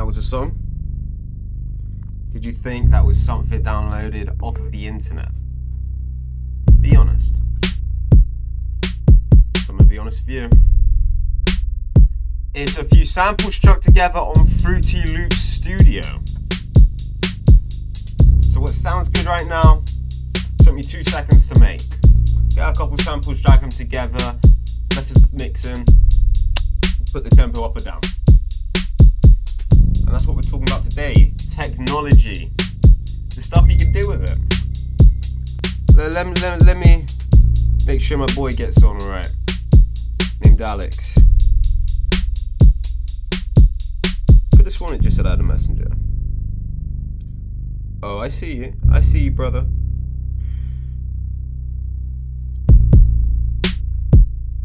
was a song? Did you think that was something downloaded off of the internet? Be honest. So I'm gonna be honest with you. It's a few samples struck together on Fruity Loops Studio. So what sounds good right now took me 2 seconds to make. Get a couple samples, drag them together, mess with the mixing, put the tempo up or down. And that's what we're talking about today. Technology. The stuff you can do with it. Let me make sure my boy gets on alright. Named Alex. Could have sworn it just said I had a messenger. Oh, I see you. I see you, brother.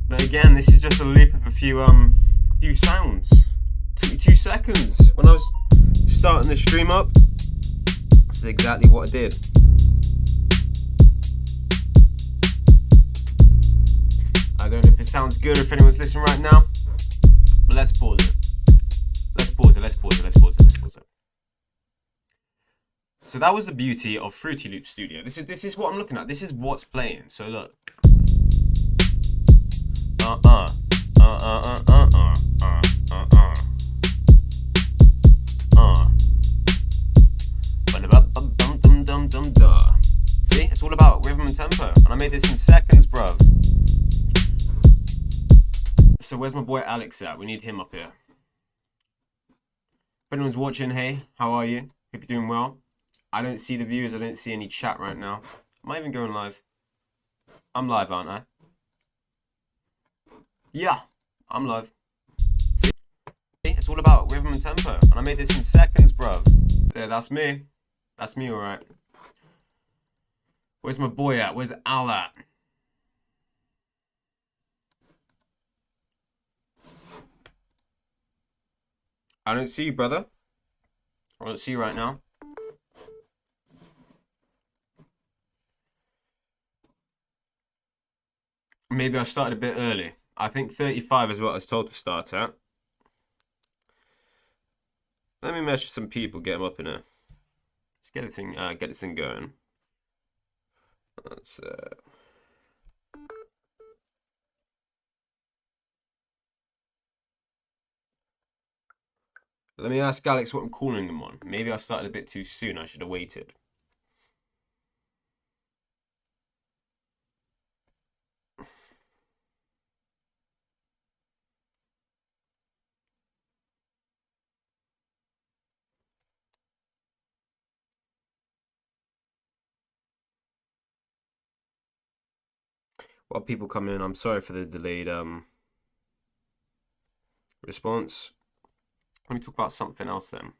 But again, this is just a loop of a few sounds. Took me 2 seconds. When I was starting the stream up, this is exactly what I did. I don't know if it sounds good or if anyone's listening right now, but let's pause it. Let's pause it. So that was the beauty of Fruity Loops Studio. This is what I'm looking at. This is what's playing. So look. See, it's all about rhythm and tempo, and I made this in seconds, bruv. So where's my boy Alex at? We need him up here. If anyone's watching, hey, how are you? Hope you're doing well. I don't see the viewers. I don't see any chat right now. Am I even going live? I'm live, aren't I? Yeah, I'm live. See, it's all about rhythm and tempo, and I made this in seconds, bruv. Yeah, that's me. That's me, alright. Where's my boy at? Where's Al at? I don't see you, brother. I don't see you right now. Maybe I started a bit early. I think 35 is what I was told to start at. Let me measure some people, get them up in here. Let's get this thing going. Let's, let me ask Alex what I'm calling him on. Maybe I started a bit too soon. I should have waited. While people come in, I'm sorry for the delayed response. Let me talk about something else then.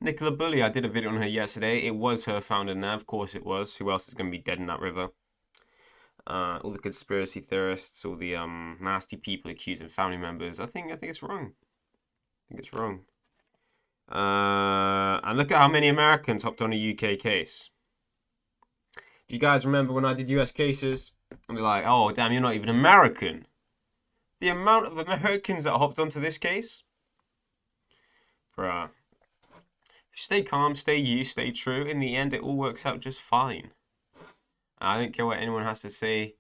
Nicola Bully, I did a video on her yesterday. It was her founder Nav, of course it was. Who else is going to be dead in that river? All the conspiracy theorists, all the nasty people accusing family members. I think it's wrong. I think it's wrong. And look at how many Americans hopped on a UK case. Do you guys remember when I did US cases? And they're like, oh damn, you're not even American. The amount of Americans that hopped onto this case. Bruh. Stay calm, stay you, stay true. In the end, it all works out just fine. And I don't care what anyone has to say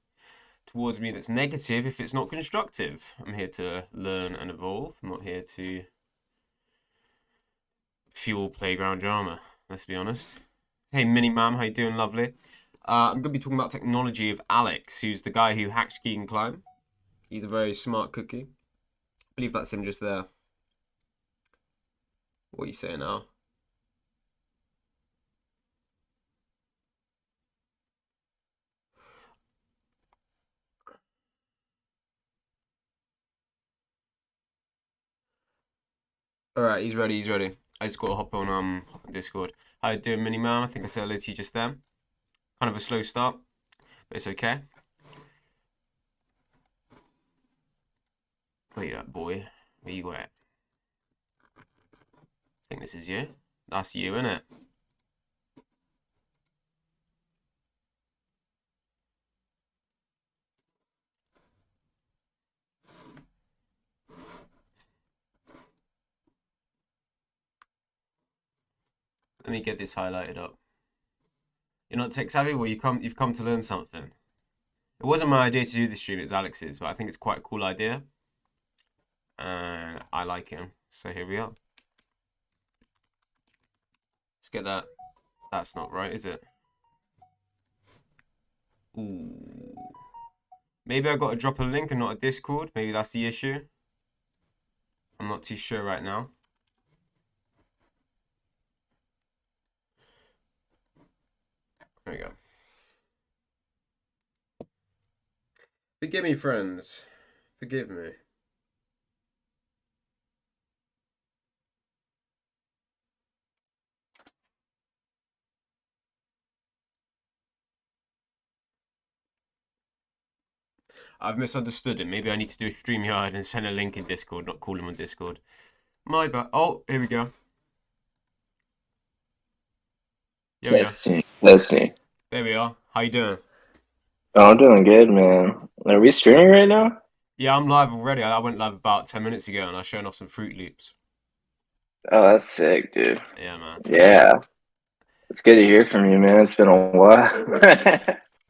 towards me that's negative if it's not constructive. I'm here to learn and evolve. I'm not here to fuel playground drama, let's be honest. Hey, Mini Mam, how you doing? Lovely. I'm going to be talking about technology of Alex, who's the guy who hacked Geek and Climb. He's a very smart cookie. I believe that's him just there. What are you saying now? Alright, he's ready. I just got to hop on Discord. How you doing, Mini Man? I think I said hello to you just then. Kind of a slow start, but it's okay. Where you at, boy? Where you at? I think this is you. That's you, innit? me get this highlighted up. You're not tech savvy, well, you've come to learn something. It wasn't my idea to do this stream, it was Alex's, but I think it's quite a cool idea. And I like him. So here we are. Let's get that. That's not right, is it? Ooh. Maybe I got to drop a link and not a Discord. Maybe that's the issue. I'm not too sure right now. There we go. Forgive me, friends. Forgive me. I've misunderstood it. Maybe I need to do a StreamYard and send a link in Discord, not call him on Discord. My bad. Oh, here we go. Listening. There we are. How you doing? Oh, I'm doing good, man. Are we streaming right now? Yeah, I'm live already. I went live about 10 minutes ago and I was showing off some Fruit Loops. Oh, that's sick, dude. Yeah, man. Yeah. It's good to hear from you, man. It's been a while.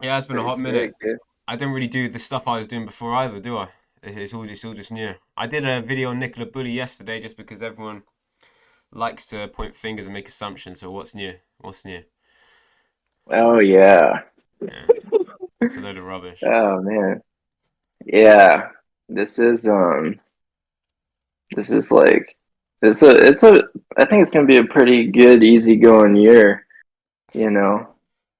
Yeah, it's been a hot Pretty minute. sick, dude. I don't really do the stuff I was doing before either, do I? It's all just new. I did a video on Nicola Bully yesterday just because everyone likes to point fingers and make assumptions. So what's new? What's new? Oh, yeah. Yeah, it's a load of rubbish. Oh, man. Yeah. This is like I think it's gonna be a pretty good, easygoing year, you know.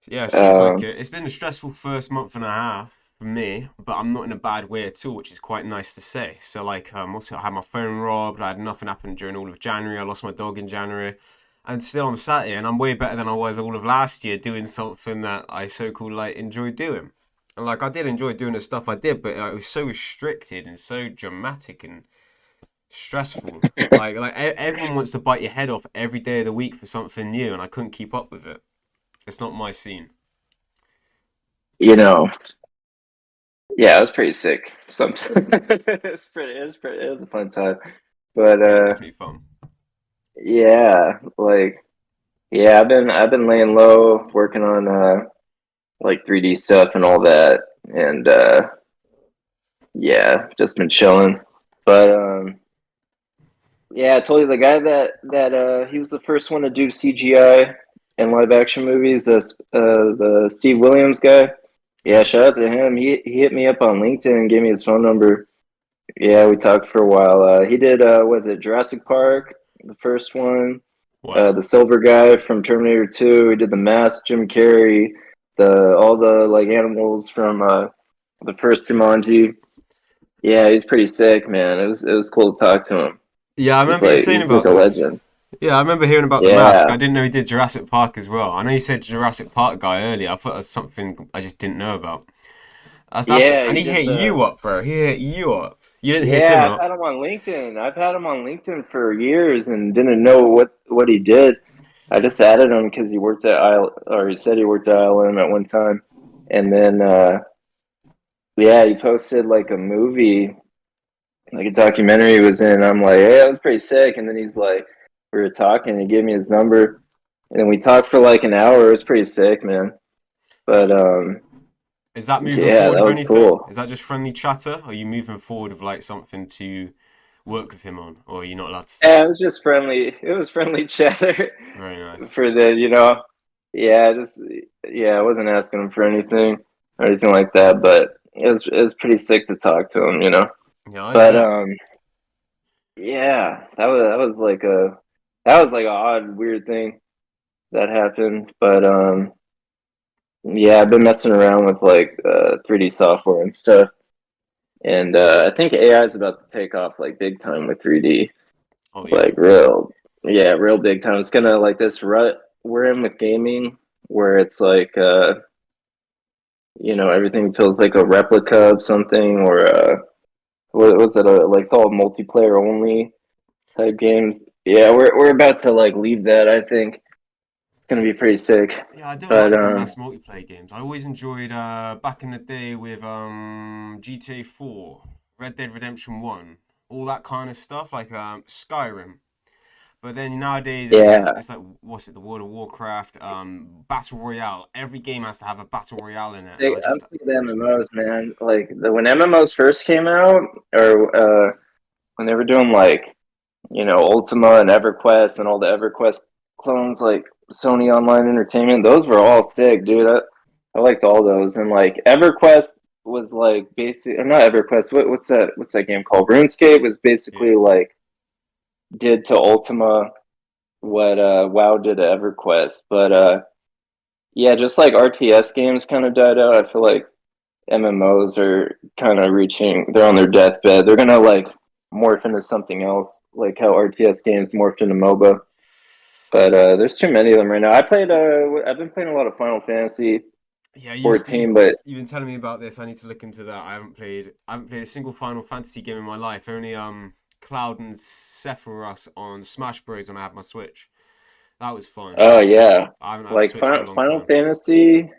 Yeah, it seems like it. It's been a stressful first month and a half for me, but I'm not in a bad way at all, which is quite nice to say. So, like, also I had my phone robbed. I had nothing happen during all of January. I lost my dog in January, and still I'm sat here, and I'm way better than I was all of last year doing something that I so-called like enjoyed doing. And like, I did enjoy doing the stuff I did, but it was so restricted and so dramatic and stressful. Everyone wants to bite your head off every day of the week for something new, and I couldn't keep up with it. It's not my scene. You know, yeah, it was pretty sick. It was a fun time. But Yeah, definitely fun. yeah, I've been laying low, working on like 3D stuff and all that, and yeah, just been chilling. But yeah, I told you the guy that he was the first one to do CGI in live action movies, the Steve Williams guy. Yeah, shout out to him. He hit me up on LinkedIn and gave me his phone number. Yeah, we talked for a while. He did was it Jurassic Park, the first one, What? the silver guy from Terminator 2. He did the mask, Jim Carrey, the all the like animals from the first Jumanji. Yeah, he's pretty sick, man. It was cool to talk to him. Yeah, I remember you saying He's like about a this. legend. Yeah, I remember hearing about the mask. Yeah. I didn't know he did Jurassic Park as well. I know you said Jurassic Park guy earlier. I thought that's something I just didn't know about. Yeah, And he he did hit you the up, bro. He hit you up. You didn't hit him Yeah, I've up. had him on LinkedIn. I've had him on LinkedIn for years and didn't know what he did. I just added him because he worked at or he said he worked at ILM at one time. And then yeah, he posted like a movie, like a documentary he was in. I'm like, hey, that was pretty sick. And then he's like, we were talking, he gave me his number, and then we talked for like an hour. It was pretty sick, man. But Is that moving yeah, forward that with was anything? cool. Is that just friendly chatter? Or are you moving forward with like something to work with him on? Or are you not allowed to say? Yeah, it was just friendly. It was friendly chatter Very nice. for the. Yeah, just yeah, I wasn't asking him for anything or anything like that, but it was pretty sick to talk to him. Yeah, I But bet. yeah, that was like a odd, weird thing that happened. But yeah, I've been messing around with like 3D software and stuff, and I think AI is about to take off like big time with 3D. Oh yeah. Like real, yeah, real big time. It's gonna like this rut we're in with gaming, where it's like everything feels like a replica of something, or what was it? Like all multiplayer only type games. Yeah, we're about to like leave that. I think it's gonna be pretty sick. Yeah, I don't But like the mass multiplayer games. I always enjoyed back in the day with GTA 4, Red Dead Redemption 1, all that kind of stuff, like Skyrim. But then nowadays Yeah, it's like what's it, the World of Warcraft, Battle Royale. Every game has to have a Battle Royale in it, and I'm sick of the MMOs, man. Like when MMOs first came out, or when they were doing like Ultima and EverQuest and all the EverQuest clones, like Sony Online Entertainment, those were all sick, dude. I liked all those, and like EverQuest was like basic, or not EverQuest. What's that game called? RuneScape was yeah. basically like did to Ultima what WoW did to EverQuest, but yeah, just like RTS games kind of died out. I feel like MMOs are kind of they're on their deathbed. They're gonna like morph into something else, like how RTS games morphed into MOBA. But there's too many of them right now. I've been playing a lot of Final Fantasy Yeah, you 14, but you've been telling me about this. I need to look into that. I haven't played a single Final Fantasy game in my life. Only Cloud and Sephiroth on Smash Bros. When I had my Switch. That was fun. oh yeah, I haven't had a like Switch for a long Final time. Fantasy.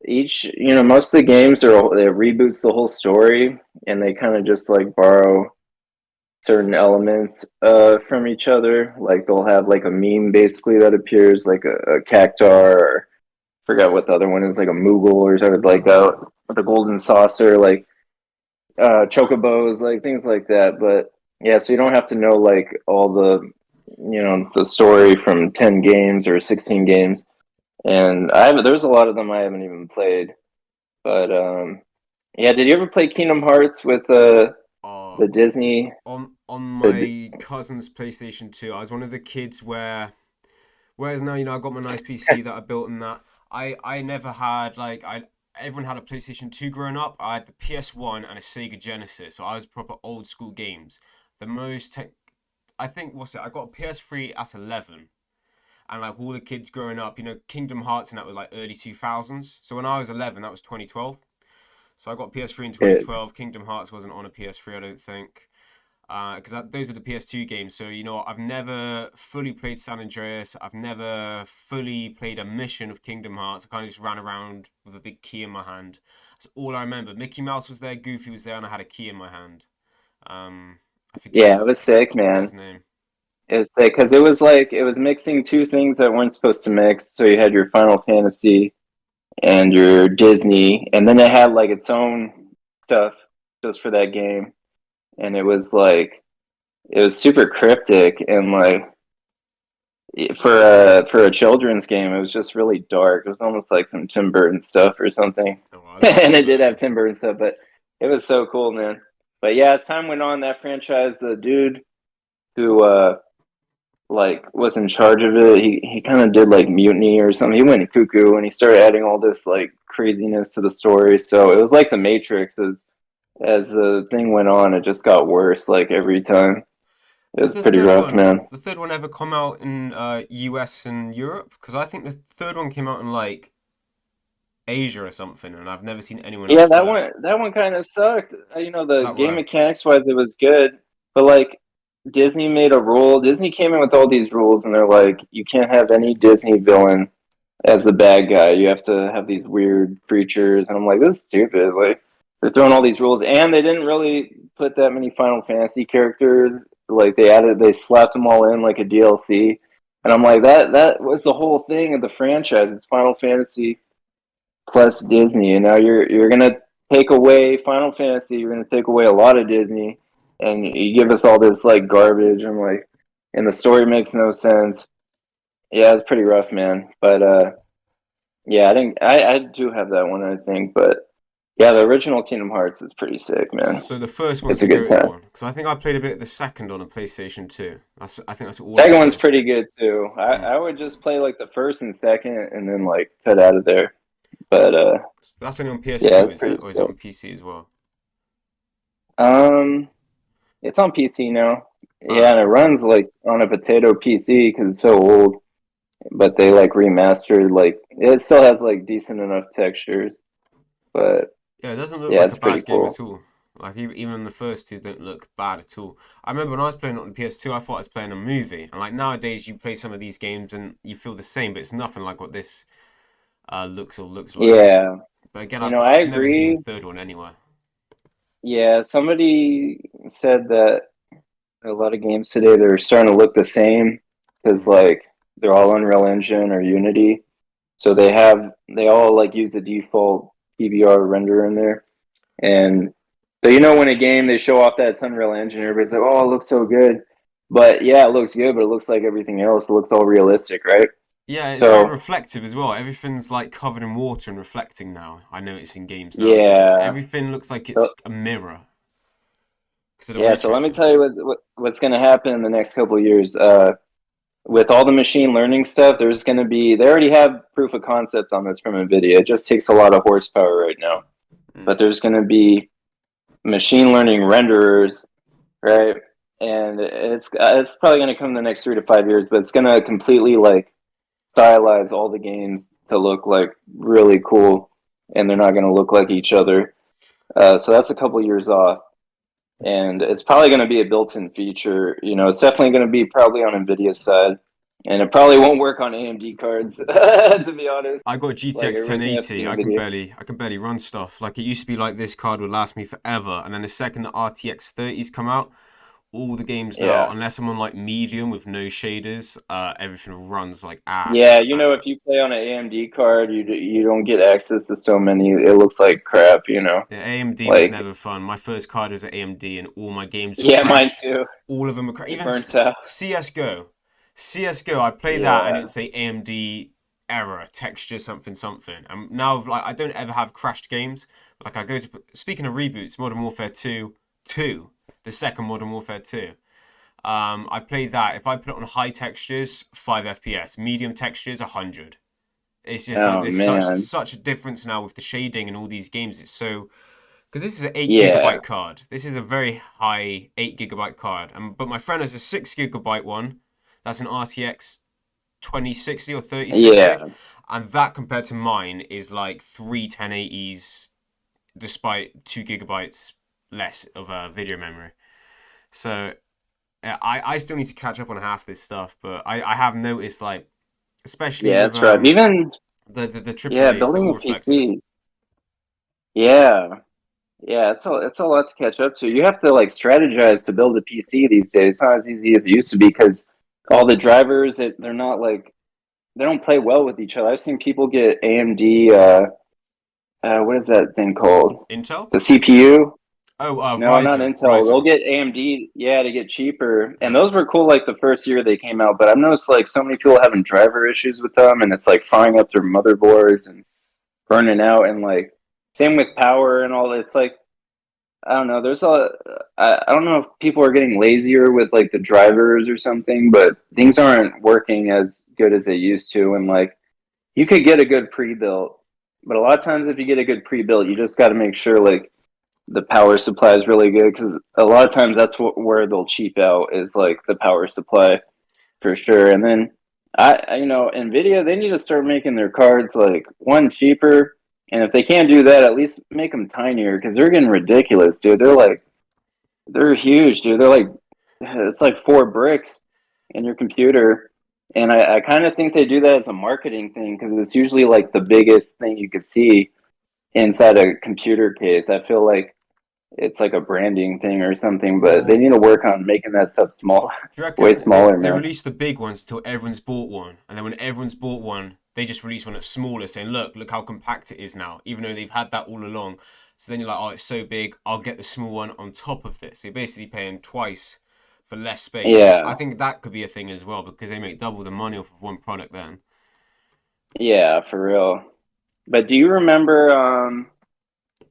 Most of the games are it reboots the whole story, and they kind of just like borrow certain elements from each other. Like they'll have like a meme basically that appears, like a cactar, or forgot what the other one is, like a Moogle or something like that, the golden saucer, like chocobos, like things like that. But yeah, so you don't have to know like all the story from 10 games or 16 games. And there's a lot of them I haven't even played. But yeah, did you ever play Kingdom Hearts with Uh, the Disney? on The my cousin's PlayStation 2, I was one of the kids whereas now, I got my nice PC that I built and that. I never had like I everyone had a PlayStation 2 growing up. I had the PS1 and a Sega Genesis, so I was proper old school games. The most tech I think what's it? I got a PS3 at 11. And like all the kids growing up, Kingdom Hearts and that was like early 2000s. So when I was 11, that was 2012. So I got PS3 in it, 2012. Kingdom Hearts wasn't on a PS3, I don't think, because those were the PS2 games. So I've never fully played San Andreas. I've never fully played a mission of Kingdom Hearts. I kind of just ran around with a big key in my hand. That's all I remember. Mickey Mouse was there, Goofy was there, and I had a key in my hand. Um, yeah, it was sick, I forget man. his name. It was sick because it was mixing two things that weren't supposed to mix. So you had your Final Fantasy and your Disney, and then it had like its own stuff just for that game. And it was super cryptic, and like for a children's game, it was just really dark. It was almost like some Tim Burton stuff or something. Oh, I'll have to And have a it did look have then. Tim Burton stuff, but it was so cool, man. But yeah, as time went on, that franchise, the dude who like was in charge of it, he kind of did like mutiny or something. He went cuckoo and he started adding all this like craziness to the story. So it was like the Matrix. As the thing went on, it just got worse like every time. It Did was pretty rough, man. the third one ever come out in US and Europe? Because I think the third one came out in like Asia or something, and I've never seen anyone Yeah, else play it. that one kind of sucked. Is The that game right? mechanics wise, it was good, but like Disney made a rule. Disney came in with all these rules, and they're like, you can't have any Disney villain as the bad guy. You have to have these weird creatures, and I'm like, this is stupid. Like they're throwing all these rules, and they didn't really put that many Final Fantasy characters. Like they slapped them all in like a DLC, and I'm like, that was the whole thing of the franchise. It's Final Fantasy plus Disney, and now you're gonna take away Final Fantasy. You're gonna take away a lot of Disney, and you give us all this like garbage. I'm like, and the story makes no sense. Yeah, it's pretty rough, man. But yeah, I think I do have that one, I think. But yeah, the original Kingdom Hearts is pretty sick, man. So the first one's It's the a good goated time. one, because I think I played a bit of the second on a PlayStation 2. I think that's all I Second one's played. pretty good too. Mm. I would just play like the first and second, and then like cut out of there. S- But That's only on yeah, PS2, it's is it? pretty Or is it sick. on PC as well? Um, It's on PC now. Yeah, Ah, and it okay. runs like on a potato PC because it's so old. But they like remastered, like it still has like decent enough textures. But Yeah, it doesn't look yeah, like it's a pretty bad game cool. at all. Like even the first two don't look bad at all. I remember when I was playing it on the PS2, I thought I was playing a movie. And like nowadays, you play some of these games and you feel the same, but it's nothing like what this looks like. Yeah, But again, I I've never seen the agree. third one anywhere. Yeah, somebody said that. a lot of games today they're starting to look the same because like they're all Unreal Engine or Unity, so they all like use the default PBR render in there, and so when a game they show off that it's Unreal Engine, everybody's like, "Oh, it looks so good," but yeah, it looks good, but it looks like everything else. It looks all realistic, right? Yeah, it's very So reflective as well. Everything's like covered in water and reflecting now. I notice in games nowadays. yeah, Everything looks like it's so, a mirror because of the yeah. ray So let me tracing. tell you what's going to happen in the next couple of years. With all the machine learning stuff, there's going to be, they already have proof of concept on this from NVIDIA. It just takes a lot of horsepower right now. Mm. But there's going to be machine learning renderers, right? And it's probably going to come in the next 3 to 5 years, but it's going to completely like stylize all the games to look like really cool, and they're not going to look like each other. So that's a couple years off. And it's probably going to be a built-in feature. It's definitely going to be probably on NVIDIA's side, and it probably won't work on AMD cards, to be honest. I got a Like GTX everybody's gonna have to 1080. be NVIDIA. I can barely run stuff. Like it used to be like this card would last me forever, and then the second the RTX 30s come out, all the games now, Yeah, unless I'm on like medium with no shaders, everything runs like ass. yeah. If you play on an AMD card, you don't get access to so many. It looks like crap. Yeah, AMD was Like never fun. My first card was at AMD, and all my games would yeah, mine crash. too. All of them would crash. It Even burnt out. CS:GO, CS:GO. I'd play that, and Yeah, it'd say AMD error, texture, something, something. And now, like, I don't ever have crashed games. Like, I go to speaking of reboots, Modern Warfare 2, the second Modern Warfare 2. I play that. If I put it on high textures, 5 FPS. Medium textures, 100. It's just like oh there's man. such a difference now with the shading and all these games. It's so because this is an 8 GB Yeah, card. This is a very high 8 GB card. But my friend has a 6 GB one. That's an RTX 2060 or 3060, yeah, and that compared to mine is like three 1080s, despite 2 GB less of video memory. So I still need to catch up on half this stuff, but I have noticed like especially yeah. with That's right. Even the yeah, AAA's, they're building all a reflective. PC. Yeah, yeah. It's a lot to catch up to. You have to like strategize to build a PC these days. It's not as easy as it used to be because all the drivers they're not like they don't play well with each other. I've seen people get AMD. What is that thing called? Intel? The CPU. Oh, No, not Intel. They'll Ryzen. get AMD, yeah, to get cheaper. And Yeah. those were cool like the first year they came out, but I've noticed like so many people having driver issues with them and it's like frying up their motherboards and burning out and like same with power and all. It's like I don't know, I don't know if people are getting lazier with like the drivers or something, but things aren't working as good as they used to and like you could get a good pre-built, but a lot of times if you get a good pre-built, you just got to make sure like the power supply is really good because a lot of times that's where they'll cheap out is like the power supply for sure. And then Nvidia they need to start making their cards like one cheaper, and if they can't do that, at least make them tinier because they're getting ridiculous, dude. They're huge, dude. They're like it's like 4 bricks in your computer. And I kind of think they do that as a marketing thing because it's usually like the biggest thing you could see inside a computer case. I feel like it's like a branding thing or something, but they Or need to work on making that stuff small, do you way reckon smaller, they man. release the big ones till everyone's bought one, and then when everyone's bought one, they just release one that's smaller, saying, look how compact it is now," even though they've had that all along. So then you're like, "Oh, it's so big, I'll get the small one on top of this." So you're basically paying twice for less space. I Yeah, think that could be a thing as well because they make double the money off of one product then. yeah, for real. But do you remember?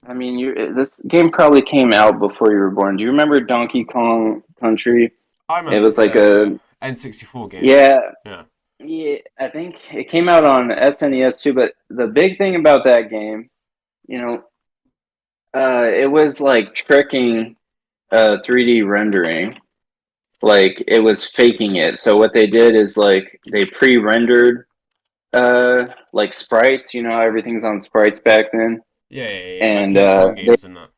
I mean, you this game probably came out before you were born. Do you remember Donkey Kong Country? I It remember, was like yeah. a N64 game. yeah, Yeah. yeah. I think it came out on SNES too. But the big thing about that game, you know, it was like tricking 3D rendering. Like it was faking it. So what they did is like they pre-rendered like sprites. You know how everything's on sprites back then, Yeah, like and PS1 games and that.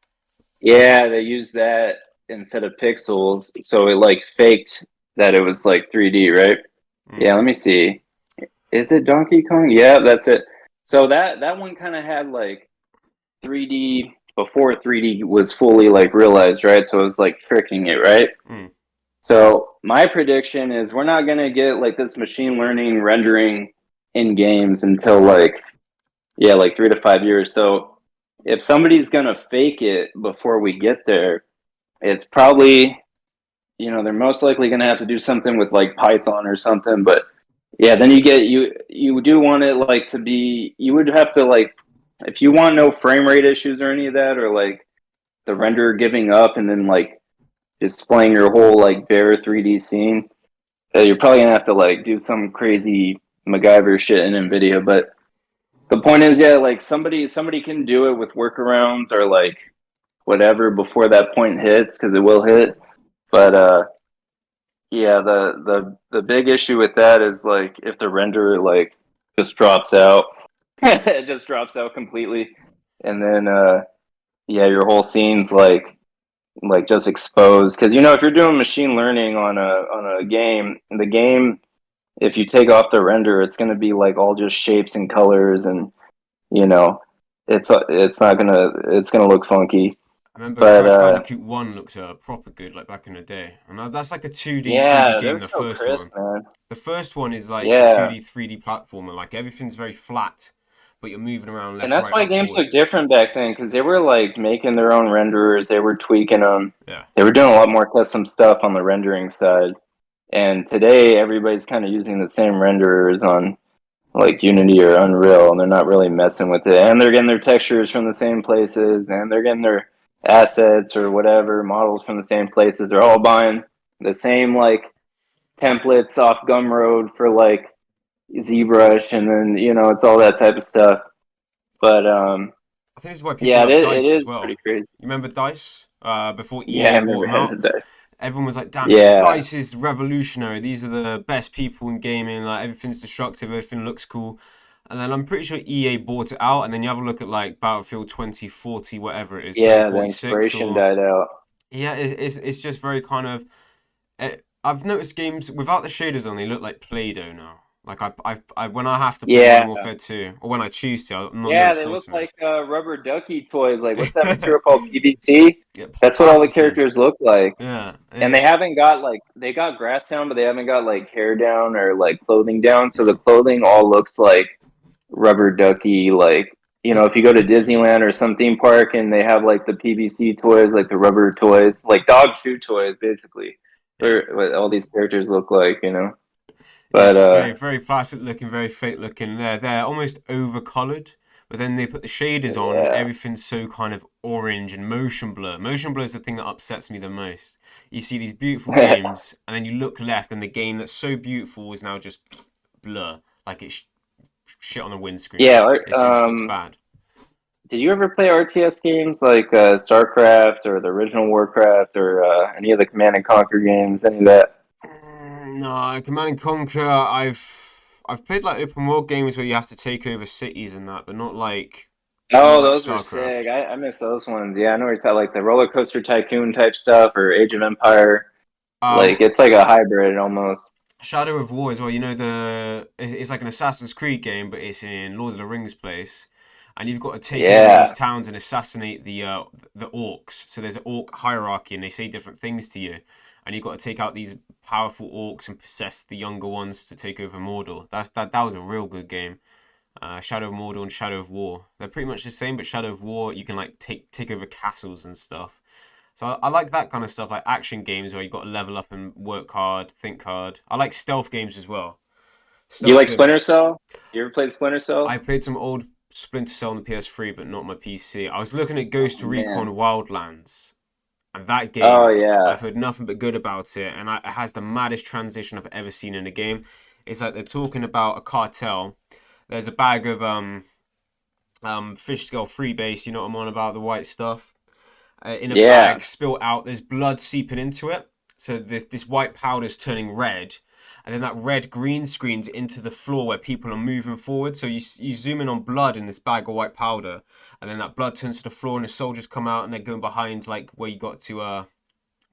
yeah, they used that instead of pixels. So it like faked that it was like 3D, right? Mm. Yeah, let me see. Is it Donkey Kong? Yeah, that's it. So that one kind of had like 3D before 3D was fully like realized, right? So it was like tricking it, right? Mm. So my prediction is we're not gonna get like this machine learning rendering in games until like yeah, like 3 to 5 years. So if somebody's gonna fake it before we get there, it's probably they're most likely gonna have to do something with like Python or something. But yeah, then you do want it like to be you would have to like if you want no frame rate issues or any of that or like the renderer giving up and then like displaying your whole like bare 3D scene, you're probably gonna have to like do some crazy MacGyver shit in NVIDIA. But the point is, yeah, like somebody can do it with workarounds or like whatever before that point hits because it will hit. But yeah, the big issue with that is like if the renderer like just drops out, it just drops out completely, and then yeah, your whole scene's like just exposed because if you're doing machine learning on a game, the game if you take off the render, it's going to be like all just shapes and colors, and you know, it's gonna look funky. I remember But Crash Bandicoot 1 looks proper good, like back in the day. And that's like a 2D, 3D yeah, game, they're the so first one. crisp, man. The first one is like a Yeah, 2D, 3D platformer. Like everything's very flat, but you're moving around and left, that's right, why up, games forward. look different back then because they were like making their own renderers, they were tweaking them, Yeah. they were doing a lot more custom stuff on the rendering side. And today, everybody's kind of using the same renderers on like Unity or Unreal, and they're not really messing with it. And they're getting their textures from the same places, and they're getting their assets or whatever models from the same places. They're all buying the same like templates off Gumroad for like ZBrush, and then it's all that type of stuff. But I think this is why people yeah, love it DICE as is well. pretty crazy. You remember DICE? Before Yeah, I EA bought remember them out? Heaven Dice. Everyone was like, damn, Yeah, DICE is revolutionary. These are the best people in gaming. Like, everything's destructive, everything looks cool. And then I'm pretty sure EA bought it out. And then you have a look at like Battlefield 2040, whatever it is, yeah, the 2046, inspiration or died out. yeah, it's just very kind of. I've noticed games without the shaders on, they look like Play-Doh now. Like when I have to play Modern Yeah, Warfare 2, or when I choose to, I'm not yeah, nobody's they look forcing me. like rubber ducky toys. Like, what's that material called? PVC? Yeah, That's what all the plasticine. characters look like. Yeah, And they haven't got like they got grass down, but they haven't got like hair down or like clothing down. So the no. clothing all looks like rubber ducky. Like if you go to It's Disneyland or some theme park and they have like the PVC toys, like the rubber toys, like dog shoe toys, basically. yeah. For what all these characters look like. Yeah, But very, very plastic looking, very fake looking. They're almost over colored, but then they put the shaders on, and yeah, everything's so kind of orange and motion blur. Motion blur is the thing that upsets me the most. You see these beautiful games, and then you look left, and the game that's so beautiful is now just blur, like it's shit on the windscreen. yeah. It just looks bad. Did you ever play RTS games like StarCraft or the original Warcraft or any of the Command and Conquer games? Any of that? No, Command and Conquer. I've played like open world games where you have to take over cities and that, but not Oh, like those were sick. StarCraft. I miss those ones. Yeah, I know what you're talking like the roller coaster tycoon type stuff or Age of Empire. Um, Like it's like a hybrid almost. Shadow of War as well. You know it's like an Assassin's Creed game, but it's in Lord of the Rings place, and you've got to take over these Yeah. towns and assassinate the orcs. So there's an orc hierarchy, and they say different things to you, and you've got to take out these powerful orcs and possess the younger ones to take over Mordor. That was a real good game. Shadow of Mordor and Shadow of War. They're pretty much the same, but Shadow of War you can like take over castles and stuff. So I like that kind of stuff, like action games where you've got to level up and work hard, think hard. I like stealth games as well. You Stealth like games. Splinter Cell? You ever played Splinter Cell? I played some old Splinter Cell on the PS3, but not my PC. I was looking at Oh Ghost Recon man. Wildlands, and that Oh game, yeah. I've heard nothing but good about it, and it has the maddest transition I've ever seen in a game. It's like they're talking about a cartel. There's a bag of fish scale freebase, you know what I'm on about, the white stuff, in a Yeah. bag, spilt out. There's blood seeping into it. So this white powder's turning red, and then that red green screens into the floor where people are moving forward. So you zoom in on blood in this bag of white powder, and then that blood turns to the floor, and the soldiers come out, and they're going behind like where you got to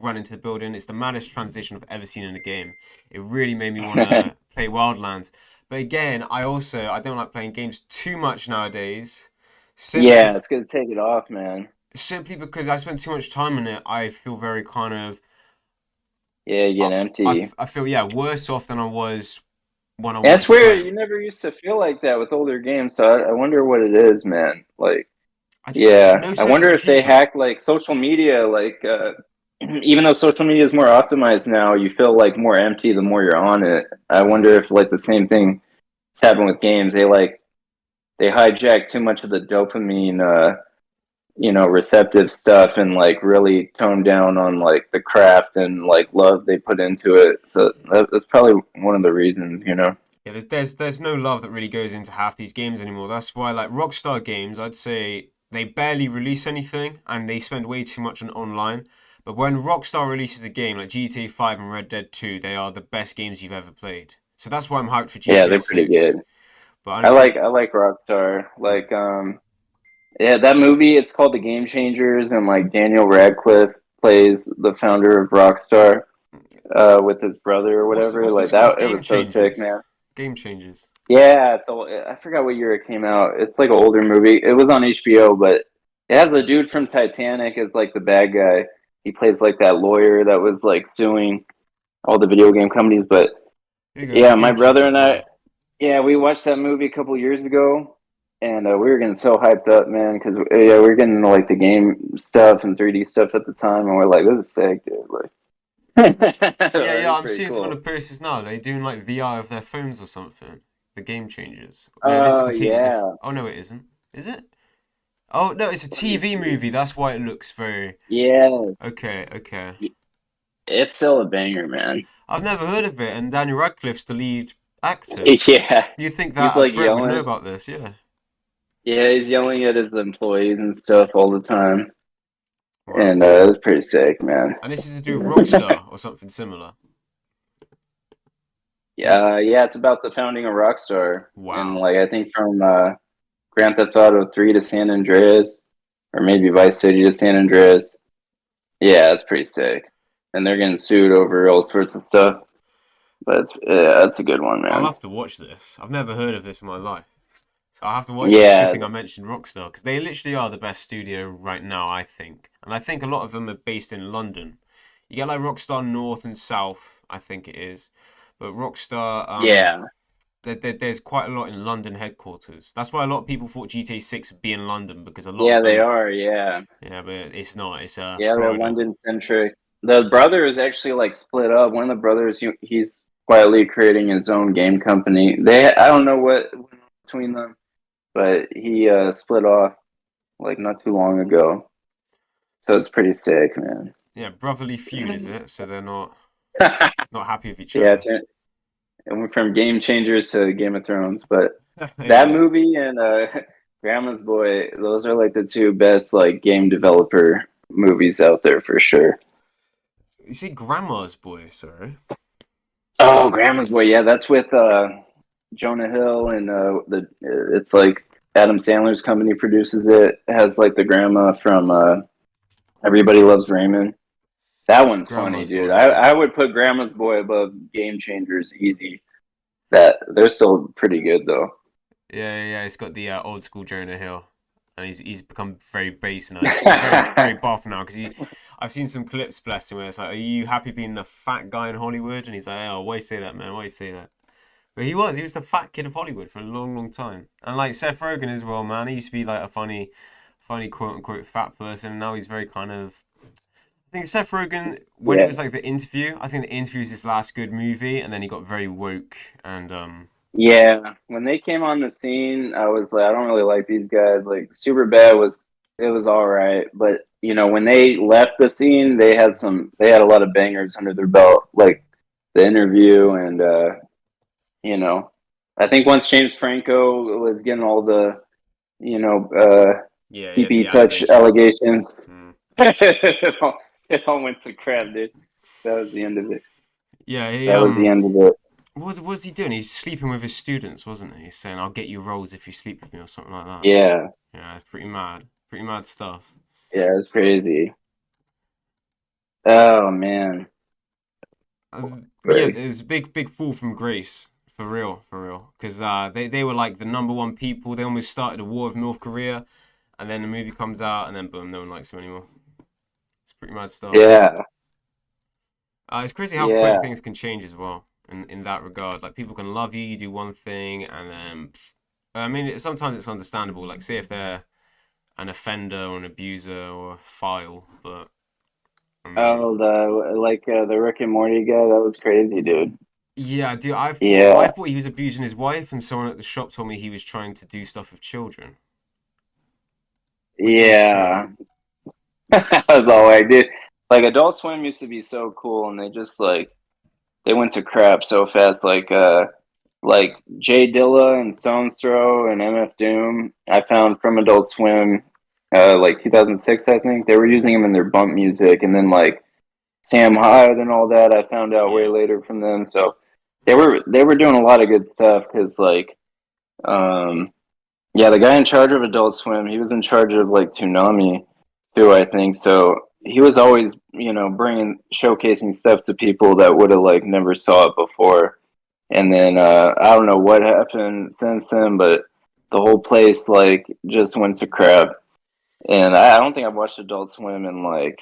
run into the building. It's the maddest transition I've ever seen in a game. It really made me want to play Wildlands. But again, I don't like playing games too much nowadays. Simply Yeah, it's good to take it off, man. simply because I spend too much time in it. I feel very kind of Yeah, you I, get empty. I feel, yeah, worse off than I was when I And it's watched weird. Prime. You never used to feel like that with older games, so I wonder what it is, man. Like, I just yeah, no I sense of wonder if they achievement. hack like social media. Like, even though social media is more optimized now, you feel like more empty the more you're on it. I wonder Yeah. if like the same thing has happened with games. They hijack too much of the dopamine, receptive stuff, and like really tone down on like the craft and like love they put into it. So that's probably one of the reasons. Yeah, there's no love that really goes into half these games anymore. That's why like Rockstar games, I'd say they barely release anything and they spend way too much on online. But when Rockstar releases a game like GTA 5 and Red Dead 2, they are the best games you've ever played. So that's why I'm hyped for Yeah, GTA they're pretty 6. good. But I I don't think like I like Rockstar. yeah. Like, yeah, that movie. It's called The Game Changers, and like Daniel Radcliffe plays the founder of Rockstar, with his brother or whatever. What's Like this called? that, it Game was so sick, Changers. man. Game Changers. Yeah, so I forgot what year it came out. It's like an older movie. It was on HBO, but it has the dude from Titanic as like the bad guy. He plays like that lawyer that was like suing all the video game companies. But Here you go. yeah, my Game brother Changers, and yeah. I, yeah, we watched that movie a couple years ago, and we were getting so hyped up, man, because yeah, we were getting into, like the game stuff and 3D stuff at the time, and we're like, this is sick, dude. Like, it Yeah, was I'm pretty seeing some of the cool. posters now. They're doing like VR of their phones or something. The Game Changers. No, this is Oh completely different. yeah, Oh no, it isn't. Is it? Oh no, it's a let me TV see. movie. That's why it looks very Yes, okay. Okay. it's still a banger, man. I've never heard of it, and Daniel Radcliffe's the lead actor. Yeah, You'd think he's that like Brett would know yelling. about this, yeah. Yeah, he's yelling at his employees and stuff all the time, Wow. and it was pretty sick, man. And this is to do with Rockstar or something similar. Yeah, yeah, it's about the founding of Rockstar, and Wow. like I think from Grand Theft Auto 3 to San Andreas, or maybe Vice City to San Andreas. Yeah, it's pretty sick, and they're getting sued over all sorts of stuff. But it's a good one, I'll man. have to watch this. I've never heard of this in my life. So I'll have to watch it. It's a good Yeah, thing I mentioned Rockstar because they literally are the best studio right now, I think. And I think a lot of them are based in London. You get like Rockstar North and South, I think it is. But Rockstar, yeah, there's quite a lot in London headquarters. That's why a lot of people thought GTA 6 would be in London because a lot of yeah, they them, are. Yeah, yeah, but it's not. It's yeah, they're Florida. London centric. The brother is actually like split up. One of the brothers, he's quietly creating his own game company. I don't know what went on between them, but he split off like not too long ago. So it's pretty sick, man. Yeah, brotherly feud, is it? So they're not happy with each Yeah, other. it went from Game Changers to Game of Thrones, but that Yeah. movie and Grandma's Boy, those are like the two best like game developer movies out there for sure. You see, Grandma's Boy, sorry. Oh, Grandma's Boy, yeah, that's with Jonah Hill and it's like Adam Sandler's company produces it. It has like the grandma from Everybody Loves Raymond. That one's funny, Grandma's dude. Boy, I yeah. I would put Grandma's Boy above Game Changers easy. That they're still pretty good though. Yeah. It's got the old school Jonah Hill, and he's become very bass now. He's very buff now because I've seen some clips, bless him, where it's like, "Are you happy being the fat guy in Hollywood?" And he's like, "Oh, why you say that, man? Why you say that?" But he was the fat kid of Hollywood for a long time. And like Seth Rogen as well, man. He used to be like a funny quote unquote fat person, and now he's very kind of. I think Seth Rogen, when it Yeah, was like the interview, I think the interview was his last good movie, and then he got very woke and yeah. When they came on the scene, I was like, I don't really like these guys. Like, Superbad was all right, but when they left the scene, they had a lot of bangers under their belt, like the interview and you know, I think once James Franco was getting all the you know uh yeah, the PP touch allegations. allegations, Mm. it all went to crap, dude. That was the end of it. Yeah, he That was the end of it. what was he doing? He's sleeping with his students, wasn't he? He's saying, "I'll get you roles if you sleep with me" or something like that. Yeah, Yeah, it's pretty mad stuff. yeah, it was crazy. Oh man. Yeah, Right. there's a big fall from grace for real, because they were like the number one people. They almost started a war with North Korea, and then the movie comes out, and then boom, no one likes them anymore. It's pretty mad stuff. Yeah. It's crazy how quick Yeah. things can change as well in that regard. Like people can love you, you do one thing, and then I mean, sometimes it's understandable. Like, say if they're an offender or an abuser or a file, but I mean, Oh, the Rick and Morty guy. That was crazy, dude. yeah, dude, I Yeah. thought he was abusing his wife, and someone at the shop told me he was trying to do stuff with children, which is true. Yeah. That was all I did. Like Adult Swim used to be so cool, and they just like they went to crap so fast. Like Jay Dilla and Stone's Throw and MF Doom. I found from Adult Swim, like 2006, I think they were using them in their bump music, and then like Sam Hyde and all that. I found out way Yeah, later from them. So they were doing a lot of good stuff because um yeah, the guy in charge of Adult Swim, he was in charge of like Toonami too, I think. So he was always, bringing showcasing stuff to people that would have like never saw it before. And then I don't know what happened since then, but the whole place like just went to crap. And I don't think I've watched Adult Swim in like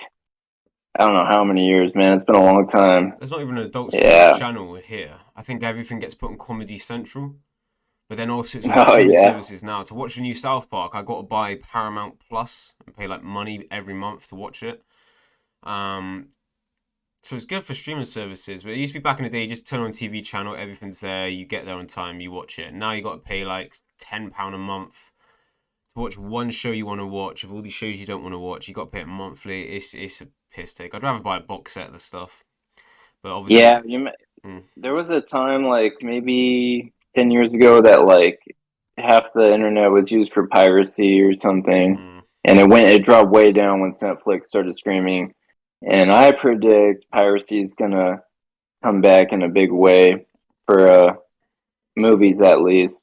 I don't know how many years, man. It's been a long time. there's not even an Adult Swim Yeah. channel here. I think everything gets put on Comedy Central. But then also it's on Oh streaming yeah. services now. To watch the new South Park, I got to buy Paramount Plus and pay like money every month to watch it. Um, so it's good for streaming services. But it used to be back in the day, you just turn on TV channel, everything's there, you get there on time, you watch it. Now you got to pay like £10 a month to watch one show you want to watch. Of all these shows you don't want to watch, you got to pay it monthly. It's a piss take. I'd rather buy a box set of the stuff. But obviously, Yeah, mm, there was a time like maybe 10 years ago that like half the internet was used for piracy or something, mm, and it dropped way down once Netflix started streaming. And I predict piracy is gonna come back in a big way for movies at least,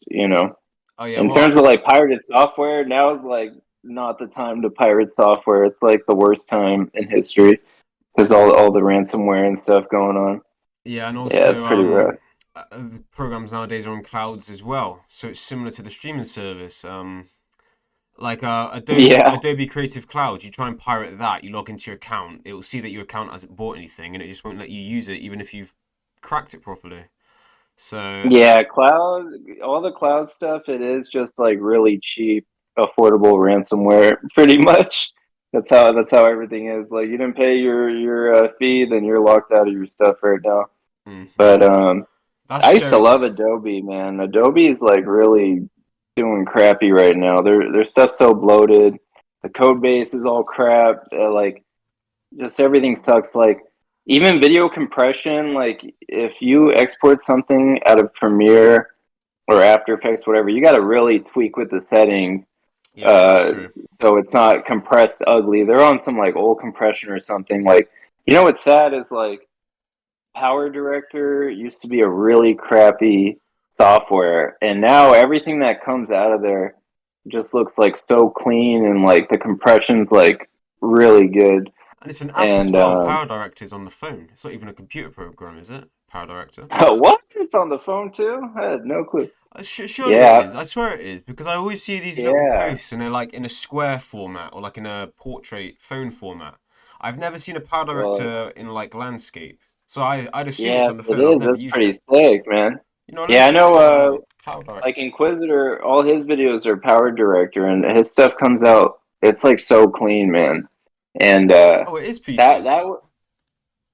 oh yeah, In well, terms of like pirated software, now is like not the time to pirate software. It's like the worst time in history because all the ransomware and stuff going on. yeah, and Yeah, it's also pretty rough. programs nowadays are on clouds as well, so it's similar to the streaming service. Like Yeah. Adobe Creative Cloud, you try and pirate that, you log into your account, it will see that your account hasn't bought anything, and it just won't let you use it, even if you've cracked it properly. So Yeah, all the cloud stuff, it is just like really cheap, affordable ransomware, pretty much. That's how everything is. Like you didn't pay your fee, then you're locked out of your stuff right now. But yeah, that's I used to scary to love me. Adobe, man. Adobe is like really doing crappy right now. Their stuff's so bloated. The code base is all crap. Like just everything sucks. Like even video compression, like if you export something out of Premiere or After Effects, whatever, you got to really tweak with the settings, Yeah, that's uh, true. so it's not compressed ugly. They're on some like old compression or something. Like what's sad is like Power Director used to be a really crappy software, and now everything that comes out of there just looks like so clean and like the compression's like really good. And it's an app as And well. Power Director's on the phone. It's not even a computer program, is it? Power Director. what? It's on the phone too? I had no clue. Surely it Yeah, is. I swear it is because I always see these little yeah. posts and they're like in a square format or like in a portrait phone format. I've never seen a Power Well, Director in like landscape, so I'd assume it's yes, on the it phone. I've is. never That's used pretty it. sick, man. Let's Yeah, I search know. Power Like Director. Inquisitor, all his videos are Power Director, and his stuff comes out. It's like so clean, man. And Oh, it is that PC, that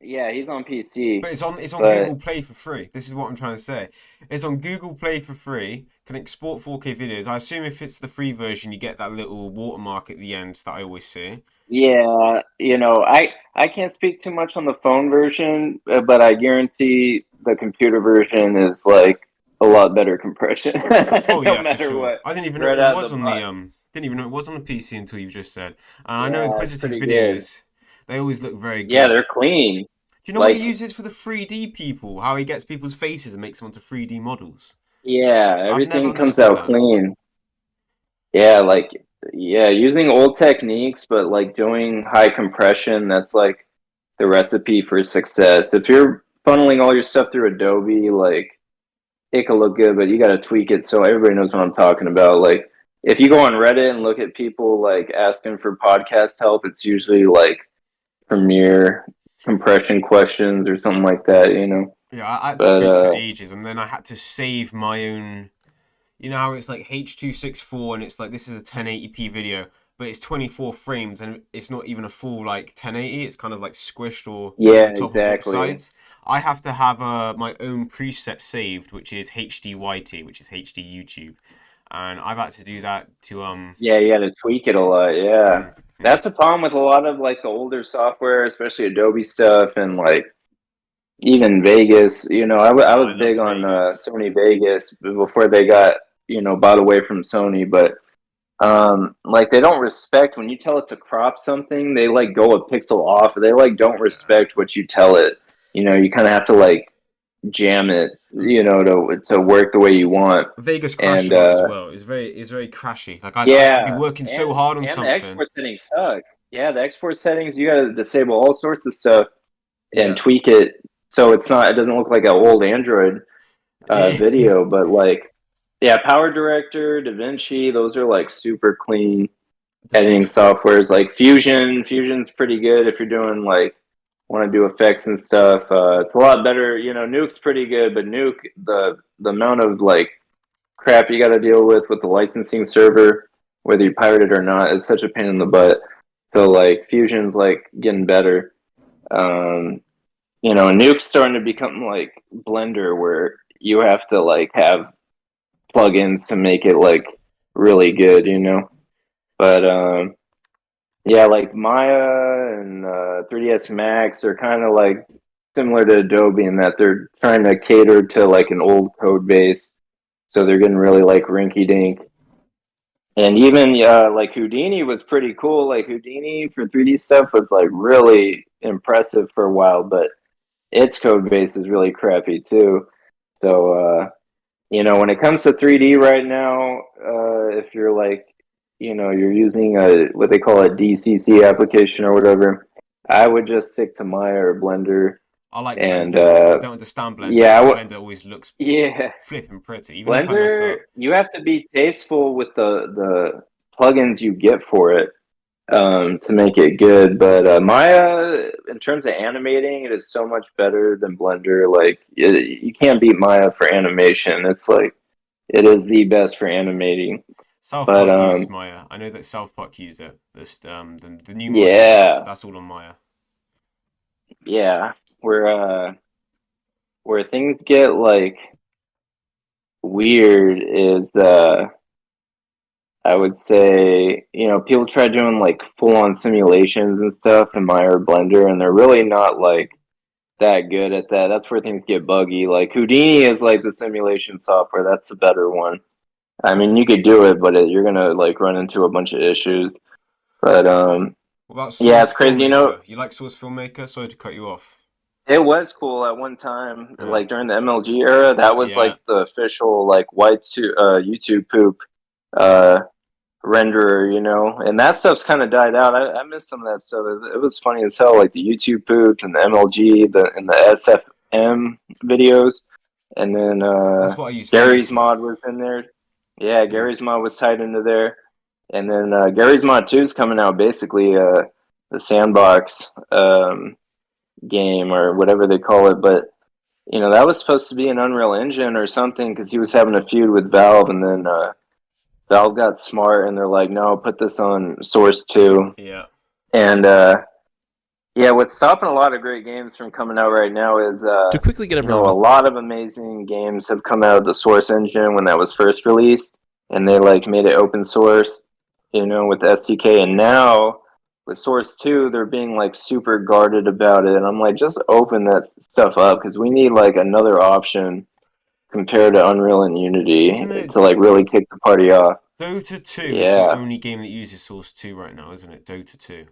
yeah, he's on PC, but it's on Google but Play for free. This is what I'm trying to say. It's on Google Play for free. Can export 4K videos. I assume if it's the free version, you get that little watermark at the end that I always see. yeah, I can't speak too much on the phone version, but I guarantee the computer version is like a lot better compression, Oh no yeah, for matter sure. what, I didn't even know right it out of was the on the box. didn't even know it was on the PC until you just said. And I know Yeah, it's Inquisitor's pretty good. videos, they always look very Yeah, good. they're clean. Do you know what he Like, uses for the 3D people? How he gets people's faces and makes them into 3D models? yeah, I've never everything comes understood out that. clean. Yeah, like yeah, using old techniques, but like doing high compression, that's like the recipe for success. If you're funneling all your stuff through Adobe, like it could look good, but you got to tweak it so everybody knows what I'm talking about. Like if you go on Reddit and look at people like asking for podcast help, it's usually like Premiere compression questions or something like that, you know. Yeah, I had to But tweak for ages, and then I had to save my own. You know how it's like H.264, and it's like this is a 1080p video, but it's 24 frames, and it's not even a full like 1080. It's kind of like squished or over yeah, top of both exactly. sides. I have to have my own preset saved, which is HDYT, which is HD YouTube, and I've had to do that to Yeah, you got to tweak it a lot. Yeah, mm, mm. that's a problem with a lot of like the older software, especially Adobe stuff and like even Vegas. You know, I Oh, was I love big on Vegas. Sony Vegas before they got bought away from Sony, but like they don't respect when you tell it to crop something, they like go a pixel off. They like don't Yeah. respect what you tell it. You know, you kind of have to like jam it, to work the way you want. Vegas crashed And a lot as well. It's very crashy. Like I'd be yeah, working so hard on and the something. export settings suck. Yeah, the export settings, you got to disable all sorts of stuff and Yeah. tweak it so it doesn't look like an old Android video. But like, yeah, Power Director, DaVinci, those are like super clean Da editing Vinci. softwares. Like Fusion's pretty good if you're doing like want to do effects and stuff. It's a lot better. You know, Nuke's pretty good, but Nuke, the amount of like crap you got to deal with the licensing server, whether you pirate it or not, it's such a pain in the butt. So like Fusion's like getting better. Um, Nuke's starting to become like Blender, where you have to like have plugins to make it like really good, you know. But yeah, like Maya and 3ds Max are kind of like similar to Adobe in that they're trying to cater to like an old code base, so they're getting really like rinky dink. And even like Houdini was pretty cool. Like Houdini for 3D stuff was like really impressive for a while, but its code base is really crappy too. So when it comes to 3D right now, if you're like, you're using a what they call a DCC application or whatever, I would just stick to Maya or Blender. I like And Blender. I don't understand Blender, yeah, but Blender always looks yeah, flipping pretty, even if I mess Blender, up. you have to be tasteful with the plugins you get for it to make it good. But Maya, in terms of animating, it is so much better than Blender. Like you can't beat Maya for animation. It's like it is the best for animating. South But Park uses Maya. I know that South Park use it. The new model yeah, that's all on Maya. yeah, where things get like weird is I would say, people try doing like full on simulations and stuff in Maya or Blender, and they're really not like that good at that. That's where things get buggy. Like Houdini is like the simulation software. That's a better one. I mean, you could do it, but you're gonna like run into a bunch of issues. But What about yeah, Source it's crazy. You know, Filmmaker? You like Source Filmmaker? Sorry to cut you off. it was cool at one time, Uh, like during the MLG era. That was like yeah. the official like YouTube poop uh, renderer, and that stuff's kind of died out. I miss some of that stuff. It was funny as hell, like the YouTube poop and the MLG, and the SFM videos, and then That's what I use Vegas Gary's for. mod was in there. Yeah, Mm. Gary's mod was tied into there, and then Gary's mod 2 is coming out. Basically, the sandbox game or whatever they call it, but that was supposed to be an Unreal Engine or something because he was having a feud with Valve, and then Valve got smart and they're like, no, put this on Source 2. Yeah. And yeah, what's stopping a lot of great games from coming out right now is To quickly get a everyone up, lot of amazing games have come out of the Source engine when that was first released, and they like made it open source, with the SDK. And now with Source 2, they're being like super guarded about it. And I'm like, just open that stuff up because we need like another option compared to Unreal and Unity Isn't it to like really kick the party off. Dota 2 is the Yeah. only game that uses Source 2 right now, isn't it? Dota 2.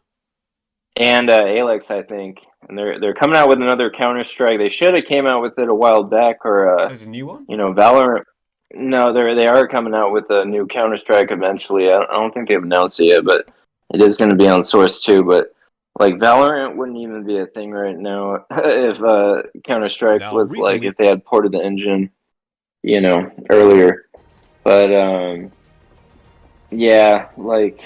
And Alex, I think, and they're coming out with another Counter Strike. They should have came out with it a while back, or There's a new one? Valorant. No, they are coming out with a new Counter Strike eventually. I don't think they've announced it yet, but it is going to be on Source 2. But like Valorant wouldn't even be a thing right now if Counter Strike now was like recently if they had ported the engine, earlier. But yeah, like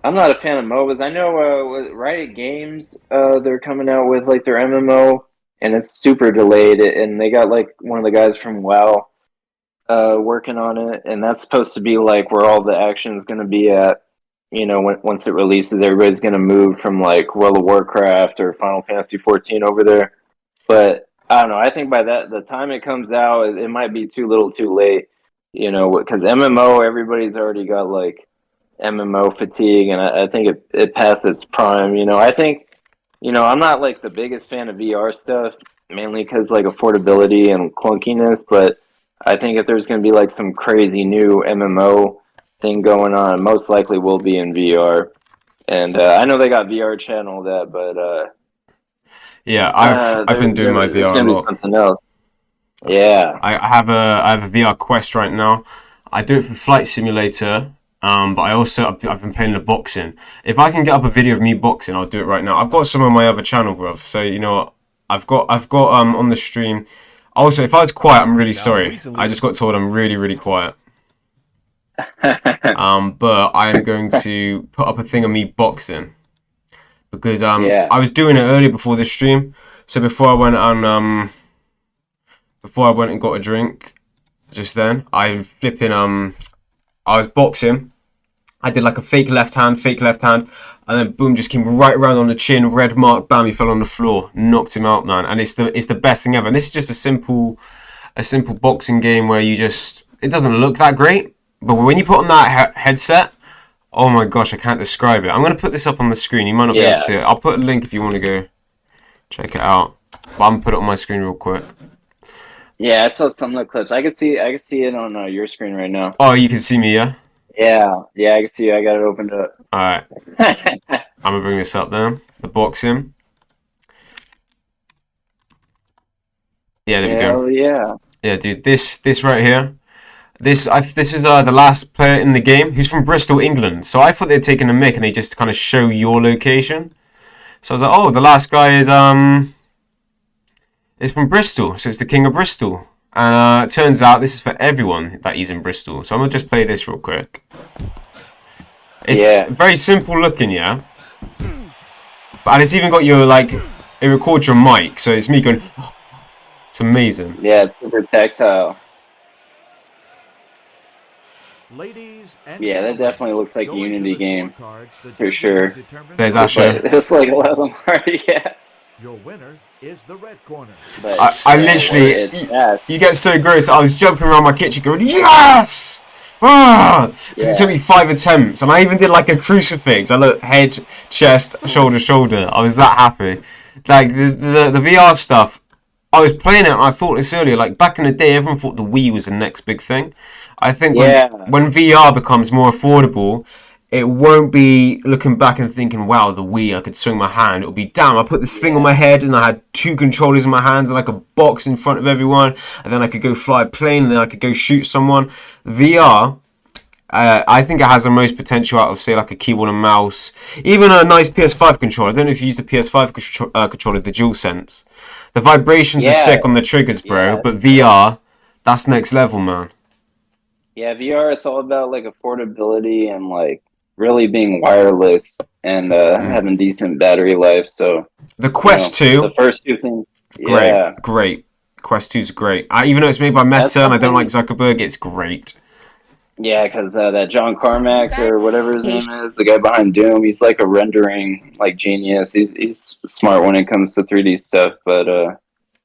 I'm not a fan of MOBAs. I know Riot Games, they're coming out with like their MMO, and it's super delayed. And they got like one of the guys from WoW working on it, and that's supposed to be like where all the action is going to be at. Once it releases, everybody's going to move from like World of Warcraft or Final Fantasy 14 over there. But I don't know. I think by the time it comes out, it might be too little, too late. Because MMO, everybody's already got like MMO fatigue, and I think it passed its prime. I think, I'm not like the biggest fan of VR stuff, mainly because like affordability and clunkiness. But I think if there's going to be like some crazy new MMO thing going on, most likely will be in VR. And I know they got VR channel that, but Yeah, I've been doing my there's VR a going to be lot. something else. Yeah. I have a VR Quest right now. I do it for Flight Simulator, but I've been playing the boxing. If I can get up a video of me boxing, I'll do it right now. I've got some on my other channel, bruv. So you know what? I've got on the stream. Also, if I was quiet, I'm really sorry. I just got told I'm really really quiet. But I am going to put up a thing of me boxing because Yeah. I was doing it earlier before this stream. So before I went and got a drink, just then I was boxing. I did like a fake left hand, and then boom, just came right around on the chin, red mark, bam, he fell on the floor, knocked him out, man. And it's the best thing ever. And this is just a simple boxing game where it doesn't look that great, but when you put on that headset, oh my gosh, I can't describe it. I'm gonna put this up on the screen. You might not be able to Yeah. see it. I'll put a link if you want to go check it out. But I'm gonna put it on my screen real quick. Yeah, I saw some of the clips. I can see it on your screen right now. Oh, you can see me, yeah. Yeah, yeah, I can see. I got it opened up. All right, I'm gonna bring this up then. The boxing. Yeah, there we go. Hell yeah. Yeah, dude, this right here. This is the last player in the game. He's from Bristol, England. So I thought they'd taken a mic and they just kind of show your location. So I was like, oh, the last guy is from Bristol. So it's the King of Bristol. And it turns out this is for everyone that he's in Bristol. So I'm gonna just play this real quick. It's Yeah. very simple looking, yeah. And it's even got your like, it records your mic, so it's me going. It's amazing. Yeah, it's super tactile. Ladies and Yeah, that gentlemen, definitely looks like a going to Unity the game. scorecards, the For judges sure. determine There's the Asher. winner. It's like 11 already, yeah. Your winner is the red corner. But I literally, it's fast. you get so gross. I was jumping around my kitchen going, yes! Ah! 'Cause it took me 5 attempts, and I even did like a crucifix. I looked head, chest, shoulder. I was that happy. Like the VR stuff, I was playing it, and I thought this earlier. Like back in the day, everyone thought the Wii was the next big thing. I think Yeah. when VR becomes more affordable, it won't be looking back and thinking, wow, the Wii, I could swing my hand. It'll be, damn, I put this thing on my head and I had 2 controllers in my hands and I could box in front of everyone and then I could go fly a plane and then I could go shoot someone. VR, I think it has the most potential out of, say, like a keyboard and mouse. Even a nice PS5 controller. I don't know if you use the PS5 controller, the DualSense. The vibrations are Yeah. sick on the triggers, bro, Yeah. but VR, that's next level, man. Yeah, VR, it's all about like affordability and like really being wireless and having decent battery life. So, The Quest the 2, first 2 things. great, Yeah. great. Quest 2 is great. Even though it's made by That's Meta and I don't like something- Zuckerberg, it's great. Yeah, because that John Carmack or whatever his name is, the guy behind Doom, he's like a rendering like genius. He's smart when it comes to 3D stuff, but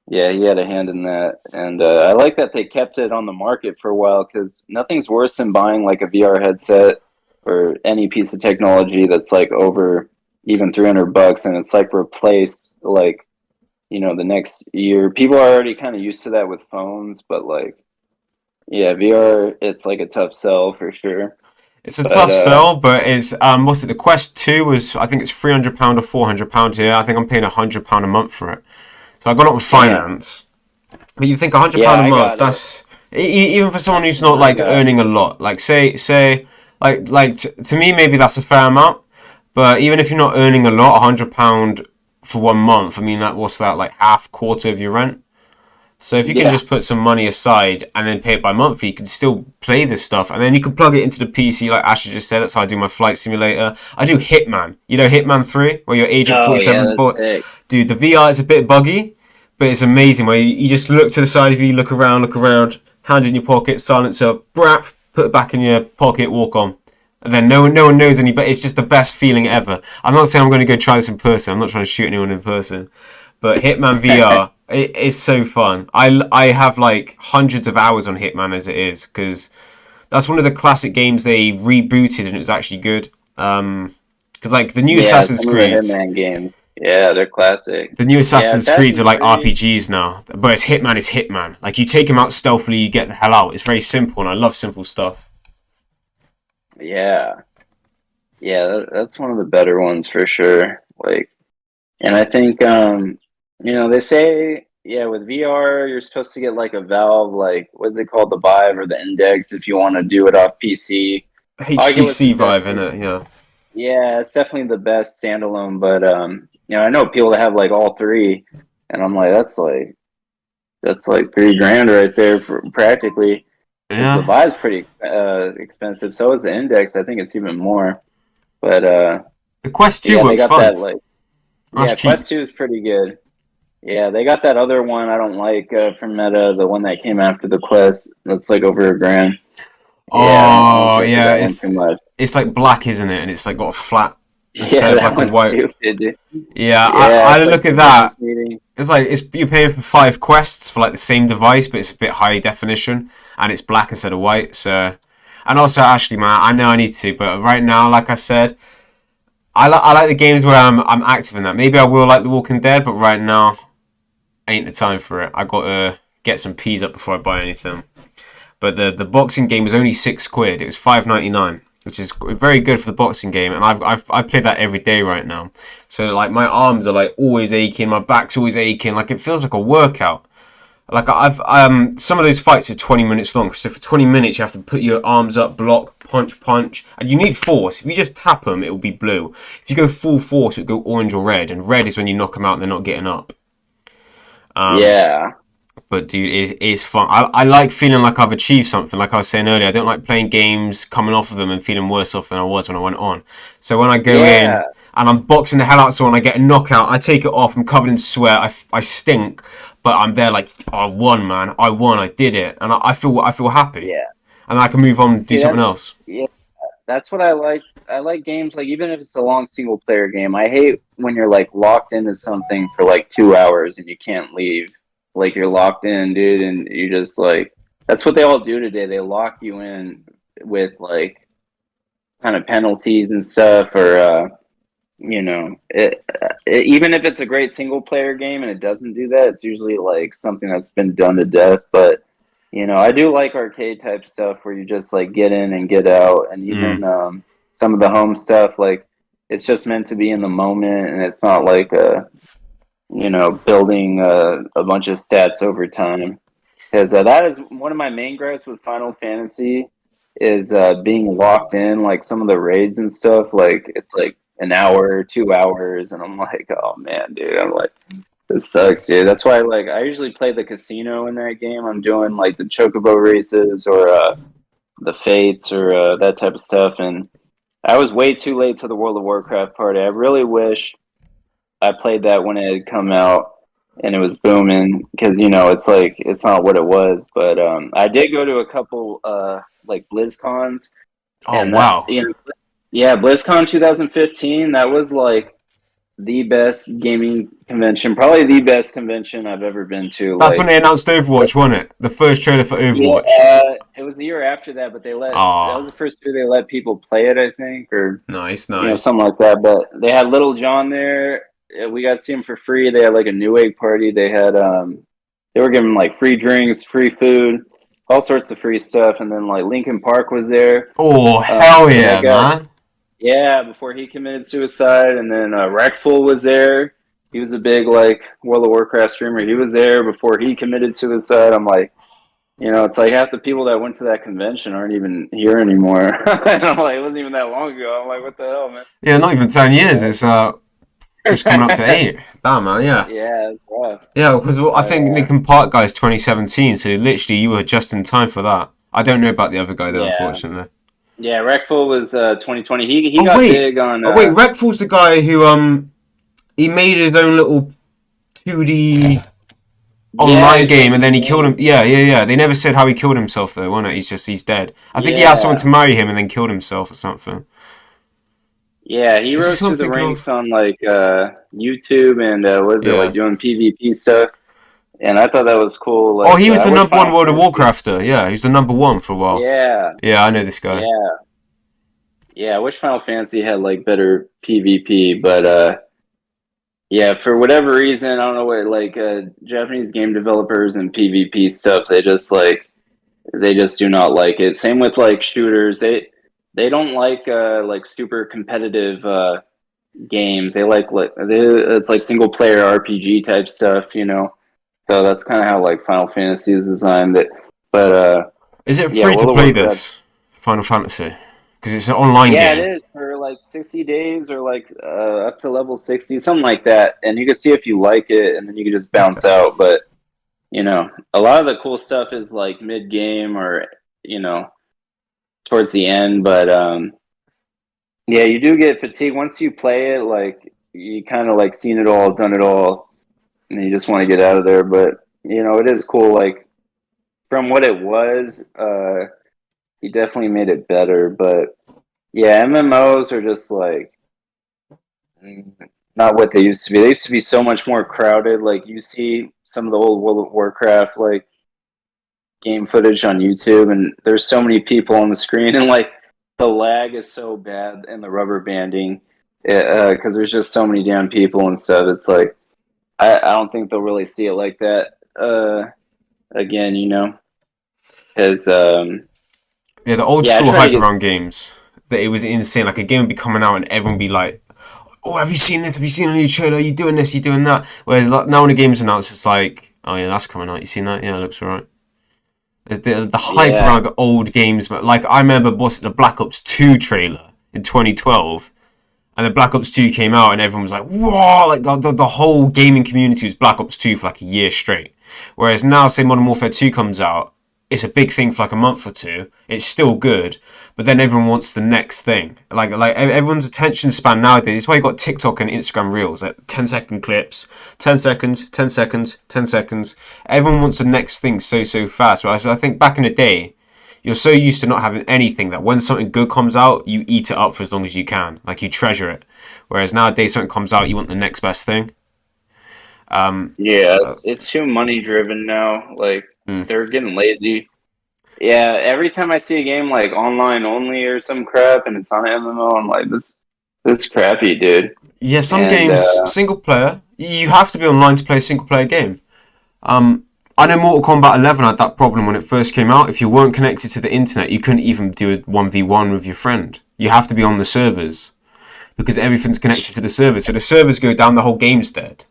yeah, he had a hand in that, and I like that they kept it on the market for a while because nothing's worse than buying like a VR headset or any piece of technology that's like over even $300, and it's like replaced like the next year. People are already kind of used to that with phones, but like. Yeah, VR, it's like a tough sell for sure. It's a But, tough sell, but it's what's it? The Quest 2 was, I think it's £300 or £400 here. I think I'm paying £100 a month for it. So I got it with finance. But you think £100 Yeah, a I month? got That's even for someone who's not like earning a lot. Like say to me maybe that's a fair amount. But even if you're not earning a lot, £100 for 1 month. I mean, what's that, like half quarter of your rent? So if you can Yeah. just put some money aside and then pay it by monthly, you can still play this stuff, and then you can plug it into the PC, like Asher just said. That's how I do my flight simulator. I do Hitman. You know Hitman 3, where you're Agent Oh yeah, 47. that's But sick. dude, the VR is a bit buggy, but it's amazing. Where you just look to the side of you, look around, hand in your pocket, silencer, brap, put it back in your pocket, walk on. And then no one knows any, but it's just the best feeling ever. I'm not saying I'm going to go try this in person. I'm not trying to shoot anyone in person. But Hitman VR, it is so fun. I have like hundreds of hours on Hitman as it is, because that's one of the classic games they rebooted and it was actually good. Because like the new Yeah, Assassin's some of the Creeds, Hitman games. Yeah, they're classic. the new Yeah, Assassin's Creeds are Assassin's like Creed. RPGs now, but it's Hitman is Hitman. Like you take him out stealthily, you get the hell out. It's very simple, and I love simple stuff. Yeah, yeah, that's one of the better ones for sure. Like, and I think they say yeah, with VR you're supposed to get like a Valve, like what's it called, the Vive or the Index, if you want to do it off PC. Oculus HTC is Vive, definitely, innit? Yeah. yeah, it's definitely the best standalone. But I know people that have like all three, and I'm like, that's like 3 grand right there for practically. Because the Yeah. Vive's pretty expensive. So is the Index. I think it's even more. But The Quest 2 yeah, they works got fine. that like That's yeah, cheap. Quest 2 is pretty good. Yeah, they got that other one I don't like from Meta, the one that came after the Quest. That's like over 1 grand. Yeah, I don't Oh care for yeah, that one too much. it's like black, isn't it? And it's like got a flat Yeah, instead of that like a one's white. stupid, dude. Yeah, Yeah, I it's like look the at that. business meeting. It's like you're paying for 5 quests for like the same device, but it's a bit high definition and it's black instead of white. So, and also actually, man, I know I need to, but right now, like I said, I like the games where I'm active in that. Maybe I will like The Walking Dead, but right now ain't the time for it. I got to get some peas up before I buy anything. But the boxing game was only £6. It was £5.99, which is very good for the boxing game. And I play that every day right now. So like my arms are like always aching, my back's always aching. Like it feels like a workout. Like I've some of those fights are 20 minutes long. So for 20 minutes you have to put your arms up, block, punch, and you need force. If you just tap them, it will be blue. If you go full force, it will go orange or red. And red is when you knock them out and they're not getting up. Yeah. But dude, it's fun. I like feeling like I've achieved something. Like I was saying earlier, I don't like playing games, coming off of them and feeling worse off than I was when I went on. So when I go in Yeah. and I'm boxing the hell out of someone, I get a knockout, I take it off, I'm covered in sweat, I stink, but I'm there like, I won, man. I won, I did it. And I feel happy. Yeah. And I can move on and do See, something else. yeah, that's what I like. I like games like, even if it's a long single player game. I hate when you're like locked into something for like 2 hours and you can't leave. Like you're locked in, dude, and you just like, that's what they all do today. They lock you in with like kind of penalties and stuff, or even if it's a great single player game and it doesn't do that, it's usually like something that's been done to death. But I do like arcade type stuff where you just like get in and get out, and even Mm. some of the home stuff, like it's just meant to be in the moment, and it's not like building a bunch of stats over time. Because that is one of my main gripes with Final Fantasy, is being locked in, like some of the raids and stuff. Like it's like an hour, 2 hours, and I'm like, oh man, dude, I'm like, this sucks, dude. That's why I usually play the casino in that game. I'm doing like the chocobo races, or the fates, or that type of stuff. And I was way too late to the World of Warcraft party. I really wish I played that when it had come out and it was booming, because it's like, it's not what it was. But I did go to a couple like BlizzCons, Oh, and that, wow. yeah, BlizzCon 2015, that was like the best gaming convention, probably the best convention I've ever been to. That's when Like, they announced Overwatch, wasn't it? The first trailer for Overwatch. yeah, it was the year after that, but that was Ah, the first year they let people play it, I think, or nice, nice. something like that. But they had Little John there. We got to see him for free. They had like a New Egg party. They had they were giving like free drinks, free food, all sorts of free stuff. And then like Linkin Park was there. Oh, hell yeah, That guy, man. yeah, before he committed suicide. And then Rackful was there. He was a big like World of Warcraft streamer. He was there before he committed suicide. I'm like, it's like half the people that went to that convention aren't even here anymore. And I'm like, it wasn't even that long ago. I'm like, what the hell, man? Yeah, not even 10 years. It's Just coming up to 8. Damn, man, yeah. Yeah, it's rough. Yeah, because I But think Linkin Park guy's 2017, so literally you were just in time for that. I don't know about the other guy though, yeah, unfortunately. yeah. Wreckful was 2020. He Oh got wait, big on. oh wait, Wreckfall's the guy who he made his own little 2D Yeah, online he's game and making then he a killed him. game. Yeah, yeah, yeah. They never said how he killed himself though, wasn't it? He's dead. I think he asked someone Yeah, to marry him and then killed himself or something. yeah. He Is this rose what I'm through the thinking ranks of? on like YouTube and what is it like Yeah. doing PvP stuff. And I thought that was cool. Oh, Like he was I the wish number one Final World of Fantasy. Warcrafter. Yeah, he was the number one for a while. Yeah, Yeah, I know this guy. yeah, yeah. I wish Final Fantasy had like better PvP, but yeah, for whatever reason, I don't know what like Japanese game developers and PvP stuff, they just do not like it. Same with like shooters. They don't like super competitive games. It's like single player RPG type stuff, you know. So that's kind of how like Final Fantasy is designed. But Is it yeah, free to World of play Warcraft. this Final Fantasy? Because it's an online Yeah, it game. is for like 60 days or like up to level 60, something like that. And you can see if you like it, and then you can just bounce Okay. out. But you know, a lot of the cool stuff is like mid game or you know towards the end. But yeah, you do get fatigued once you play it. Like you kind of like seen it all, done it all, and you just want to get out of there. But you know, it is cool. Like from what it was, he definitely made it better. But yeah, MMOs are just like mm, not what they used to be. They used to be so much more crowded. Like you see some of the old World of Warcraft like game footage on YouTube, and there's so many people on the screen, and like the lag is so bad and the rubber banding because there's just so many damn people and stuff. It's like I don't think they'll really see it like that again, you know, because Yeah, the old yeah, I school try to hype get around games. That it was insane. Like a game would be coming out and everyone would be like, "Oh, have you seen this? Have you seen a new trailer? Are you doing this? Are you doing that?" Whereas like, now when a game's announced, it's like, "Oh yeah, that's coming out. You seen that? Yeah, it looks alright." The hype yeah, around the old games, but like I remember what's the Black Ops 2 trailer in 2012, and the Black Ops 2 came out, and everyone was like, "Whoa!" Like the whole gaming community was Black Ops 2 for like a year straight. Whereas now, say Modern Warfare 2 comes out, it's a big thing for like a month or two. It's still good, but then everyone wants the next thing. Like everyone's attention span nowadays. That's why you got TikTok and Instagram Reels, like 10-second clips, 10 seconds, 10 seconds, 10 seconds. Everyone wants the next thing so fast. Whereas I think back in the day, you're so used to not having anything that when something good comes out, you eat it up for as long as you can. Like you treasure it. Whereas nowadays, something comes out, you want the next best thing. yeah, Uh, it's too money driven now. Like mm. they're getting lazy. Yeah, every time I see a game like online only or some crap, and it's on MMO, I'm like, this crappy, dude. Yeah, some And games single player. You have to be online to play a single player game. I know Mortal Kombat 11 had that problem when it first came out. If you weren't connected to the internet, you couldn't even do a 1v1 with your friend. You have to be on the servers because everything's connected to the servers. So the servers go down, the whole game's dead.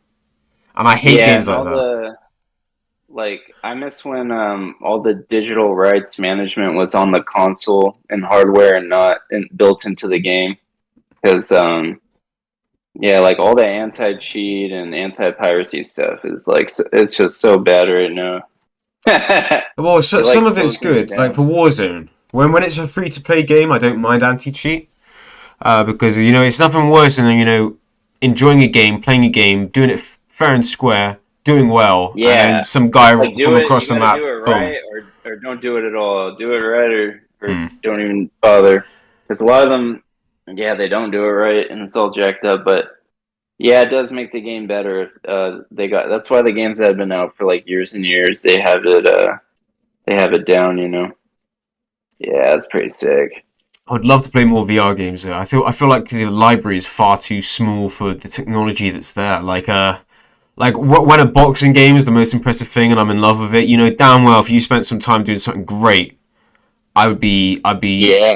And I hate yeah, games and like all that. the like, I miss when all the digital rights management was on the console and hardware and not built into the game. Because yeah, like all the anti cheat and anti piracy stuff is like it's just so bad right now. Well, so, It some like of it's slows things good. Like down. for Warzone, when it's a free to play game, I don't mind anti cheat because you know it's nothing worse than enjoying a game, playing a game, doing it fair and square, doing well, and then Yeah, some it's guy like from do it. across You the got to map, do it boom. right, or don't do it at all. Do it right, or Hmm. don't even bother. Because a lot of them, yeah, they don't do it right, and it's all jacked up. But yeah, it does make the game better. They got that's why the games that have been out for like years and years, they have it down. You know, yeah, it's pretty sick. I would love to play more VR games though. I feel like the library is far too small for the technology that's there. When a boxing game is the most impressive thing and I'm in love with it, you know damn well if you spent some time doing something great, I'd be Yeah,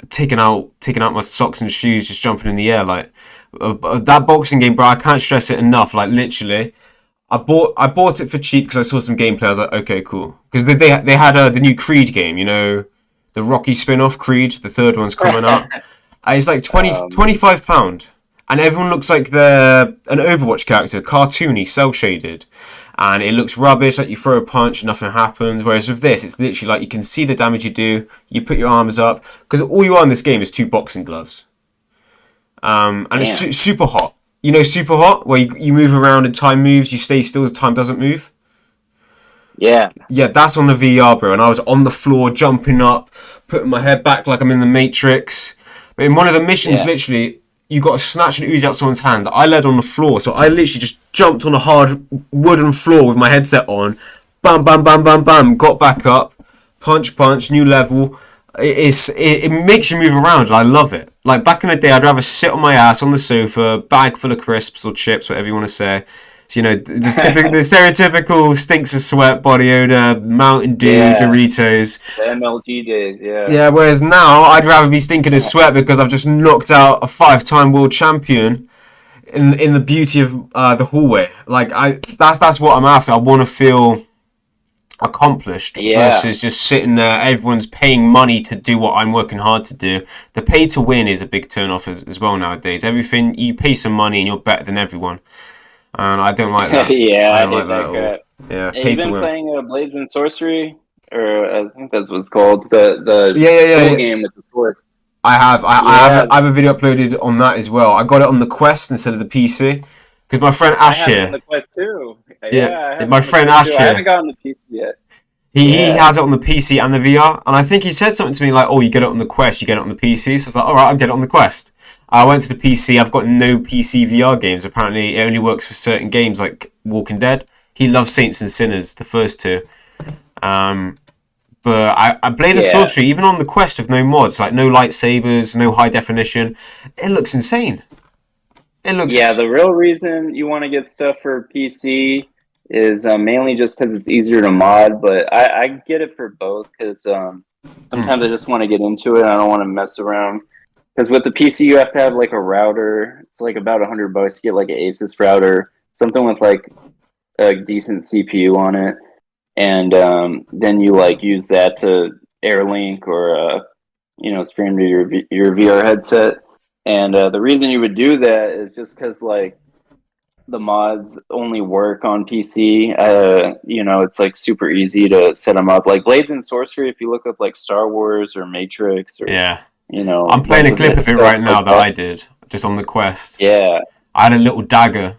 taking out my socks and shoes, just jumping in the air. Like that boxing game, bro. I can't stress it enough. Like literally, I bought it for cheap because I saw some gameplay. I was like, okay, cool. Because they had the new Creed game, you know, the Rocky spin-off Creed. The third one's coming out. It's like 20 um, 25 pound, and everyone looks like they're an Overwatch character, cartoony, cel shaded, and it looks rubbish. Like you throw a punch, nothing happens. Whereas with this, it's literally like you can see the damage you do. You put your arms up because all you are in this game is 2 boxing gloves, and it's super hot. You know, super hot, where you move around and time moves. You stay still, time doesn't move. Yeah. Yeah, that's on the VR, bro. And I was on the floor, jumping up, putting my head back like I'm in the Matrix. But in one of the missions, literally, you got to snatch an Uzi out someone's hand. I led on the floor, so I literally just jumped on a hard wooden floor with my headset on. Bam, bam, bam, bam, bam. Got back up. Punch, punch, new level. It makes you move around, and I love it. Like, back in the day, I'd rather sit on my ass on the sofa, bag full of crisps or chips, whatever you want to say. So, you know, the stereotypical stinks of sweat, body odor, Mountain Dew, Doritos. The MLG days, yeah. Yeah, whereas now, I'd rather be stinking of sweat because I've just knocked out a 5-time world champion in the beauty of the hallway. Like, that's what I'm after. I want to feel accomplished versus just sitting there. Everyone's paying money to do what I'm working hard to do. The pay to win is a big turn off as well nowadays. Everything, you pay some money and you're better than everyone. And I don't like that. I don't like that at all. Yeah, have you been playing Blades and Sorcery? Or I think that's what it's called. The game with the swords. I have a video uploaded on that as well. I got it on the Quest instead of the PC. Because my friend Ash here. I have it on the Quest too. Yeah, my friend Ash here. I haven't gotten the PC yet. He has it on the PC and the VR. And I think he said something to me like, oh, you get it on the Quest, you get it on the PC. So I was like, alright, I'll get it on the Quest. I went to the PC. I've got no PC VR games. Apparently, it only works for certain games like Walking Dead. He loves Saints and Sinners, the first 2. But I Blade of Sorcery, even on the Quest with no mods, like no lightsabers, no high definition, it looks insane. It looks. Yeah, the real reason you want to get stuff for PC is mainly just because it's easier to mod. But I get it for both because sometimes I just want to get into it. I don't want to mess around. Because with the PC, you have to have like a router. It's like about $100 to get like an Asus router, something with like a decent CPU on it, and then you like use that to AirLink or stream to your VR headset. And the reason you would do that is just because like the mods only work on PC. It's like super easy to set them up. Like Blades and Sorcery, if you look up like Star Wars or Matrix or I'm playing a clip of it right now that I did just on the Quest. Yeah, I had a little dagger.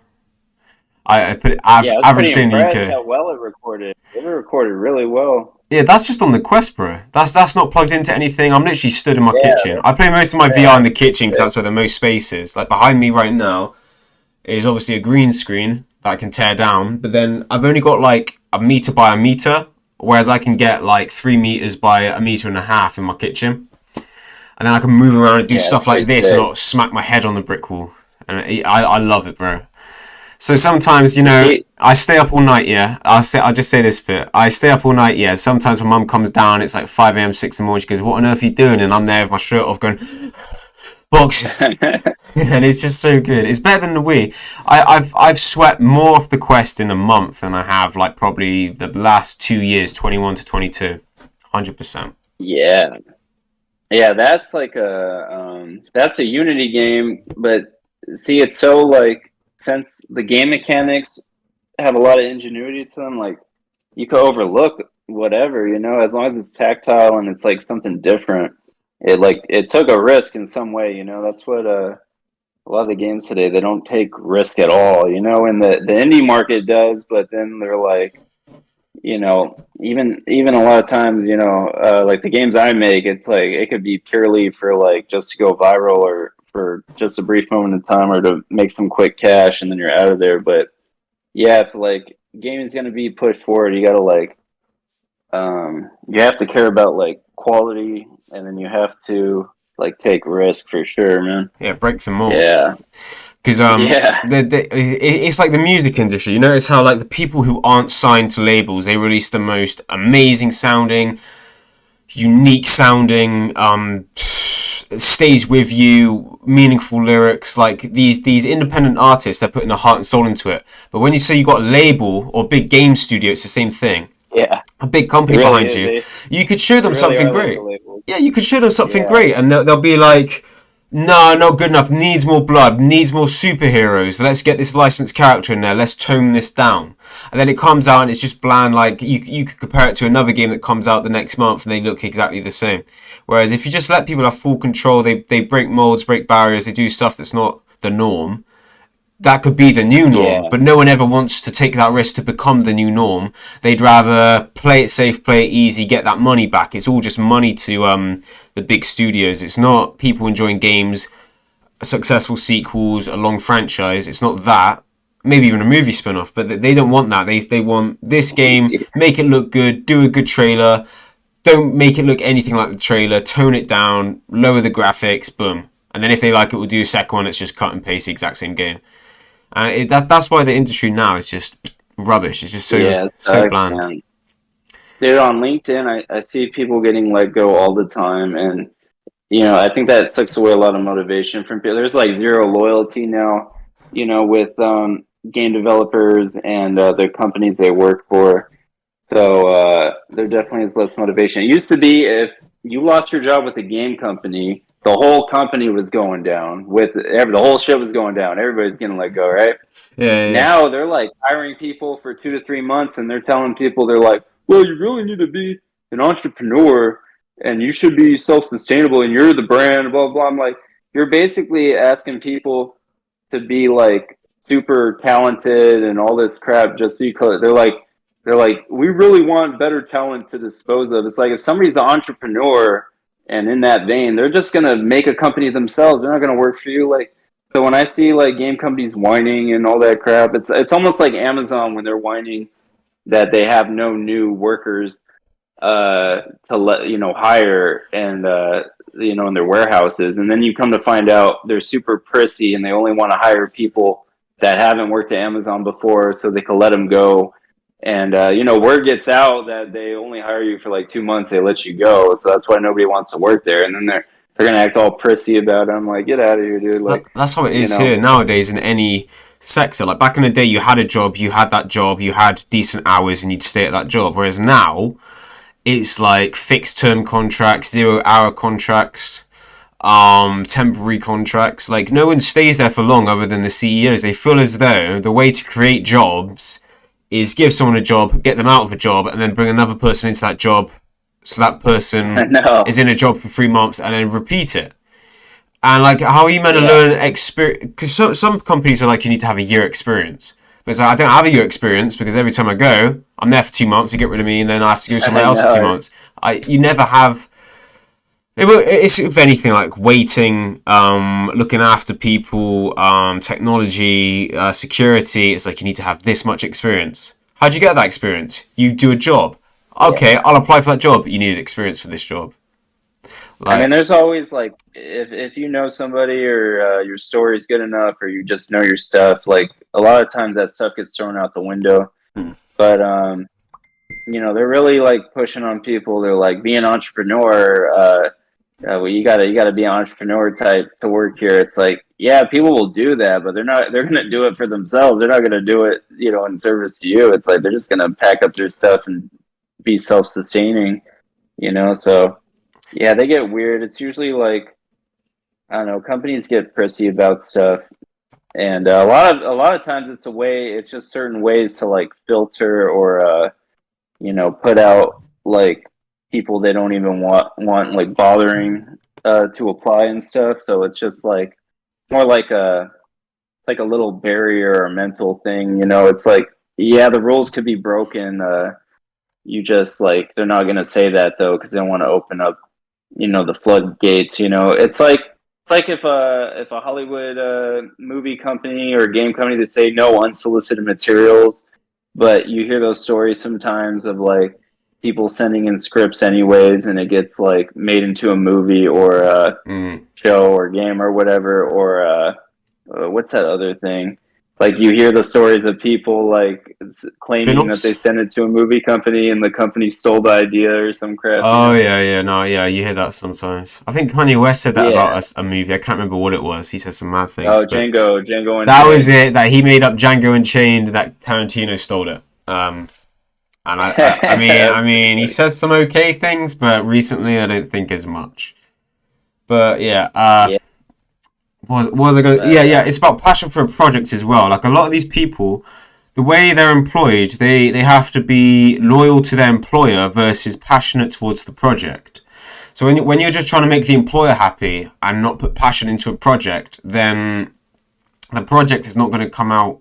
I put it average day in the UK. How well it recorded. It recorded really well. Yeah, that's just on the Quest, bro. That's not plugged into anything. I'm literally stood in my kitchen. I play most of my VR in the kitchen because that's where the most space is. Like behind me right now is obviously a green screen that I can tear down, but then I've only got like a meter by a meter, whereas I can get like 3 meters by a meter and a half in my kitchen. And then I can move around and do stuff like this and not smack my head on the brick wall. And I love it, bro. So sometimes, I stay up all night, I'll just say this bit. I stay up all night, Sometimes when mum comes down, it's like 5 a.m., 6 in the morning. She goes, what on earth are you doing? And I'm there with my shirt off going, box. And it's just so good. It's better than the Wii. I've sweat more off the Quest in a month than I have like probably the last 2 years, 21 to 22. 100%. Yeah. Yeah, that's like that's a Unity game, but see, it's so like, since the game mechanics have a lot of ingenuity to them, like you could overlook whatever, as long as it's tactile and it's like something different. It took a risk in some way, that's what a lot of the games today, they don't take risk at all, and the indie market does, but then they're like, even a lot of times, like the games I make, it's like it could be purely for like just to go viral or for just a brief moment in time or to make some quick cash and then you're out of there. But yeah, if like gaming is going to be pushed forward, you got to like you have to care about like quality, and then you have to like take risk for sure, man. Yeah, break the mold. Yeah. Because it's like the music industry. You notice how like the people who aren't signed to labels, they release the most amazing sounding, unique sounding, stays with you, meaningful lyrics. Like these independent artists, they're putting their heart and soul into it. But when you say you got a label or big game studio, it's the same thing. Yeah. A big company really behind you. You could show them something great. Like Yeah, you could show them something great, and they'll be like, No, not good enough. Needs more blood. Needs more superheroes. Let's get this licensed character in there. Let's tone this down. And then it comes out and it's just bland. Like you could compare it to another game that comes out the next month and they look exactly the same. Whereas if you just let people have full control, they break molds, break barriers, they do stuff that's not the norm. That could be the new norm, Yeah. but no one ever wants to take that risk to become the new norm. They'd rather play it safe, play it easy, get that money back. It's all just money to the big studios. It's not people enjoying games, successful sequels, a long franchise. It's not that. Maybe even a movie spin-off, but they don't want that. They want this game, make it look good, do a good trailer, don't make it look anything like the trailer, tone it down, lower the graphics, boom. And then if they like it, we'll do a second one. It's just cut and paste the exact same game. That's why the industry now is just rubbish. It's just so Yeah, it so sucks, bland. man. Dude, on LinkedIn, I see people getting let go all the time, and I think that sucks away a lot of motivation from people. There's like zero loyalty now, with game developers and the companies they work for. So there definitely is less motivation. It used to be if you lost your job with a game company, the whole company was going down. The whole shit was going down. Everybody's getting let go, right? Yeah. Now they're like hiring people for 2 to 3 months, and they're telling people they're like, "Well, you really need to be an entrepreneur, and you should be self-sustainable, and you're the brand." Blah blah. I'm like, you're basically asking people to be like super talented and all this crap just so you could. They're like, we really want better talent to dispose of. It's like if somebody's an entrepreneur and in that vein, they're just gonna make a company themselves. They're not gonna work for you. Like, so when I see like game companies whining and all that crap, it's almost like Amazon when they're whining that they have no new workers to let hire and in their warehouses, and then you come to find out they're super prissy and they only want to hire people that haven't worked at Amazon before, so they can let them go. And word gets out that they only hire you for like 2 months, they let you go, so that's why nobody wants to work there. And then they're gonna act all prissy about it. I'm like, get out of here, dude. Like, That's how it you is know, here nowadays in any sector. Like back in the day, you had a job, you had that job, you had decent hours, and you'd stay at that job. Whereas now, it's like fixed term contracts, 0 hour contracts, temporary contracts. Like no one stays there for long other than the CEOs. They feel as though the way to create jobs is give someone a job, get them out of a job, and then bring another person into that job so that I person know. is in a job for 3 months and then repeat it. And like, how are you meant to Yeah. learn experience? Because some companies are like, you need to have a year experience. But it's like, I don't have a year experience because every time I go, I'm there for 2 months, you get rid of me, and then I have to go somewhere I else for know. 2 months. You never have. It's if anything like waiting, looking after people, technology, security. It's like you need to have this much experience. How'd you get that experience? You do a job. Yeah. Okay, I'll apply for that job. You need experience for this job. I mean, Like, there's always like if you know somebody or your story's good enough or you just know your stuff, like a lot of times that stuff gets thrown out the window. Hmm. But they're really like pushing on people. They're like, be an entrepreneur. Well, you gotta be an entrepreneur type to work here. It's like, yeah, people will do that, but they're not. They're gonna do it for themselves. They're not gonna do it, in service to you. It's like they're just gonna pack up their stuff and be self-sustaining. So yeah, they get weird. It's usually like, I don't know, companies get prissy about stuff, and a lot of times it's a way. It's just certain ways to like filter or put out like people they don't even want like bothering to apply and stuff. So it's just like more like a little barrier or mental thing. It's like, yeah, the rules could be broken. You just like, they're not gonna say that though because they don't want to open up the floodgates. It's like if a Hollywood movie company or game company, they say no unsolicited materials, but you hear those stories sometimes of like people sending in scripts anyways, and it gets like made into a movie or a mm. show or game or whatever. Or what's that other thing? Like you hear the stories of people like claiming that they Spin-offs? sent it to a movie company and the company stole the idea or some crap. Oh yeah, no, yeah, you hear that sometimes. I think Kanye West said that about Yeah. a movie. I can't remember what it was. He said some mad things, Oh, but Django that was Unchained. it. That he made up Django Unchained. That Tarantino stole it. And I mean, he Funny. says some okay things, but recently I don't think as much. But yeah, Yeah. Was I going? Yeah. It's about passion for a project as well. Like a lot of these people, the way they're employed, they have to be loyal to their employer versus passionate towards the project. So when you're just trying to make the employer happy and not put passion into a project, then the project is not going to come out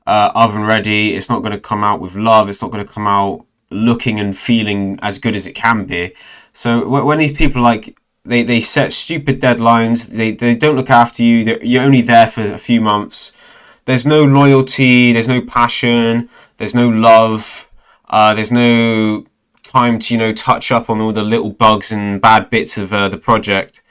oven ready. It's not going to come out with love. It's not going to come out looking and feeling as good as it can be. So when these people like they set stupid deadlines, they don't look after you. You're only there for a few months. There's no loyalty. There's no passion. There's no love. There's no time to touch up on all the little bugs and bad bits of the project.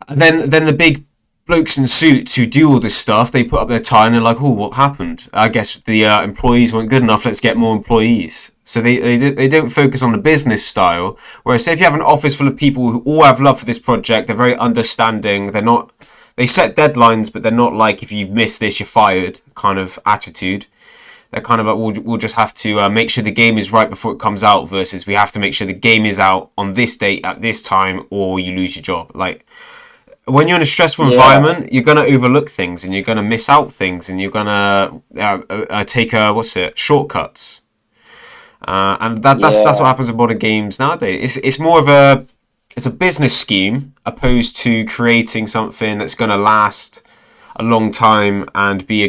And then the big blokes in suits who do all this stuff, they put up their tie and they're like, oh, what happened? I guess the employees weren't good enough. Let's get more employees. So they don't focus on the business style. Whereas say if you have an office full of people who all have love for this project, they're very understanding. They set deadlines, but they're not like, if you've missed this, you're fired kind of attitude. They're kind of like, we'll just have to make sure the game is right before it comes out versus we have to make sure the game is out on this date at this time or you lose your job. Like, when you're in a stressful environment, you're going to overlook things and you're going to miss out things and you're going to take shortcuts. And that's what happens with modern games nowadays. It's more of a business scheme opposed to creating something that's going to last a long time and be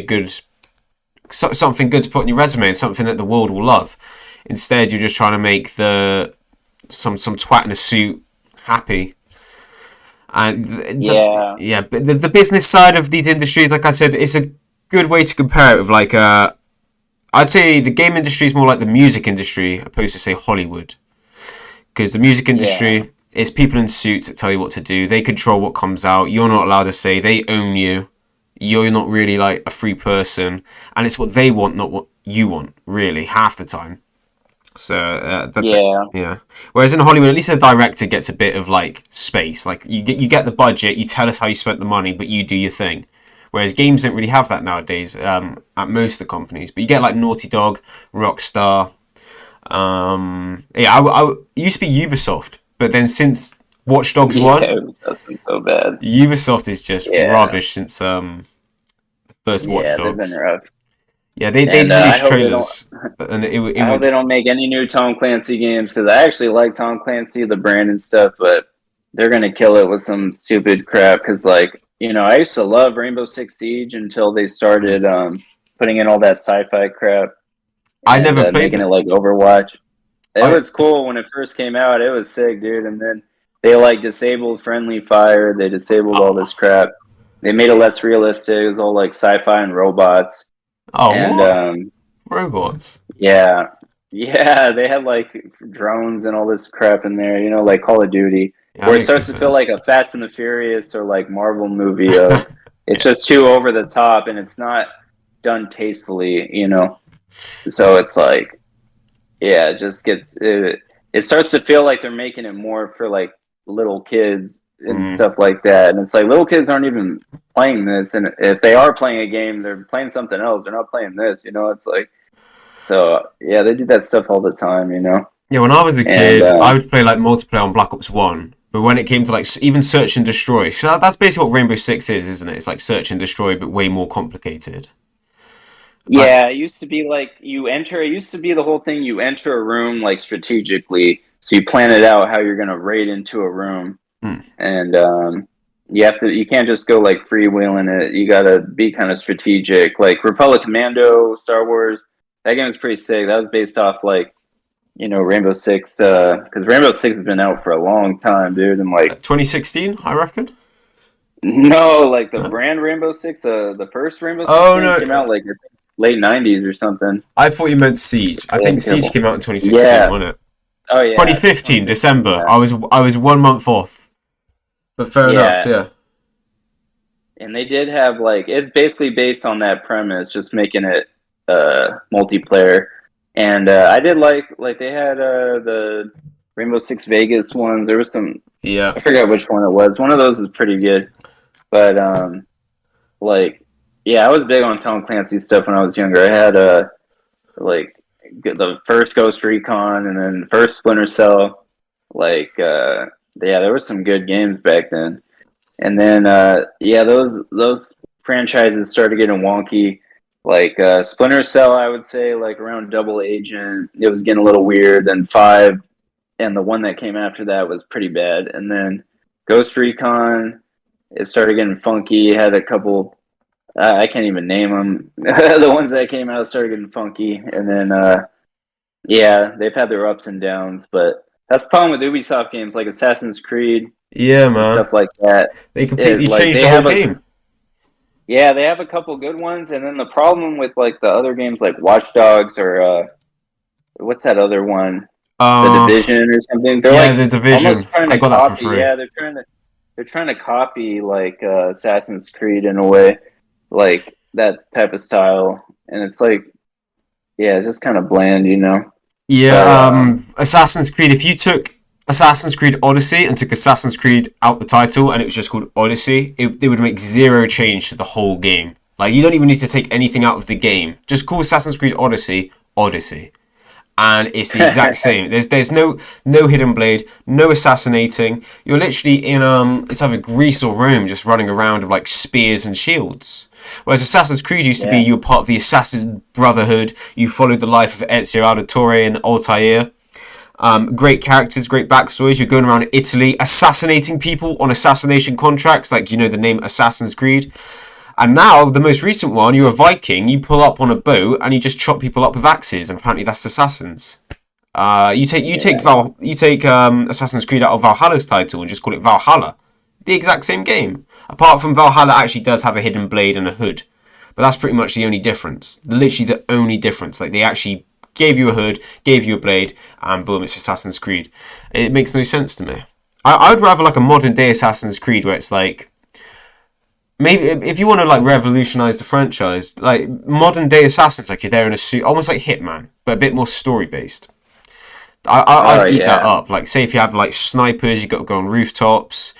something good to put on your resume and something that the world will love. Instead, you're just trying to make some twat in a suit happy. And but the business side of these industries, like I said, it's a good way to compare it with like I'd say the game industry is more like the music industry opposed to say Hollywood, because the music industry is people in suits that tell you what to do. They control what comes out. You're not allowed to say. They own you. You're not really like a free person, and it's what they want, not what you want. Really, half the time. So Whereas in Hollywood, at least the director gets a bit of like space. Like you get the budget, you tell us how you spent the money, but you do your thing. Whereas games don't really have that nowadays at most of the companies. But you get like Naughty Dog, Rockstar. I used to be Ubisoft, but then since Watch Dogs 1, Ubisofts been so bad. Ubisoft is just rubbish since the first Watch Dogs. They've been rough. Yeah, they released trailers, and I hope they don't make any new Tom Clancy games, because I actually like Tom Clancy, the brand and stuff, but they're gonna kill it with some stupid crap. Because I used to love Rainbow Six Siege until they started putting in all that sci-fi crap. I never played making it like Overwatch. It was cool when it first came out. It was sick, dude. And then they disabled friendly fire. They disabled all this crap. They made it less realistic. It was all like sci-fi and robots. Oh, and, robots. Yeah, they had like drones and all this crap in there, like Call of Duty, where it starts to feel like a Fast and the Furious or like Marvel movie. It's just too over the top and it's not done tastefully, So it's like, it just gets it starts to feel like they're making it more for like little kids and stuff like that, and it's like little kids aren't even playing this, and if they are playing a game, they're playing something else. They're not playing this, it's like, so they do that stuff all the time. Yeah, when I was a kid, I would play like multiplayer on Black Ops 1, but when it came to like even search and destroy, so that's basically what Rainbow Six is, isn't it? It's like search and destroy, but way more complicated. It used to be like it used to be the whole thing, you enter a room like strategically, so you plan it out how you're going to raid into a room. And you can't just go like freewheeling it. You gotta be kind of strategic. Like Republic Commando, Star Wars, that game was pretty sick. That was based off like Rainbow Six, because Rainbow Six has been out for a long time, dude. And like 2016, I reckon. No, like the brand Rainbow Six, the first Rainbow Six came out like late 90s or something. I thought you meant Siege. I think Siege came out in 2016, wasn't it? Oh yeah, 2015 December. Yeah. I was 1 month off. But fair enough, yeah. And they did have it's basically based on that premise, just making it multiplayer. And I did like they had the Rainbow Six Vegas ones. There was some, I forgot which one it was. One of those is pretty good. But I was big on Tom Clancy stuff when I was younger. I had the first Ghost Recon and then the first Splinter Cell. There were some good games back then. And then those franchises started getting wonky. Like Splinter Cell, I would say like around Double Agent, it was getting a little weird. Then 5, and the one that came after that was pretty bad. And then Ghost Recon, it started getting funky. It had a couple, I can't even name them. The ones that came out started getting funky. And then, they've had their ups and downs. But that's the problem with Ubisoft games like Assassin's Creed Yeah, and man. stuff like that. They completely Like, changed they the whole have a- game. Yeah, they have a couple good ones. And then the problem with like the other games like Watch Dogs or what's that other one? The Division or something. They're yeah, like The Division. almost trying to I got copy. that for free. Yeah, they're trying to copy like Assassin's Creed in a way, like that type of style. And it's like, yeah, it's just kind of bland, you know. Yeah, Assassin's Creed. If you took Assassin's Creed Odyssey and took Assassin's Creed out the title and it was just called Odyssey, it would make zero change to the whole game. Like, you don't even need to take anything out of the game. Just call Assassin's Creed Odyssey, and it's the exact same. There's no hidden blade, no assassinating. You're literally in it's either Greece or Rome, just running around with like spears and shields. Whereas Assassin's Creed used to be you're part of the Assassin Brotherhood. You followed the life of Ezio Auditore and Altair. Great characters, great backstories. You're going around Italy assassinating people on assassination contracts, like the name Assassin's Creed. And now, the most recent one, you're a Viking, you pull up on a boat and you just chop people up with axes, and apparently that's assassins. You take Assassin's Creed out of Valhalla's title and just call it Valhalla. The exact same game. Apart from Valhalla actually does have a hidden blade and a hood. But that's pretty much the only difference. Literally the only difference. Like, they actually gave you a hood, gave you a blade, and boom, it's Assassin's Creed. It makes no sense to me. I would rather like a modern day Assassin's Creed where it's like, maybe if you want to like revolutionize the franchise, like modern day Assassins, like you're there in a suit, almost like Hitman, but a bit more story based. I'd eat that up. Like, say if you have like snipers, you got to go on rooftops,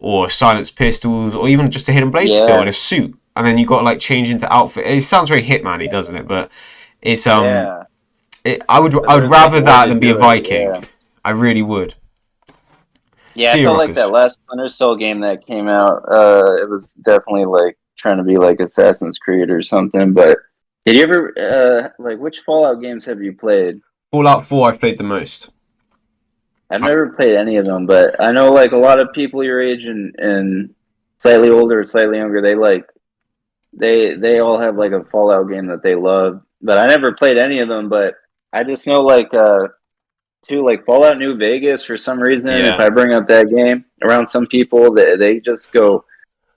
or silenced pistols, or even just a hidden blade still in a suit, and then you got to like change into outfit. It sounds very Hitman-y, doesn't it? But it's I would rather that than be a Viking. Yeah. I really would. Yeah, I felt like that last Splinter Cell game that came out, it was definitely like trying to be like Assassin's Creed or something. But did you ever like which Fallout games have you played? Fallout 4 I've played the most. I've never played any of them, but I know like a lot of people your age and slightly older or slightly younger, they all have like a Fallout game that they love. But I never played any of them, but I just know like like Fallout New Vegas for some reason. If I bring up that game around some people, they just go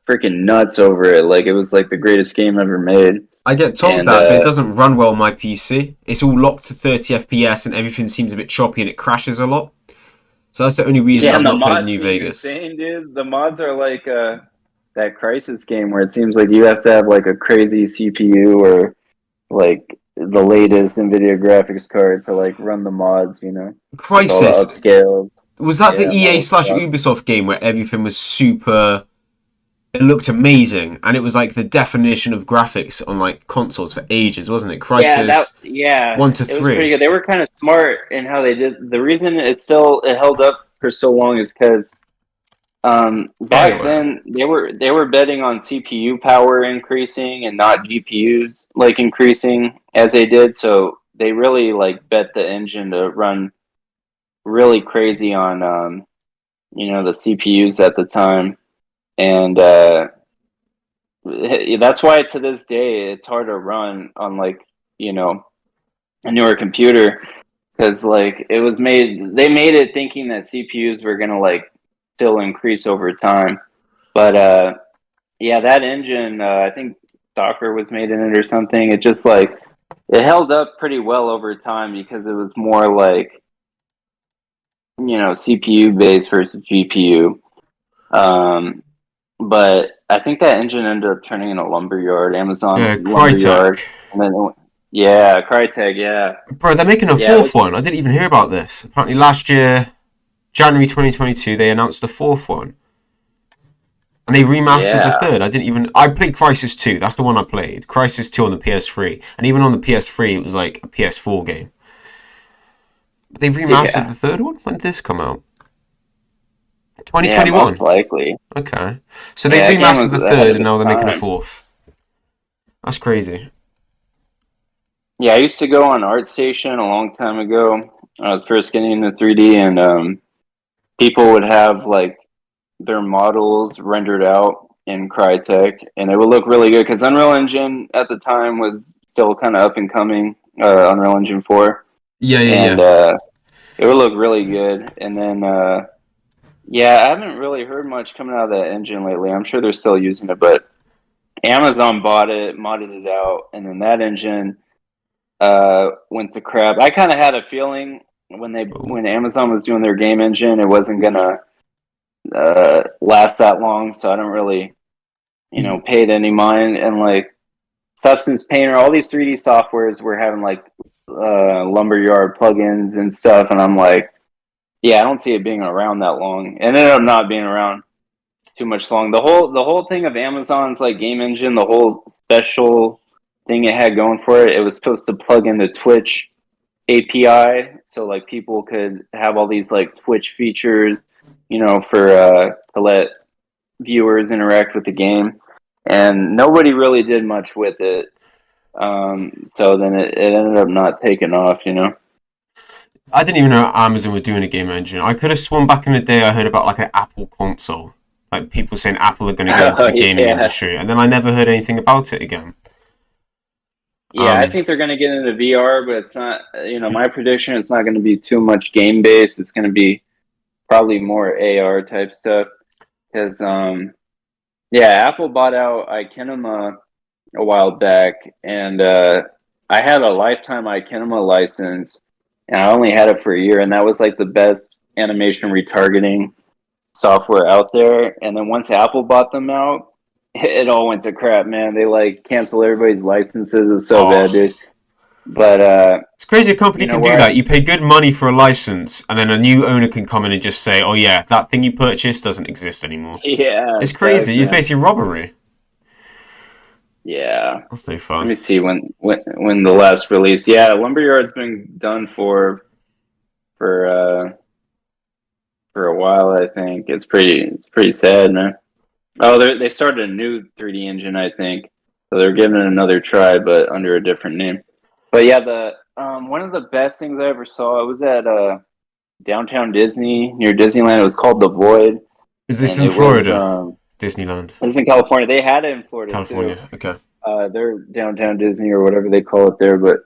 freaking nuts over it. Like it was like the greatest game ever made. I get told that, but it doesn't run well on my PC. It's all locked to 30 FPS and everything seems a bit choppy and it crashes a lot. So that's the only reason I've not played New Vegas. Insane, dude. The mods are like that Crysis game where it seems like you have to have like a crazy CPU or like the latest NVIDIA graphics card to like run the mods, Crysis. Upscaled. Was that the EA/Ubisoft game where everything was super? It looked amazing, and it was like the definition of graphics on like consoles for ages, wasn't it? Crysis. 1 to 3. It was pretty good. They were kind of smart in how they did. The reason it held up for so long is because back then they were betting on CPU power increasing and not GPUs like increasing as they did. So they really like bet the engine to run really crazy on the CPUs at the time. And that's why to this day it's hard to run on like a newer computer, because like they made it thinking that CPUs were gonna like still increase over time. But that engine, I think Docker was made in it or something. It just like it held up pretty well over time because it was more like CPU based versus GPU. But I think that engine ended up turning into Lumberyard, Amazon Lumberyard. Crytek, yeah. Bro, they're making a fourth one. I didn't even hear about this. Apparently last year, January 2022, they announced the fourth one. And they remastered the third. I played Crysis 2. That's the one I played. Crysis 2 on the PS3. And even on the PS3, it was like a PS4 game. But they remastered the third one? When did this come out? Yeah, 2021. most likely. Okay. So they Yeah, that game remastered was the ahead third of and its now they're making a time. fourth. That's crazy. Yeah, I used to go on ArtStation a long time ago. I was first getting into 3D, and people would have like their models rendered out in Crytek, and it would look really good because Unreal Engine at the time was still kind of up and coming. Unreal Engine 4, Yeah, yeah, and yeah. it would look really good. And then, yeah, I haven't really heard much coming out of that engine lately. I'm sure they're still using it, but Amazon bought it, modded it out, and then that engine went to crap. I kind of had a feeling when Amazon was doing their game engine, it wasn't gonna last that long, so I don't really, pay it any mind. And like Substance Painter, all these 3D softwares were having like Lumberyard plugins and stuff, and I'm like, yeah, I don't see it being around that long. It ended up not being around too much long. The whole thing of Amazon's like game engine, the whole special thing it had going for it, it was supposed to plug into Twitch API, so like people could have all these like Twitch features, for to let viewers interact with the game, and nobody really did much with it. So then it ended up not taking off. I didn't even know Amazon were doing a game engine. I could have sworn back in the day I heard about like an Apple console. Like people saying Apple are going to go into the gaming Yeah. industry, and then I never heard anything about it again. Yeah, I think they're going to get into VR, but it's not, my prediction, it's not going to be too much game based. It's going to be probably more AR type stuff. Because, yeah, Apple bought out iKinema a while back, and I had a lifetime iKinema license, and I only had it for a year, and that was like the best animation retargeting software out there. And then once Apple bought them out, it all went to crap, man. They like canceled everybody's licenses. It's so bad, dude. But it's crazy a company you know can do what? that. You pay good money for a license, and then a new owner can come in and just say, "Oh yeah, that thing you purchased doesn't exist anymore." Yeah, It's crazy. sucks, It's man. basically robbery. Yeah. That's no Let fun. me see when the last release. Yeah, Lumberyard's been done for a while. I think it's pretty sad, man. Oh, they started a new 3D engine, I think, so they're giving it another try, but under a different name. But yeah, the one of the best things I ever saw, it was at downtown Disney near Disneyland. It was called The Void, Is this and in it Florida? was Disneyland, this is in California. They had it in Florida too. California. Okay. They're downtown Disney or whatever they call it there, but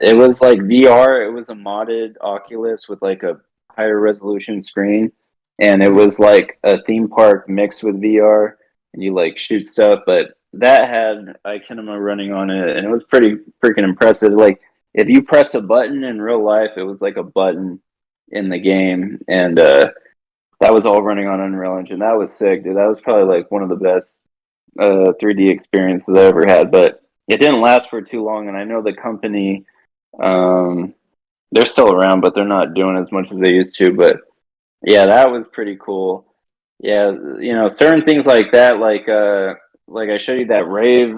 it was like VR. It was a modded Oculus with like a higher resolution screen, and it was like a theme park mixed with VR, and you like shoot stuff. But that had iKinema running on it, and it was pretty freaking impressive. Like if you press a button in real life, it was like a button in the game, and that was all running on Unreal Engine. That was sick, dude. That was probably like one of the best 3D experiences I ever had. But it didn't last for too long, and I know the company, they're still around, but they're not doing as much as they used to. But yeah, that was pretty cool. Yeah, certain things like that, like I showed you that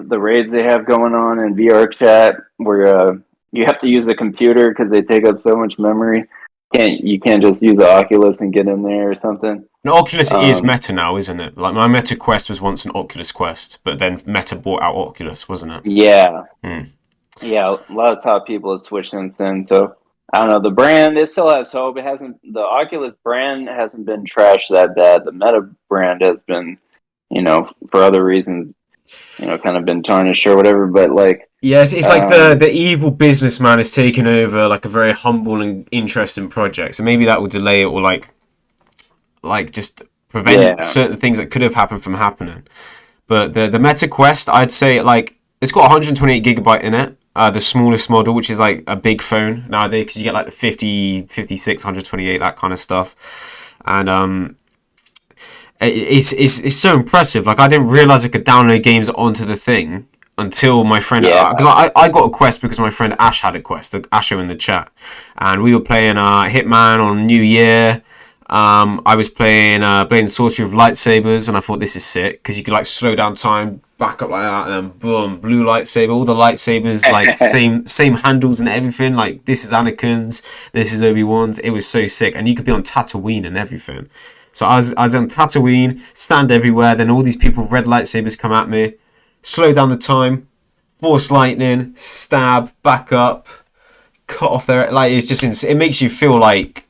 the raids they have going on in VR chat, where you have to use the computer because they take up so much memory. You can't just use the Oculus and get in there or something. No, Oculus is Meta now, isn't it? Like my Meta Quest was once an Oculus Quest, but then Meta bought out Oculus, wasn't it? Yeah. Hmm. Yeah, a lot of top people have switched since then. So I don't know. The brand, it still has hope. The Oculus brand hasn't been trashed that bad. The Meta brand has been, for other reasons, kind of been tarnished or whatever. But like, Yes, it's like the evil businessman is taking over like a very humble and interesting project. So maybe that will delay it or like just prevent certain things that could have happened from happening. But the Meta Quest, I'd say like it's got 128 gigabyte in it. The smallest model, which is like a big phone nowadays, because you get like the 50, 56, 128, that kind of stuff. And it's so impressive. Like I didn't realize I could download games onto the thing until my friend, because I got a Quest because my friend Ash had a Quest, Asho in the chat, and we were playing Hitman on New Year. I was playing Sorcery of Lightsabers, and I thought this is sick because you could like slow down time back up like that, and then boom, blue lightsaber. All the lightsabers like same handles and everything. Like this is Anakin's, this is Obi-Wan's. It was so sick, and you could be on Tatooine and everything. So I was on Tatooine, stand everywhere. Then all these people with red lightsabers come at me, slow down the time, force lightning, stab, back up, cut off their like. It's just it makes you feel like.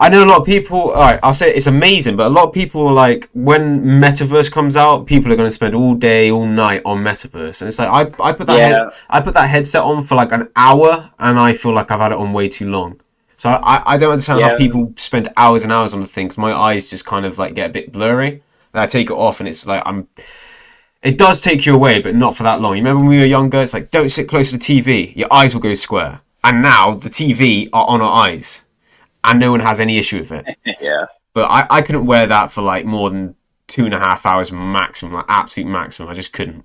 I know a lot of people. All right, I'll say it's amazing, but a lot of people are like, when Metaverse comes out, people are going to spend all day, all night on Metaverse, and it's like I put that I put that headset on for like an hour, and I feel like I've had it on way too long. So I don't understand how people spend hours and hours on the things. My eyes just kind of like get a bit blurry. Then I take it off, and it's like It does take you away, but not for that long. You remember when we were younger? It's like, don't sit close to the TV. Your eyes will go square. And now the TV are on our eyes. And no one has any issue with it. Yeah. But I couldn't wear that for like more than 2.5 hours maximum, like absolute maximum. I just couldn't.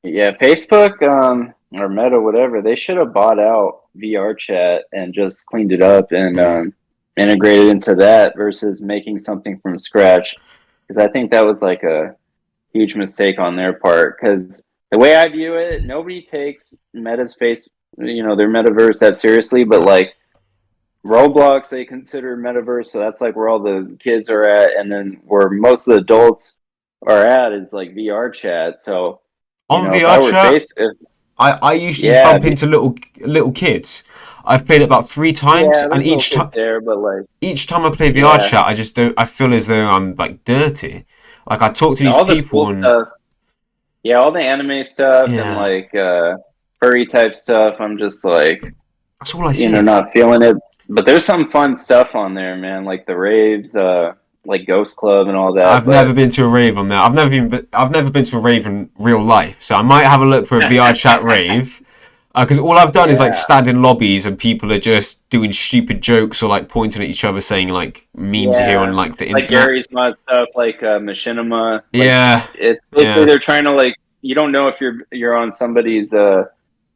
Yeah, Facebook or Meta, whatever, they should have bought out VR chat and just cleaned it up and integrated into that versus making something from scratch. Because I think that was like a huge mistake on their part. Because the way I view it, nobody takes Meta's their metaverse that seriously, but like Roblox, they consider metaverse, so that's like where all the kids are at, and then where most of the adults are at is like VR chat. So on VR chat, I usually bump into little kids. I've played it about 3 times, and each time each time I play VR chat, I just don't. I feel as though I'm like dirty. Like I talk to these people cool stuff. Yeah, all the anime stuff and like furry type stuff. I'm just like, that's all I see. Not feeling it. But there's some fun stuff on there, man. Like the raves, like Ghost Club and all that. I've never been to a rave on there. I've never been to a rave in real life. So I might have a look for a VR chat rave. Because all I've done is like stand in lobbies and people are just doing stupid jokes or like pointing at each other, saying like memes here on like the internet. Like Gary's Mod stuff, like Machinima. It's basically they're trying to like, you don't know if you're on somebody's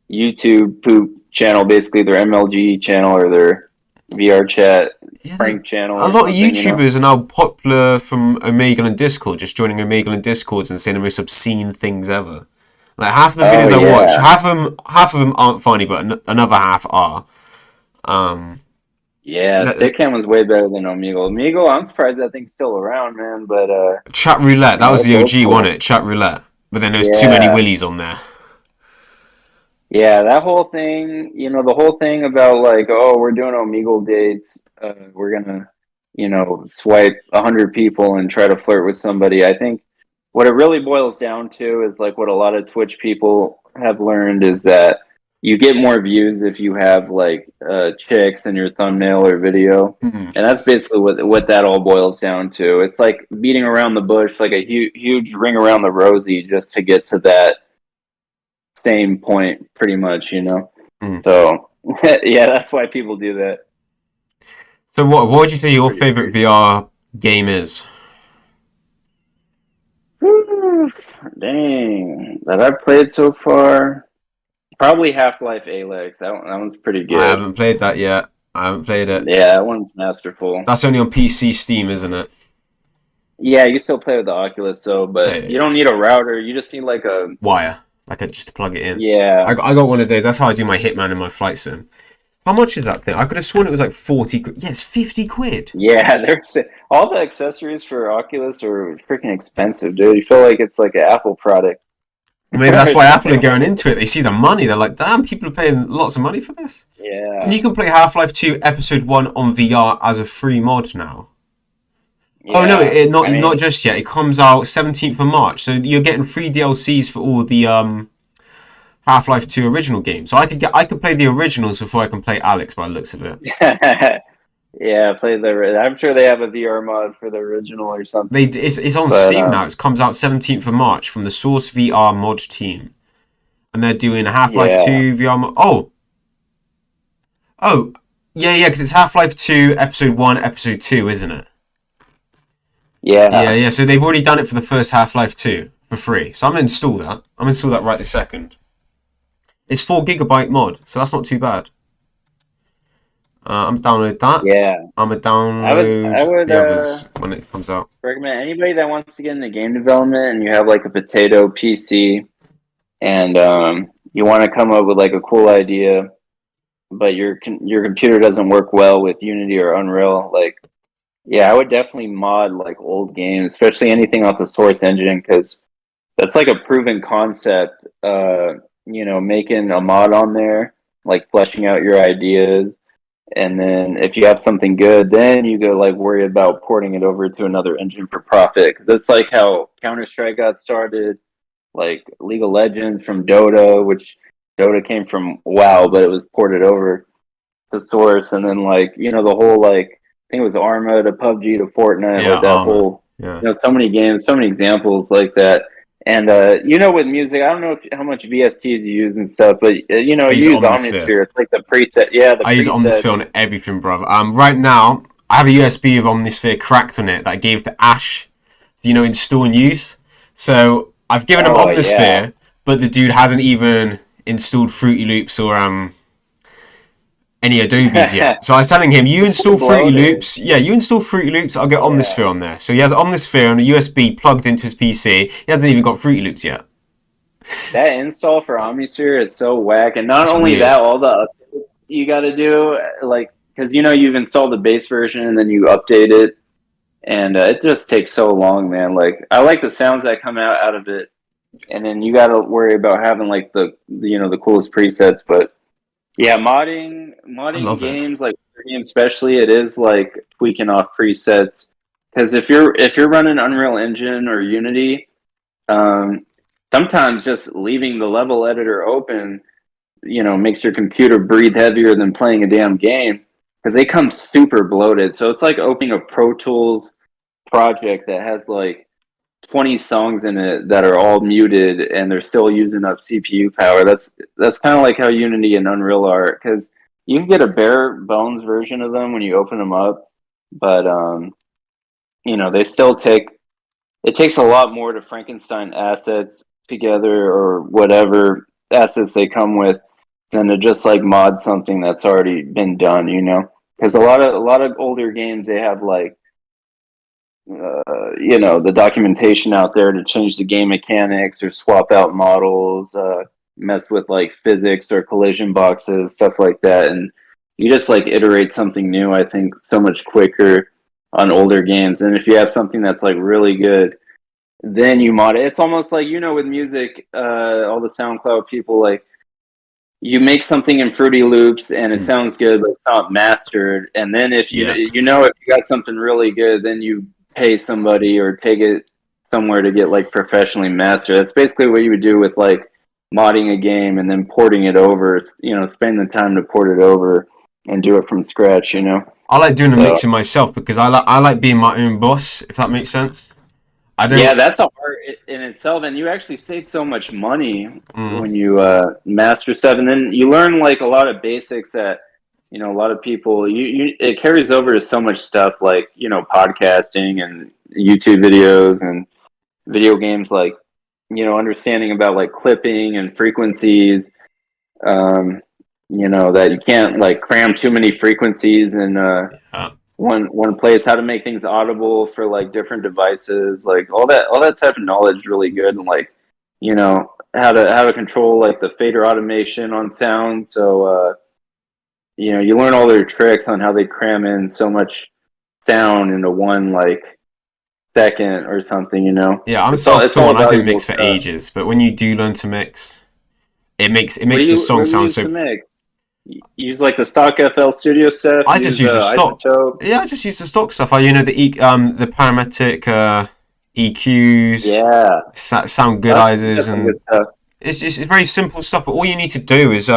YouTube poop channel, basically their MLG channel or their VR chat prank channel. A lot of YouTubers are now popular from Omegle and Discord, just joining Omegle and Discords and saying the most obscene things ever. Like half of the videos I watch, half of them aren't funny, but another half are. Stickam was way better than Omegle. Omegle, I'm surprised that thing's still around, man. But Chat Roulette, that was the OG, wasn't it? Chat Roulette, but then there's too many willies on there. Yeah, that whole thing, the whole thing about like, oh, we're doing Omegle dates, we're gonna, swipe 100 people and try to flirt with somebody. I think what it really boils down to is like what a lot of Twitch people have learned is that you get more views if you have like chicks in your thumbnail or video, and that's basically what that all boils down to. It's like beating around the bush, like a huge ring around the rosy, just to get to that same point, pretty much, So that's why people do that. So what would you say your favorite VR game is? Dang, that I've played so far, probably Half-Life Alyx. That one's pretty good. I haven't played that yet. I haven't played it. Yeah, that one's masterful. That's only on PC Steam, isn't it? Yeah, you still play with the Oculus, but you don't need a router. You just need like a wire. Just to plug it in. Yeah. I got one of those. That's how I do my Hitman and my Flight Sim. How much is that thing? I could have sworn it was like 40 quid. Yeah, it's 50 quid. Yeah, there's all the accessories for Oculus are freaking expensive, dude. You feel like it's like an Apple product. Maybe that's why Apple are going into it. They see the money. They're like, damn, people are paying lots of money for this. Yeah. And you can play Half-Life 2 Episode 1 on VR as a free mod now. Yeah, not just yet. It comes out 17th of March. So you're getting free DLCs for all the Half-Life 2 original games. So I could play the originals before I can play Alyx by the looks of it. Yeah, I'm sure they have a VR mod for the original or something. It's on Steam now. It comes out 17th of March from the Source VR mod team. And they're doing a Half-Life 2 VR mod. Oh, yeah, because it's Half-Life 2 Episode 1, Episode 2, isn't it? Yeah. So they've already done it for the first Half-Life 2 for free. So I'm going to install that. I'm going to install that right this second. It's 4 GB mod, so that's not too bad. I'm download that. Yeah, I'm gonna I download would the others when it comes out. recommend anybody that wants to get into game development and you have like a potato PC and you want to come up with like a cool idea, but your computer doesn't work well with Unity or Unreal. Like, yeah, I would definitely mod like old games, especially anything off the Source engine, because that's like a proven concept. Making a mod on there, like fleshing out your ideas, and then if you have something good, then you go like worry about porting it over to another engine for profit. Because that's like how Counter Strike got started, like League of Legends from Dota, which Dota came from WoW, but it was ported over to Source, and then like the whole like I think it was Arma to PUBG to Fortnite, Yeah, like that Armor. whole Yeah. so many games, so many examples like that. And with music, I don't know how much VSTs you use and stuff, but you I use use Omnisphere. Omnisphere. It's like the preset. Yeah, the I use presets. Omnisphere on everything, brother. Right now, I have a USB of Omnisphere cracked on it that I gave to Ash to, install and use. So I've given him Oh yeah. Omnisphere, but the dude hasn't even installed Fruity Loops or any Adobes yet. So I was telling him, you install Fruity Bloated. Loops. Yeah, you install Fruity Loops, I'll get Yeah. Omnisphere on there. So he has Omnisphere on a USB plugged into his PC. He hasn't even got Fruity Loops yet. That install for Omnisphere is so whack, and not It's only weird. that, all the updates you got to do, like because you've installed the base version and then you update it, and it just takes so long, man. Like I like the sounds that come out of it, and then you got to worry about having like the coolest presets. But yeah, I modding love it. games like games especially, it is like tweaking off presets. Because if you're running Unreal Engine or Unity, um, sometimes just leaving the level editor open, makes your computer breathe heavier than playing a damn game because they come super bloated. So it's like opening a Pro Tools project that has like 20 songs in it that are all muted and they're still using up CPU power. That's kind of like how Unity and Unreal are, because you can get a bare bones version of them when you open them up, but they still take it takes a lot more to Frankenstein assets together or whatever assets they come with than to just like mod something that's already been done, because a lot of older games, they have like the documentation out there to change the game mechanics or swap out models, mess with like physics or collision boxes, stuff like that, and you just like iterate something new, I think, so much quicker on older games. And if you have something that's like really good, then you mod it. It's almost like with music, all the SoundCloud people, like you make something in Fruity Loops and it Mm. sounds good, but it's not mastered. And then if Yeah. if you got something really good, then you pay somebody or take it somewhere to get like professionally mastered. That's basically what you would do with like modding a game and then porting it over. Spend the time to port it over and do it from scratch. I like doing the So mixing myself because I like being my own boss, if that makes sense. I yeah, don't. that's a art in itself, and you actually save so much money Mm, when you master stuff, and then you learn like a lot of basics that a lot of people it carries over to so much stuff like podcasting and YouTube videos and video games, like understanding about like clipping and frequencies. Um, that you can't like cram too many frequencies in yeah. one place, how to make things audible for like different devices, like all that type of knowledge is really good, and like how to control like the fader automation on sound. So you learn all their tricks on how they cram in so much sound into one like second or something. Yeah, I'm It's all self-taught and I didn't valuable mix for stuff. ages, but when you do learn to mix, it What do makes the you song what do you sound use so. to mix? You use like the stock FL Studio stuff. I You just use use the stock. Isotope. Yeah, I just use the stock stuff. the parametric EQs, Yeah, sound that's goodizers, some good and stuff. it's very simple stuff. But all you need to do is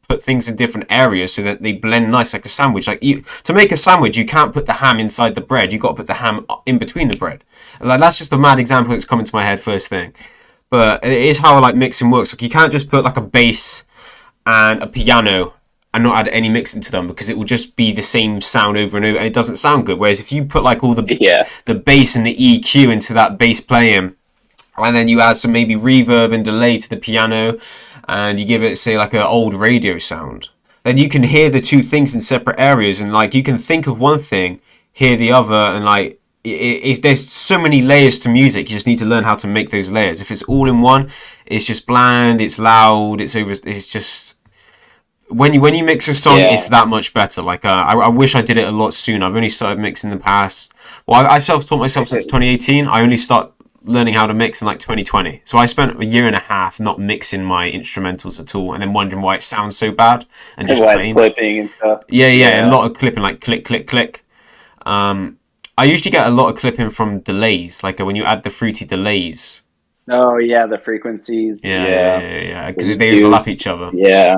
put things in different areas so that they blend nice, like a sandwich. To make a sandwich, you can't put the ham inside the bread. You got to put the ham in between the bread. Like that's just a mad example that's coming to my head first thing. But it is how like mixing works. Like you can't just put like a bass and a piano and not add any mixing to them because it will just be the same sound over and over and it doesn't sound good. Whereas if you put like all Yeah. the bass and the EQ into that bass playing, and then you add some maybe reverb and delay to the piano, and you give it say like an old radio sound, then you can hear the two things in separate areas, and like you can think of one thing, hear the other, and like there's so many layers to music. You just need to learn how to make those layers. If it's all in one, it's just bland, it's loud, it's just when you mix a song, it's that much better. Like I wish I did it a lot sooner. I've only started mixing in the past. Well, I've self-taught myself since 2018. I only start learning how to mix in like 2020. So I spent a year and a half not mixing my instrumentals at all, and then wondering why it sounds so bad and just why it's playing. clipping and stuff. Yeah, a lot of clipping, like click, click, click. I usually get a lot of clipping from delays, like when you add the fruity delays. Oh yeah, the frequencies. Yeah, because they overlap each other. Yeah,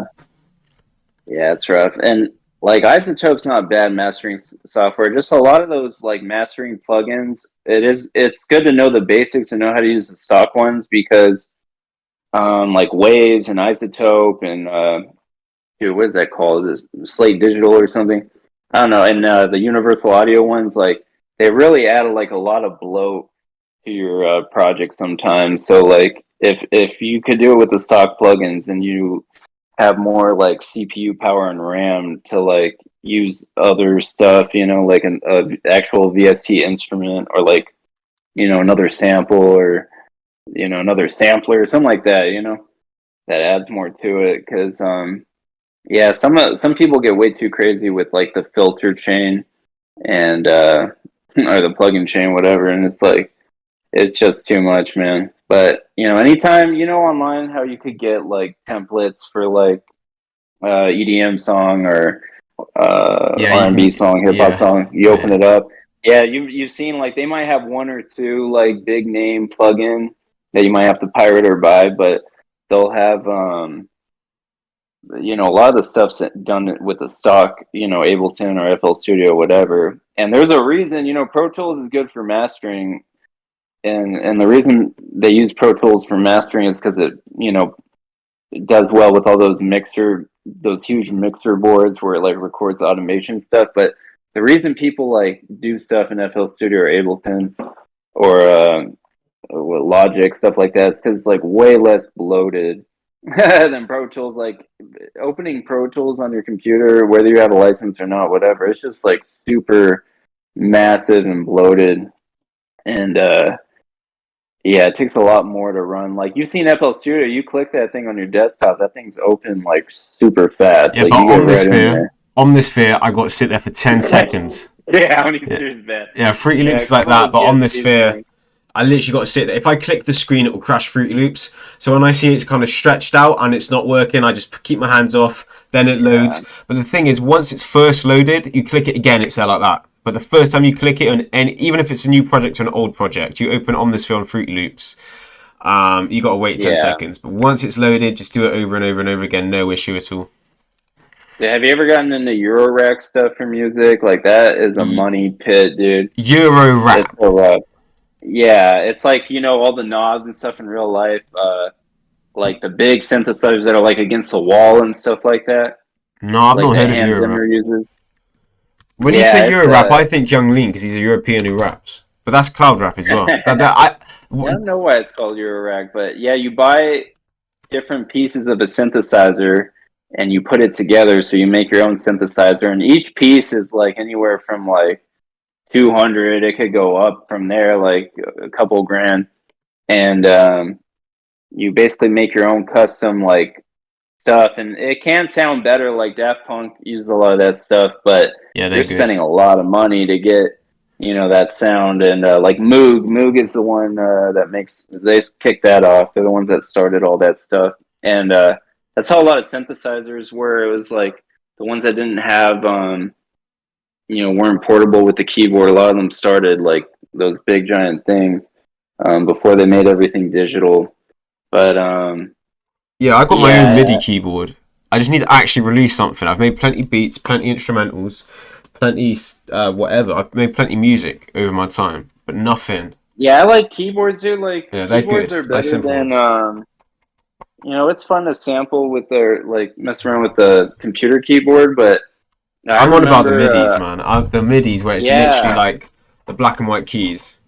it's rough. And like iZotope's not bad mastering software. Just a lot of those like mastering plugins. It's good to know the basics and know how to use the stock ones, because like Waves and iZotope and what is that called? This Slate Digital or something. I don't know. And the Universal Audio ones, like they really add like a lot of bloat to your project sometimes. So like if you could do it with the stock plugins and you have more like CPU power and RAM to like use other stuff, like an actual VST instrument, or like another sample, or another sampler or something like that, that adds more to it. Because yeah, some people get way too crazy with like the filter chain and or the plugin chain, whatever, and it's like it's just too much, man. But anytime online how you could get like templates for like EDM song or R&B song, hip hop song, you open it up. Yeah, you've seen like they might have one or two like big name plugin that you might have to pirate or buy, but they'll have a lot of the stuff's done with the stock, Ableton or FL Studio, whatever. And there's a reason, Pro Tools is good for mastering. And the reason they use Pro Tools for mastering is because it does well with all those huge mixer boards where it like records automation stuff. But the reason people like do stuff in FL Studio or Ableton or Logic, stuff like that, is because it's like way less bloated than Pro Tools. Like opening Pro Tools on your computer, whether you have a license or not, whatever, it's just like super massive and bloated. And yeah, it takes a lot more to run. Like you've seen FL Studio, you click that thing on your desktop, that thing's open like super fast. Yeah, like, but you Omnisphere, I got to sit there for 10 seconds. Yeah, Omnisphere's bad. Yeah, Fruity Loops is like that, but Omnisphere, I literally got to sit there. If I click the screen, it will crash Fruity Loops. So when I see it's kind of stretched out and it's not working, I just keep my hands off, then it loads. But the thing is, once it's first loaded, you click it again, it's there like that. But the first time you click it, and even if it's a new project or an old project, you open Omnisphere on Fruity Loops, you got to wait 10 seconds. But once it's loaded, just do it over and over and over again, no issue at all. Yeah, have you ever gotten into Eurorack stuff for music? Like that is a money pit, dude. Eurorack. Yeah, it's like, all the knobs and stuff in real life, like the big synthesizers that are like against the wall and stuff like that. No, I've not heard of Eurorack. When you say Eurorap, I think Young Lean, because he's a European who raps. But that's cloud rap as well. I don't know why it's called Eurorack, but yeah, you buy different pieces of a synthesizer and you put it together, so you make your own synthesizer, and each piece is like anywhere from like 200, it could go up from there like a couple grand, and you basically make your own custom like stuff, and it can sound better. Like Daft Punk uses a lot of that stuff, but you're spending a lot of money to get that sound. And like Moog is the one they kicked that off. They're the ones that started all that stuff, and that's how a lot of synthesizers were. It was like the ones that didn't have weren't portable with the keyboard. A lot of them started like those big giant things before they made everything digital. But yeah, I got my own MIDI keyboard. I just need to actually release something. I've made plenty beats, plenty instrumentals, plenty whatever. I've made plenty music over my time, but nothing. Yeah, I like keyboards, dude. Like keyboards are better than it's fun to sample with their like mess around with the computer keyboard, but I'm on about the MIDIs, man. The MIDIs where it's literally like the black and white keys.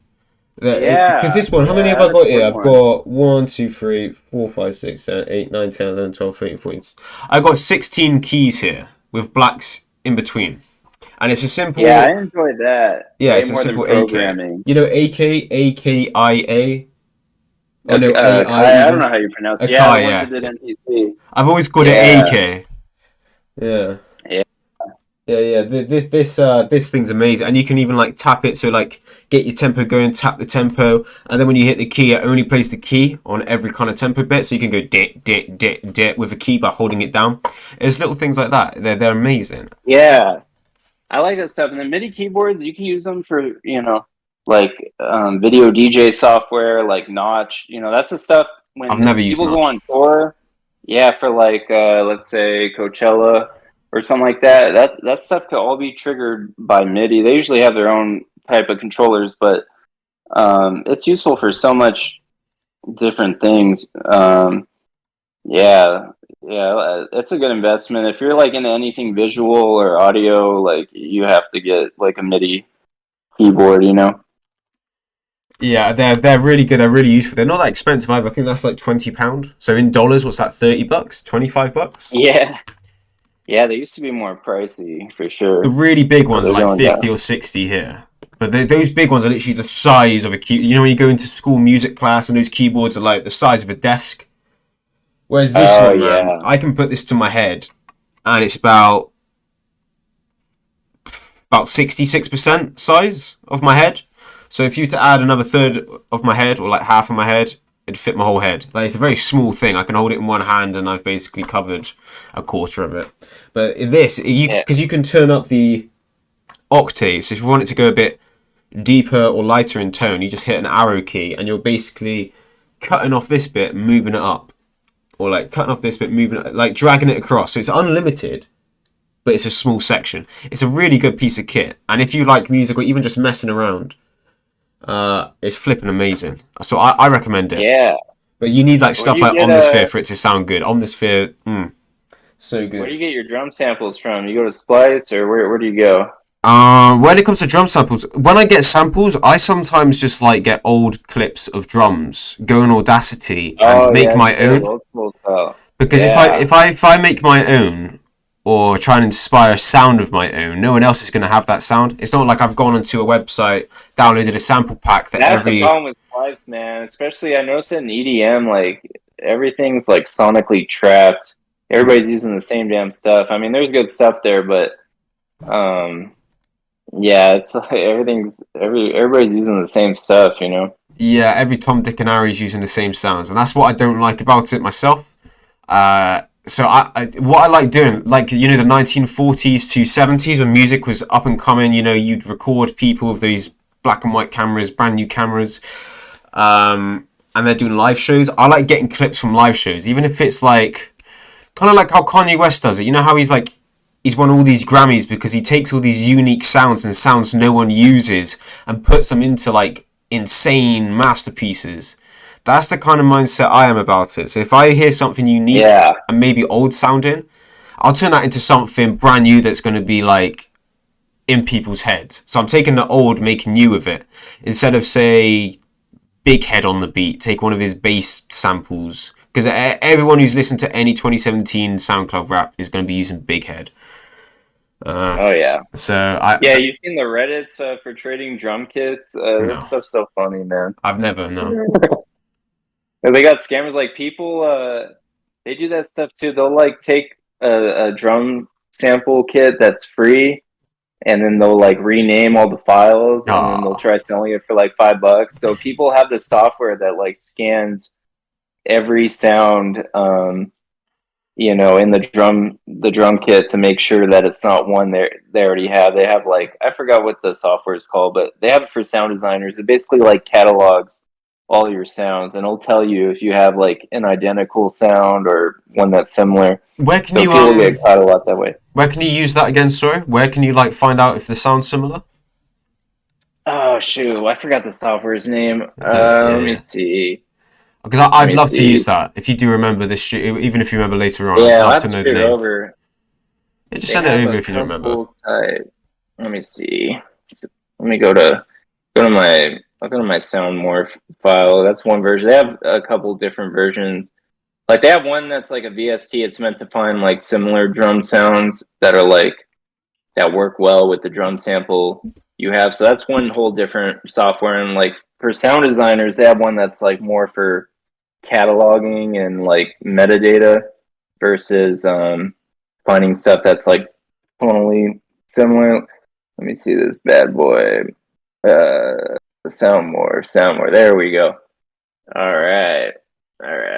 Because this one, how many have I that's got a here? good I've one. got 1, 2, 3, 4, 5, 6, 7, 8, 9, 10, 11, 12, 13 points. I've got 16 keys here with blacks in between. And it's a simple, Yeah, I enjoy that yeah, way it's a more than simple AK. programming. You know AK, AKIA? Or no, AI Kai, I don't even? know how you pronounce it. Yeah, the Akai, ones yeah. that did NPC. I've always called it Yeah, AK. Yeah. yeah, Yeah. This thing's amazing, and you can even like tap it. So like, get your tempo going, tap the tempo, and then when you hit the key, it only plays the key on every kind of tempo bit. So you can go dit dit dit dit with a key by holding it down. There's little things like that. They're amazing. yeah. I like that stuff. And the MIDI keyboards, you can use them for, like video DJ software, like Notch. That's the stuff I've when never used people go Notch. on tour. Yeah, for like let's say Coachella or something like that. That stuff could all be triggered by MIDI. They usually have their own type of controllers, but it's useful for so much different things. Yeah, yeah, it's a good investment. If you're like into anything visual or audio, like you have to get like a MIDI keyboard. Yeah, they're really good. They're really useful. They're not that expensive either. I think that's like £20. So in dollars, what's that? $30? $25? Yeah, yeah, they used to be more pricey for sure. The really big But ones are they're like going down. 50 or 60 here. But those big ones are literally the size of a key. You know when you go into school music class and those keyboards are like the size of a desk? Whereas this Oh one, man, yeah, I can put this to my head and it's about 66% size of my head. So if you were to add another third of my head or like half of my head, it'd fit my whole head. Like it's a very small thing. I can hold it in one hand and I've basically covered a quarter of it. But this, yeah, because you can turn up the octaves. If you want it to go a bit deeper or lighter in tone, you just hit an arrow key and you're basically cutting off this bit, moving it up. Or like cutting off this bit, moving it, like dragging it across. So it's unlimited, but it's a small section. It's a really good piece of kit. And if you like music or even just messing around, it's flipping amazing. So I recommend it. yeah. But you need like Where do stuff you like get Omnisphere for it to sound good. Omnisphere, so where do good. you get your drum samples from? You go to Splice or where do you go? When it comes to drum samples, when I get samples, I sometimes just like get old clips of drums, go in Audacity and Oh make yeah, my good, own. old school style. Because Yeah. if I make my own or try and inspire a sound of my own, no one else is going to have that sound. It's not like I've gone onto a website, downloaded a sample pack that That's the every problem with Splice, man. Especially I noticed it in EDM, like everything's like sonically trapped. Everybody's using the same damn stuff. I mean, there's good stuff there, but um, yeah, it's like everybody's using the same stuff. yeah, every Tom, Dick, and Harry's using the same sounds, and that's what I don't like about it myself. So what I like doing, like the 1940s to 70s when music was up and coming. You'd record people with these black and white cameras, brand new cameras, and they're doing live shows. I like getting clips from live shows, even if it's like kind of like how Kanye West does it. You know how he's won all these Grammys because he takes all these unique sounds and sounds no one uses and puts them into like insane masterpieces. That's the kind of mindset I am about it. So if I hear something unique Yeah, and maybe old sounding, I'll turn that into something brand new that's going to be like in people's heads. So I'm taking the old, making new with it. Instead of, say, Big Head on the beat, take one of his bass samples. Because everyone who's listened to any 2017 SoundCloud rap is going to be using Big Head. oh yeah. So Yeah, you've seen the Reddits for trading drum kits. No. That stuff's so funny, man. I've never, no. They got scammers like people. They do that stuff too. They'll like take a drum sample kit that's free, and then they'll like rename all the files, and then they'll try selling it for like $5. So people have this software that like scans every sound, in the drum kit to make sure that it's not one they already have. They have like I forgot what the software is called, but they have it for sound designers. It basically like catalogs all your sounds, and it'll tell you if you have like an identical sound or one that's similar. Where can So you people get caught a lot that way. where can you use that again? Sorry, where can you like find out if the sound's similar? Oh shoot, I forgot the software's name. Let me see. Because I'd love to use that. If you do remember this shit, even if you remember later on, Yeah, I'd I'll love have to to know the shoot it name. over. Yeah, just They send it have over a if you don't remember. couple type. Let me see. Let me go to my looking at my SoundMorph file. That's one version. They have a couple different versions. Like they have one that's like a VST. It's meant to find like similar drum sounds that are like that work well with the drum sample you have. So that's one whole different software. And like for sound designers, they have one that's like more for cataloging and like metadata versus finding stuff that's like tonally similar. Let me see this bad boy. SoundMorph. There we go. All right.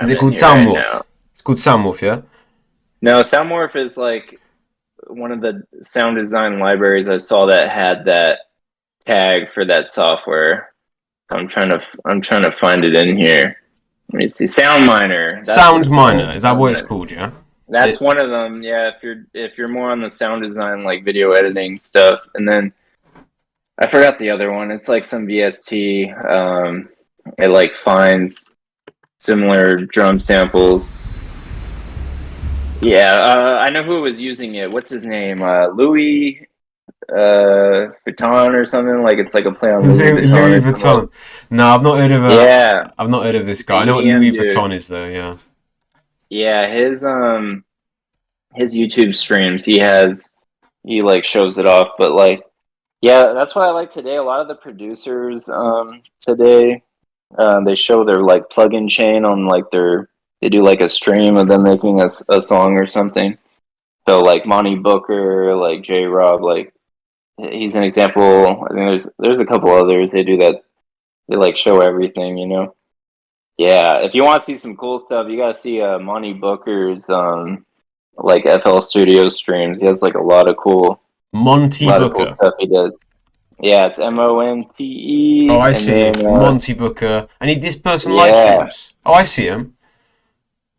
Is it called SoundMorph? It's called SoundMorph, yeah? No, SoundMorph is like one of the sound design libraries I saw that had that tag for that software. I'm trying to find it in here. Let me see. SoundMiner. SoundMiner. Is that what it's called, yeah? That's one of them. Yeah, if you're more on the sound design, like video editing stuff, and then I forgot the other one. It's like some VST. It like finds similar drum samples. Yeah, I know who was using it. What's his name? Louis Vuitton or something. Like it's like a play on Louis Vuitton. No, I've not heard of. I've not heard of this guy. I know what Louis Vuitton is, though. Yeah. Yeah, his YouTube streams. He like shows it off, but like, yeah, that's what I like today. A lot of the producers today, they show their like plugin chain on like they do like a stream of them making a song or something. So like Monty Booker, like J Rob, like he's an example. I think there's a couple others. They do that. They like show everything, you know. Yeah, if you want to see some cool stuff, you gotta see Monty Booker's like FL Studio streams. He has like a lot of cool Booker stuff he does. Yeah, it's Monte. Oh, I see him. Monty Booker. And this person live streams. Oh, I see him.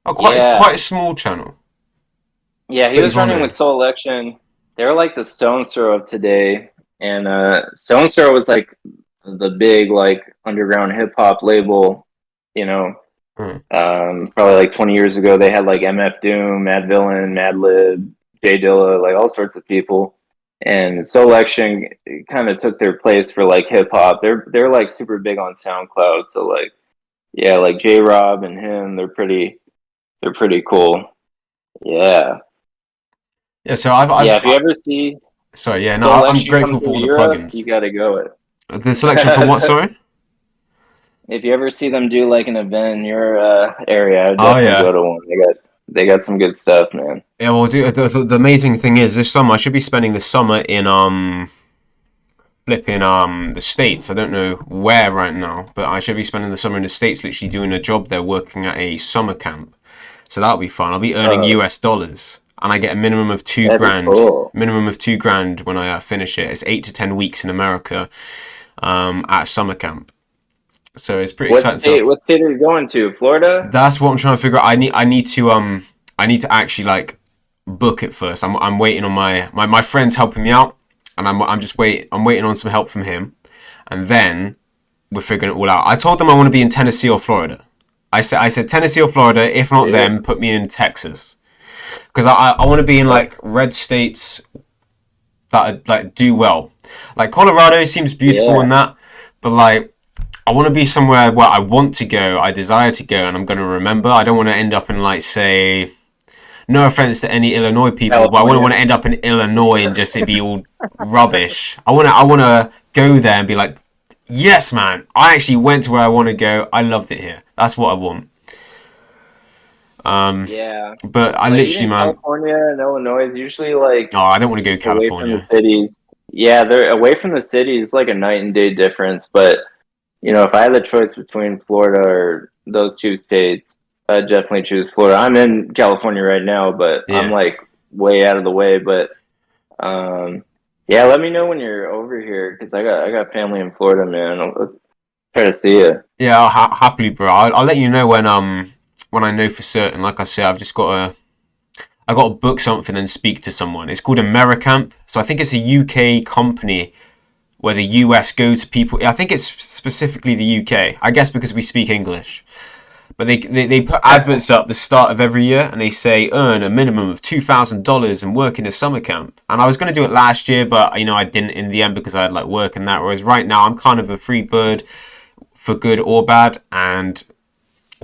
Oh, quite a small channel. Yeah, he was running with Soul Election. They're like the Stones Throw of today, and Stones Throw was like the big like underground hip hop label. You know, probably like 20 years ago, they had like MF Doom, Mad Villain, Madlib, Jay Dilla, like all sorts of people. And Soul Action kind of took their place for like hip hop. They're like super big on SoundCloud. So like, yeah, like J Rob and him, they're pretty cool. Yeah. Yeah. So I've if you ever see. Sorry. Yeah. No, I'm grateful for all the plugins. You gotta go. The selection for what? Sorry. If you ever see them do like an event in your area, I'd definitely go to one. They got some good stuff, man. Yeah, well, the amazing thing is this summer I should be spending the summer in the States. I don't know where right now, but I should be spending the summer in the States, literally doing a job there, working at a summer camp. So that'll be fun. I'll be earning US dollars, and I get a minimum of $2,000. Cool. Minimum of $2,000 when I finish it. It's 8 to 10 weeks in America, at summer camp. So it's pretty exciting. What state are you going to? Florida? That's what I'm trying to figure out. I need to actually like book it first. I'm waiting on my friend's helping me out, and I'm waiting on some help from him, and then we're figuring it all out. I told them I want to be in Tennessee or Florida. I said Tennessee or Florida. If not them, put me in Texas, because I want to be in like red states that like do well. Like Colorado seems beautiful in that, but like, I want to be somewhere where I want to go, I desire to go, and I'm going to remember. I don't want to end up in, like, say, no offense to any Illinois people, but I wouldn't want to end up in Illinois and just it be all rubbish. I want to go there and be like, yes, man, I actually went to where I want to go. I loved it here. That's what I want. But I literally, man. California and Illinois is usually like. Oh, I don't want to go to California. Away from the cities. Yeah, they're away from the cities. It's like a night and day difference, but. You know, if I had the choice between Florida or those two states, I'd definitely choose Florida. I'm in California right now, but I'm like way out of the way. But let me know when you're over here because I got family in Florida, man. I'll try to see you. Yeah, happily, bro. I'll let you know when I know for certain. Like I said, I got to book something and speak to someone. It's called Americamp. So I think it's a UK company where the US go to people. I think it's specifically the UK. I guess because we speak English. But they put adverts up the start of every year and they say earn a minimum of $2,000 and work in a summer camp. And I was going to do it last year, but I didn't in the end because I had like work and that. Whereas right now I'm kind of a free bird. for good or bad, and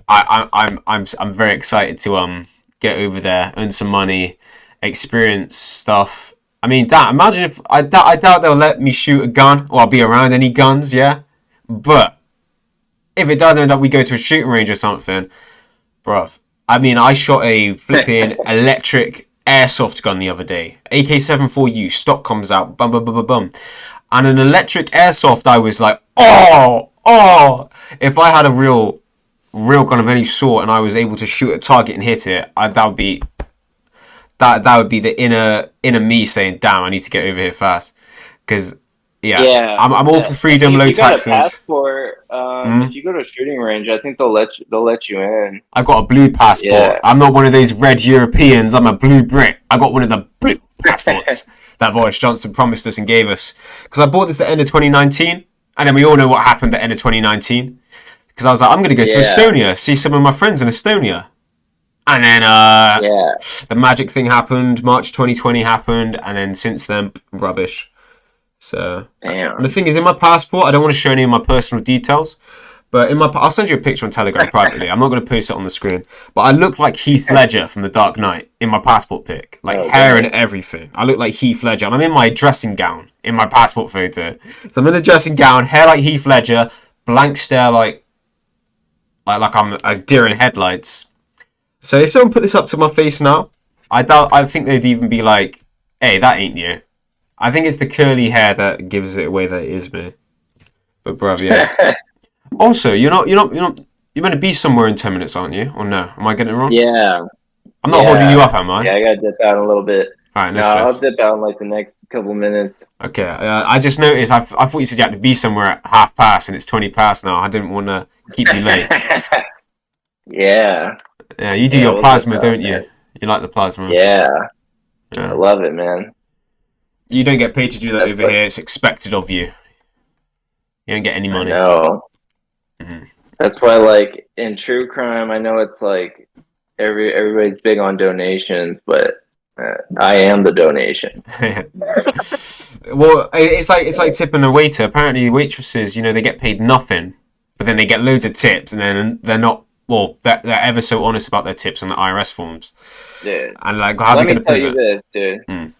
I'm very excited to get over there, earn some money, experience stuff. I mean, imagine if I doubt they'll let me shoot a gun or I'll be around any guns, yeah. But if it does end up we go to a shooting range or something, bruv. I mean, I shot a flipping electric airsoft gun the other day. AK-74U, stock comes out, bum bum bum bum bum. And an electric airsoft, I was like, oh. If I had a real gun of any sort and I was able to shoot a target and hit it, that would be the inner me saying, damn, I need to get over here fast. Because I'm all for freedom, low taxes. Passport, if you go to a shooting range, I think they'll let you in. I've got a blue passport. Yeah. I'm not one of those red Europeans. I'm a blue Brit. I got one of the blue passports that Boris Johnson promised us and gave us. Because I bought this at the end of 2019, and then we all know what happened at the end of 2019. Because I was like, I'm going to go to Estonia, see some of my friends in Estonia. And then the magic thing happened. March 2020 happened, and then since then, rubbish. So, and the thing is, in my passport, I don't want to show any of my personal details, but I'll send you a picture on Telegram privately. I'm not going to post it on the screen, but I look like Heath Ledger from The Dark Knight in my passport pic, like hair and everything. I look like Heath Ledger, and I'm in my dressing gown in my passport photo. So I'm in a dressing gown, hair like Heath Ledger, blank stare like I'm a deer in headlights. So if someone put this up to my face now, I think they'd even be like, "Hey, that ain't you." I think it's the curly hair that gives it away that it is me. But bruv, yeah. Also, you're meant to be somewhere in 10 minutes, aren't you? Or no? Am I getting it wrong? Yeah. I'm not holding you up, am I? Yeah, I gotta dip out a little bit. Alright, no, I'll dip out in like the next couple minutes. Okay, I just noticed, I thought you said you had to be somewhere at 1:30 and it's 20 past now. I didn't want to keep you late. Yeah, you do your plasma, don't you? Man. You like the plasma. Yeah. I love it, man. You don't get paid to do that over here. It's expected of you. You don't get any money. No. Mm-hmm. That's why, like, in true crime, I know it's like everybody's big on donations, but I am the donation. Well, it's like tipping a waiter. Apparently, waitresses, they get paid nothing, but then they get loads of tips, and then they're not. Well, they're ever so honest about their tips on the IRS forms. Dude. And like, how are they going to prove it? Let me tell you this, dude.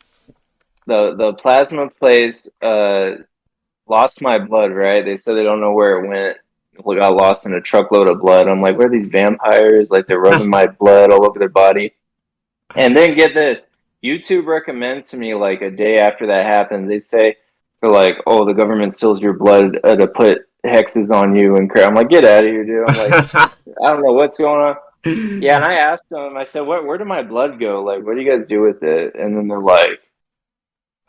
The plasma place lost my blood, right? They said they don't know where it went. It got lost in a truckload of blood. I'm like, where are these vampires? Like, they're rubbing my blood all over their body. And then get this. YouTube recommends to me, like, a day after that happens, they say, they're like, oh, the government steals your blood to put hexes on you and crap. I'm like, get out of here, dude. I'm like, I don't know what's going on. Yeah, and I asked them, I said, where did my blood go? Like, what do you guys do with it? And then they're like,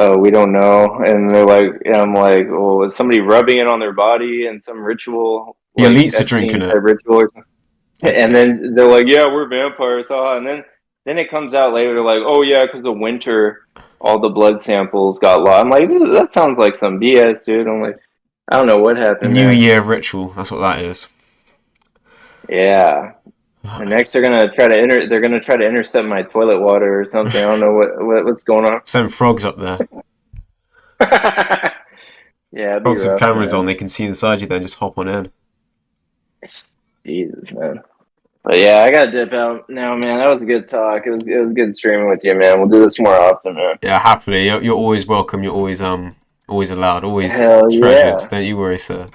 oh, we don't know. And they're like, and I'm like, oh, is somebody rubbing it on their body in some ritual? The elites are drinking it. Ritual or something? And then they're like, yeah, we're vampires. And then it comes out later, they're like, oh, yeah, because of winter, all the blood samples got lost. I'm like, that sounds like some BS, dude. I'm like, I don't know what happened. New Year ritual. That's what that is. Yeah. And next they're gonna try to intercept my toilet water or something. I don't know what's going on. Send frogs up there. Yeah, frogs with cameras on, they can see inside you, then just hop on in. Jesus, man. But yeah, I gotta dip out now, man. That was a good talk. It was good streaming with you, man. We'll do this more often, man. Yeah, happily. You're always welcome. You're always allowed. Always treasured. Yeah. Don't you worry, sir.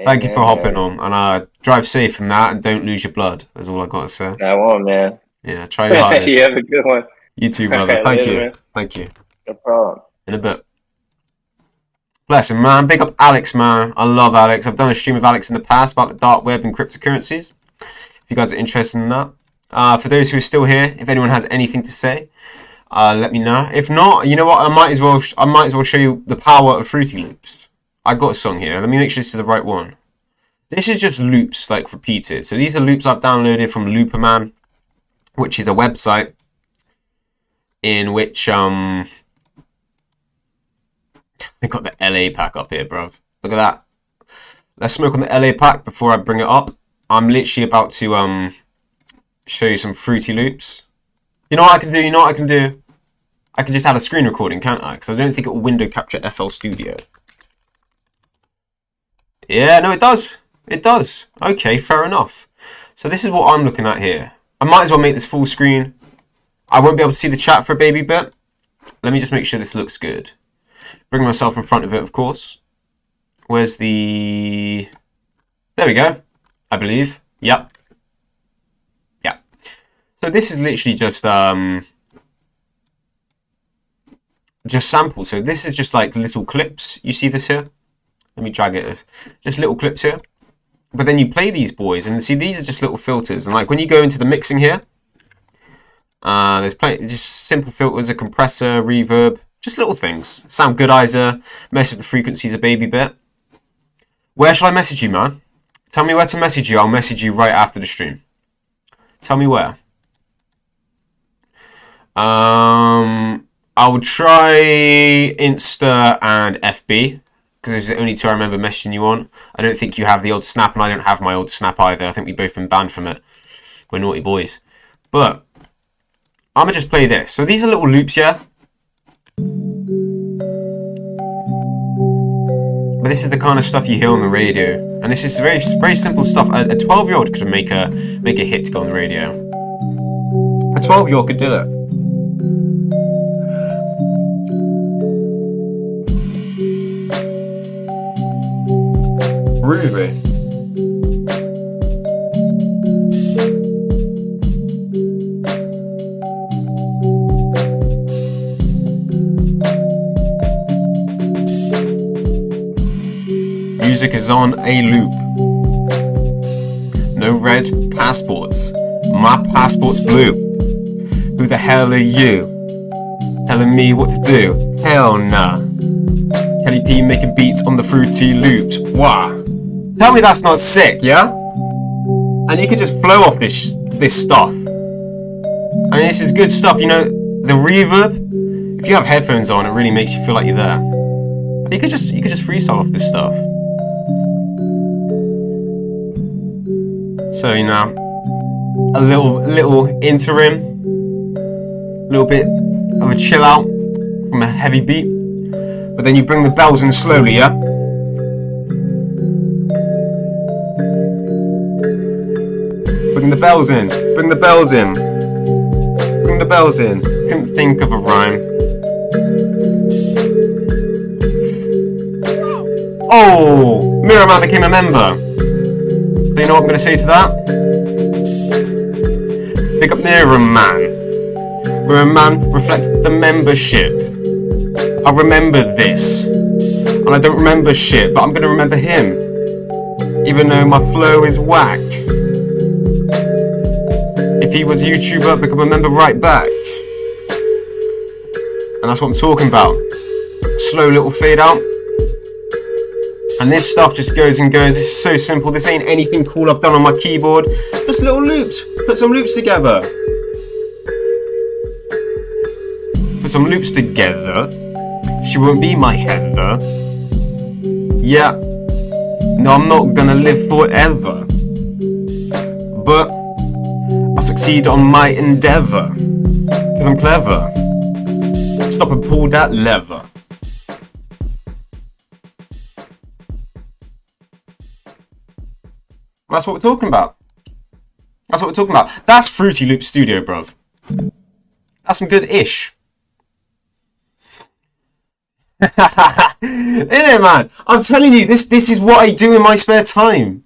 Thank you for hopping on, and drive safe from that, and don't lose your blood. That's all I got to say. I won't, man. Yeah, try your hardest. You have a good one. You too, brother. Right, Thank later, you. Man. Thank you. No problem. In a bit. Bless him, man. Big up Alex, man. I love Alex. I've done a stream with Alex in the past about the dark web and cryptocurrencies. If you guys are interested in that. For those who are still here, if anyone has anything to say, let me know. If not, you know what? I might as well show you the power of Fruity Loops. I got a song here. Let me make sure this is the right one. This is just loops, like, repeated. So these are loops I've downloaded from Looperman, which is a website in which, I got the LA pack up here, bruv. Look at that. Let's smoke on the LA pack before I bring it up. I'm literally about to, show you some Fruity Loops. You know what I can do? I can just add a screen recording, can't I? Because I don't think it will window capture FL Studio. Yeah, no, it does. It does. Okay, fair enough. So this is what I'm looking at here. I might as well make this full screen. I won't be able to see the chat for a baby bit. Let me just make sure this looks good. Bring myself in front of it, of course. Where's the... There we go, I believe. Yep. Yeah. So this is literally just samples. So this is just like little clips. You see this here? Let me drag it. Just little clips here. But then you play these boys, and see, these are just little filters. And like when you go into the mixing here, there's just simple filters, a compressor, reverb, just little things. Sound goodizer, mess with the frequencies a baby bit. Where shall I message you, man? Tell me where to message you. I'll message you right after the stream. Tell me where. I will try Insta and FB, because those are the only two I remember messaging you on. I don't think you have the old Snap, and I don't have my old Snap either. I think we've both been banned from it. We're naughty boys. But I'm going to just play this. So these are little loops, yeah? But this is the kind of stuff you hear on the radio. And this is very, very simple stuff. A 12-year-old could make a hit to go on the radio. A 12-year-old could do it. Groovy. Music is on a loop. No red passports. My passport's blue. Who the hell are you? Telling me what to do? Hell nah. Kelly P making beats on the Fruity Loops. Wow. Tell me that's not sick, yeah? And you could just flow off this stuff. I mean, this is good stuff, you know. The reverb, if you have headphones on, it really makes you feel like you're there. You could just freestyle off this stuff. So, you know, a little interim, a little bit of a chill out from a heavy beat, but then you bring the bells in slowly, yeah? Bring the bells in, bring the bells in, bring the bells in. Couldn't think of a rhyme. Oh, Miramar became a member. So you know what I'm going to say to that? Big up Mirror Man. Mirror Man reflected the membership. I remember this. And I don't remember shit, but I'm going to remember him. Even though my flow is whack. If he was a YouTuber, become a member right back. And that's what I'm talking about. Slow little fade out. And this stuff just goes and goes. This is so simple. This ain't anything cool I've done on my keyboard. Just little loops. Put some loops together. Put some loops together. She won't be my Heather. Yeah. No, I'm not gonna live forever. But I'll succeed on my endeavor. Cause I'm clever. Stop and pull that lever. That's what we're talking about. That's what we're talking about. That's Fruity Loop Studio, bruv. That's some good ish. Innit, man? I'm telling you, this is what I do in my spare time.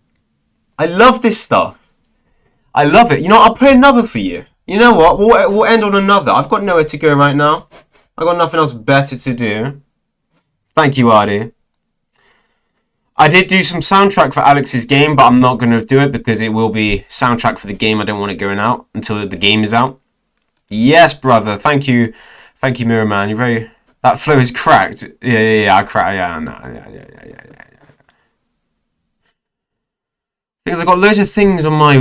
I love this stuff. I love it. You know, I'll play another for you. You know what? We'll end on another. I've got nowhere to go right now. I've got nothing else better to do. Thank you, Ardy. I did do some soundtrack for Alex's game, but I'm not going to do it because it will be soundtrack for the game. I don't want it going out until the game is out. Yes, brother. Thank you. Thank you, Mirror Man. You're very... That flow is cracked. Yeah. I crack. Yeah. Because I've got loads of things on my...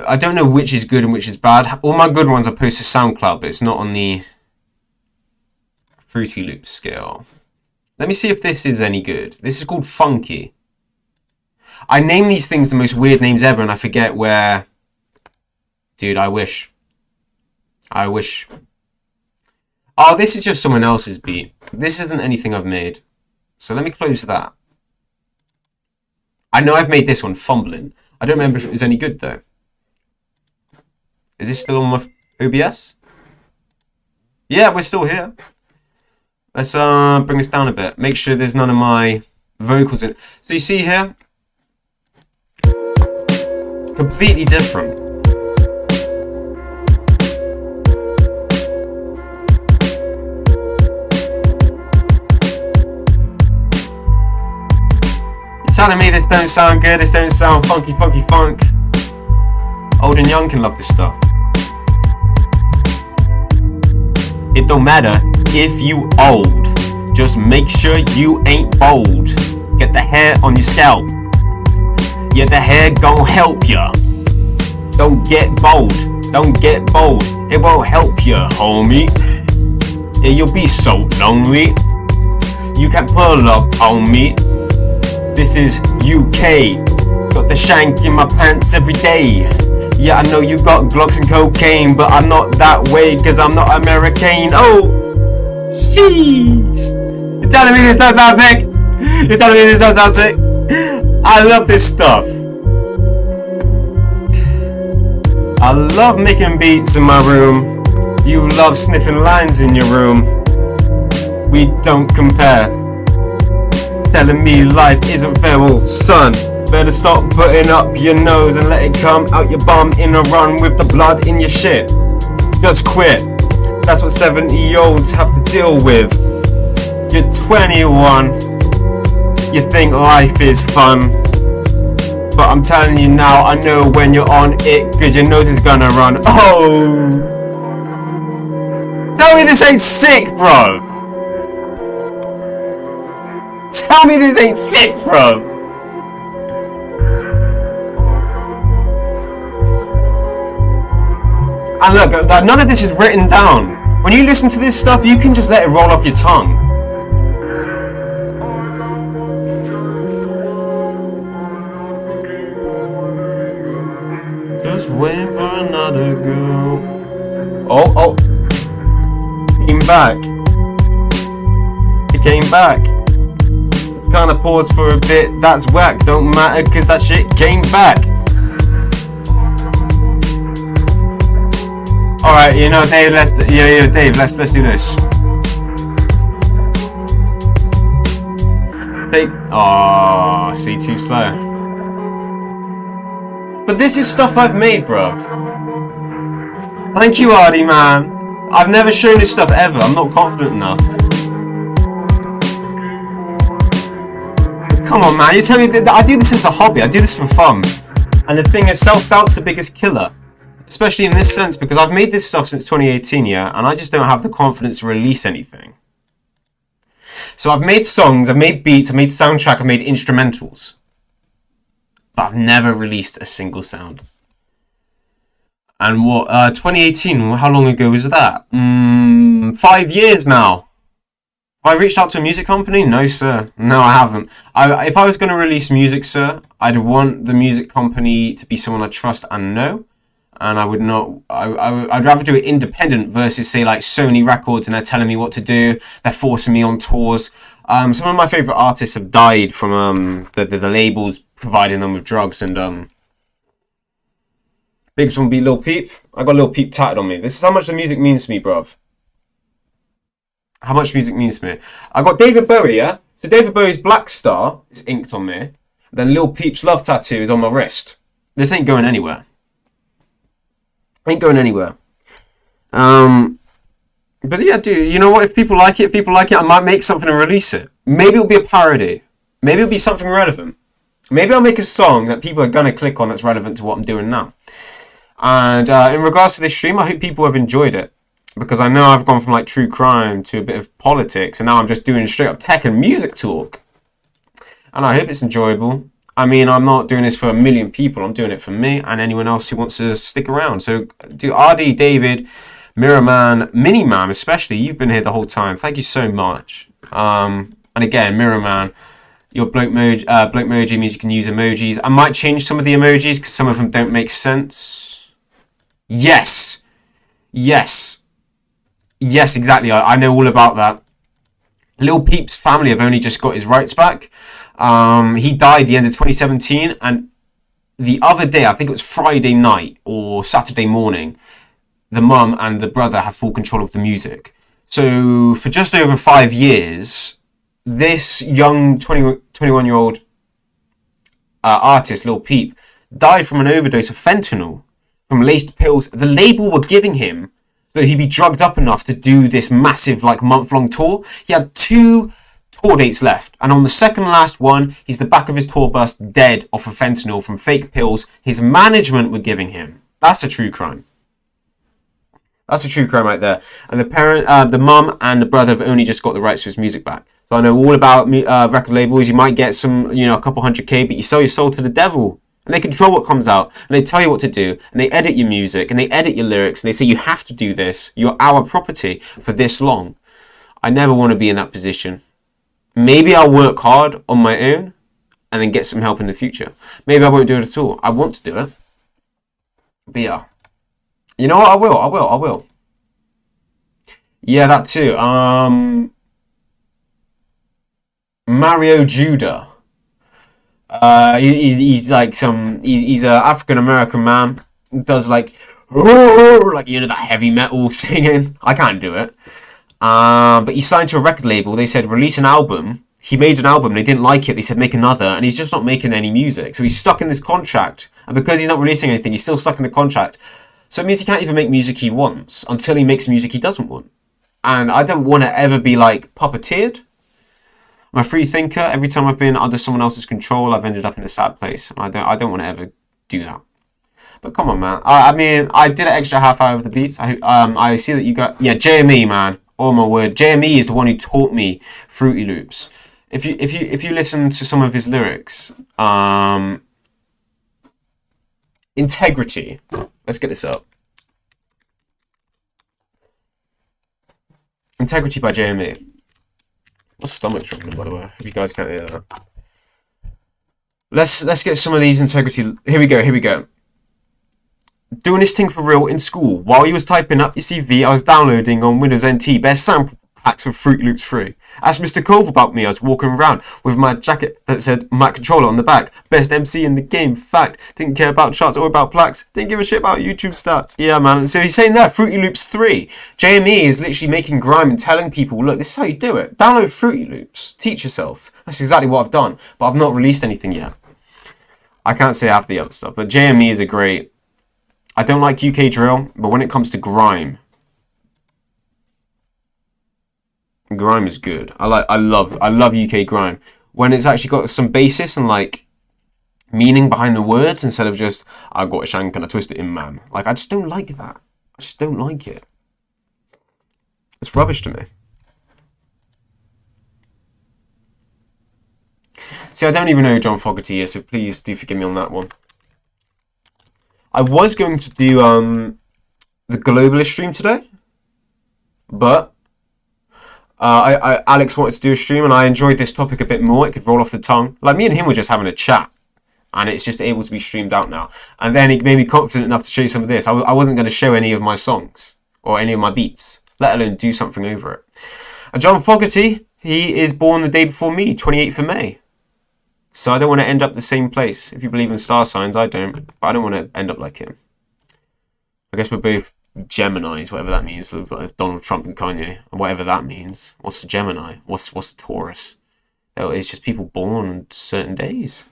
I don't know which is good and which is bad. All my good ones I post to SoundCloud, but it's not on the Fruity Loop scale. Let me see if this is any good. This is called Funky. I name these things the most weird names ever and I forget where... Dude, I wish. Oh, this is just someone else's beat. This isn't anything I've made. So let me close that. I know I've made this one fumbling. I don't remember if it was any good though. Is this still on my OBS? Yeah, we're still here. Let's bring this down a bit. Make sure there's none of my vocals in. So you see here? Completely different. You're telling me this don't sound good, this don't sound funky funk. Old and young can love this stuff. It don't matter if you old, just make sure you ain't bold. Get the hair on your scalp, yeah, the hair gon' help ya. Don't get bold, it won't help ya, homie. Yeah, you'll be so lonely, you can pull up on me. This is UK, got the shank in my pants every day. Yeah, I know you got Glocks and cocaine, but I'm not that way, cause I'm not American. Oh, sheesh. You're telling me this don't sound sick? You're telling me this don't sound sick? I love this stuff. I love making beats in my room. You love sniffing lines in your room. We don't compare. Telling me life isn't fair, well, son. Better stop putting up your nose and let it come out your bum in a run with the blood in your shit. Just quit. That's what 70-year-olds have to deal with. You're 21. You think life is fun. But I'm telling you now, I know when you're on it, cause your nose is gonna run. Oh! Tell me this ain't sick, bro! Tell me this ain't sick, bro! And look, none of this is written down. When you listen to this stuff, you can just let it roll off your tongue. Just waiting for another girl. Oh. Came back. It came back. Kinda paused for a bit, that's whack. Don't matter, cause that shit came back. Alright, you know, Dave, let's do this. See, too slow. But this is stuff I've made, bruv. Thank you, Artie, man. I've never shown this stuff ever. I'm not confident enough. Come on, man. You tell me that I do this as a hobby. I do this for fun. And the thing is, self-doubt's the biggest killer. Especially in this sense, because I've made this stuff since 2018, yeah, and I just don't have the confidence to release anything. So I've made songs, I've made beats, I've made soundtrack, I've made instrumentals. But I've never released a single sound. And what, 2018, how long ago was that? 5 years now. Have I reached out to a music company? No, sir. No, I haven't. If I was going to release music, sir, I'd want the music company to be someone I trust and know. And I would not, I'd rather do it independent versus say like Sony Records and they're telling me what to do. They're forcing me on tours. Some of my favorite artists have died from the labels providing them with drugs. And biggest one would be Lil Peep. I got Lil Peep tatted on me. This is how much the music means to me, bruv. How much music means to me. I got David Bowie, yeah? So David Bowie's Black Star is inked on me. Then Lil Peep's Love Tattoo is on my wrist. This ain't going anywhere. Ain't going anywhere. But yeah, dude, you know what? If people like it, I might make something and release it. Maybe it'll be a parody. Maybe it'll be something relevant. Maybe I'll make a song that people are going to click on that's relevant to what I'm doing now. And in regards to this stream, I hope people have enjoyed it. Because I know I've gone from like true crime to a bit of politics. And now I'm just doing straight up tech and music talk. And I hope it's enjoyable. I mean, I'm not doing this for a million people. I'm doing it for me and anyone else who wants to stick around. So, do RD, David, Mirrorman, Miniman especially, you've been here the whole time. Thank you so much. And again, Mirrorman, your Blokemoji means you can use emojis. I might change some of the emojis because some of them don't make sense. Yes, exactly. I know all about that. Lil Peep's family have only just got his rights back. He died the end of 2017, and the other day, I think it was Friday night or Saturday morning, the mum and the brother have full control of the music. So for just over 5 years, this young 21-year-old artist, Lil Peep, died from an overdose of fentanyl from laced pills the label were giving him so that he'd be drugged up enough to do this massive, like, month-long tour. He had 2 tour dates left, and on the second last one, he's the back of his tour bus dead off of fentanyl from fake pills his management were giving him. That's a true crime. That's a true crime right there. And the mum and the brother have only just got the rights to his music back. So I know all about record labels. You might get some, a couple $100K, but you sell your soul to the devil. And they control what comes out, and they tell you what to do, and they edit your music, and they edit your lyrics, and they say you have to do this. You're our property for this long. I never want to be in that position. Maybe I'll work hard on my own, and then get some help in the future. Maybe I won't do it at all. I want to do it. But yeah. You know what? I will. Yeah, that too. Mario Judah. He's like he's a African American man. Does like that heavy metal singing. I can't do it. But he signed to a record label. They said release an album. He made an album. They didn't like it. They said make another, and he's just not making any music. So he's stuck in this contract. And because he's not releasing anything, he's still stuck in the contract. So it means he can't even make music he wants until he makes music he doesn't want. And I don't want to ever be like puppeteered. I'm a free thinker. Every time I've been under someone else's control, I've ended up in a sad place. And I don't want to ever do that. But come on, man. I mean, I did an extra half hour of the beats. I see that you got... Yeah, JME, man. Oh, my word. JME is the one who taught me Fruity Loops. If you listen to some of his lyrics... Integrity. Let's get this up. Integrity by JME. My stomach's dropping, by the way. Hope you guys can't hear that. Let's get some of these integrity. Here we go. Doing this thing for real in school. While you was typing up your CV, I was downloading on Windows NT best sample packs for Fruit Loops free. Asked Mr. Cove about me. I was walking around with my jacket that said Mac Controller on the back. Best MC in the game. Fact. Didn't care about charts or about plaques. Didn't give a shit about YouTube stats. Yeah, man. So he's saying that Fruity Loops 3. JME is literally making grime and telling people, look, this is how you do it. Download Fruity Loops. Teach yourself. That's exactly what I've done. But I've not released anything yet. I can't say half the other stuff. But JME is a great... I don't like UK drill, but when it comes to grime is good. I love UK grime when it's actually got some basis and like meaning behind the words instead of just I got a shank and I twist it in, man. Like I just don't like that. I just don't like it. It's rubbish to me. See, I don't even know who John Fogerty is, so please do forgive me on that one. I was going to do the Globalist stream today, but Alex wanted to do a stream, and I enjoyed this topic a bit more. It could roll off the tongue. Like me and him were just having a chat, and it's just able to be streamed out now. And then he made me confident enough to show you some of this. I wasn't going to show any of my songs or any of my beats, let alone do something over it. And John Fogerty, he is born the day before me, 28th of May. So I don't want to end up the same place. If you believe in star signs, I don't. But I don't want to end up like him. I guess we're both Geminis, whatever that means. Like Donald Trump and Kanye, and whatever that means. What's a Gemini? What's Taurus? It's just people born on certain days.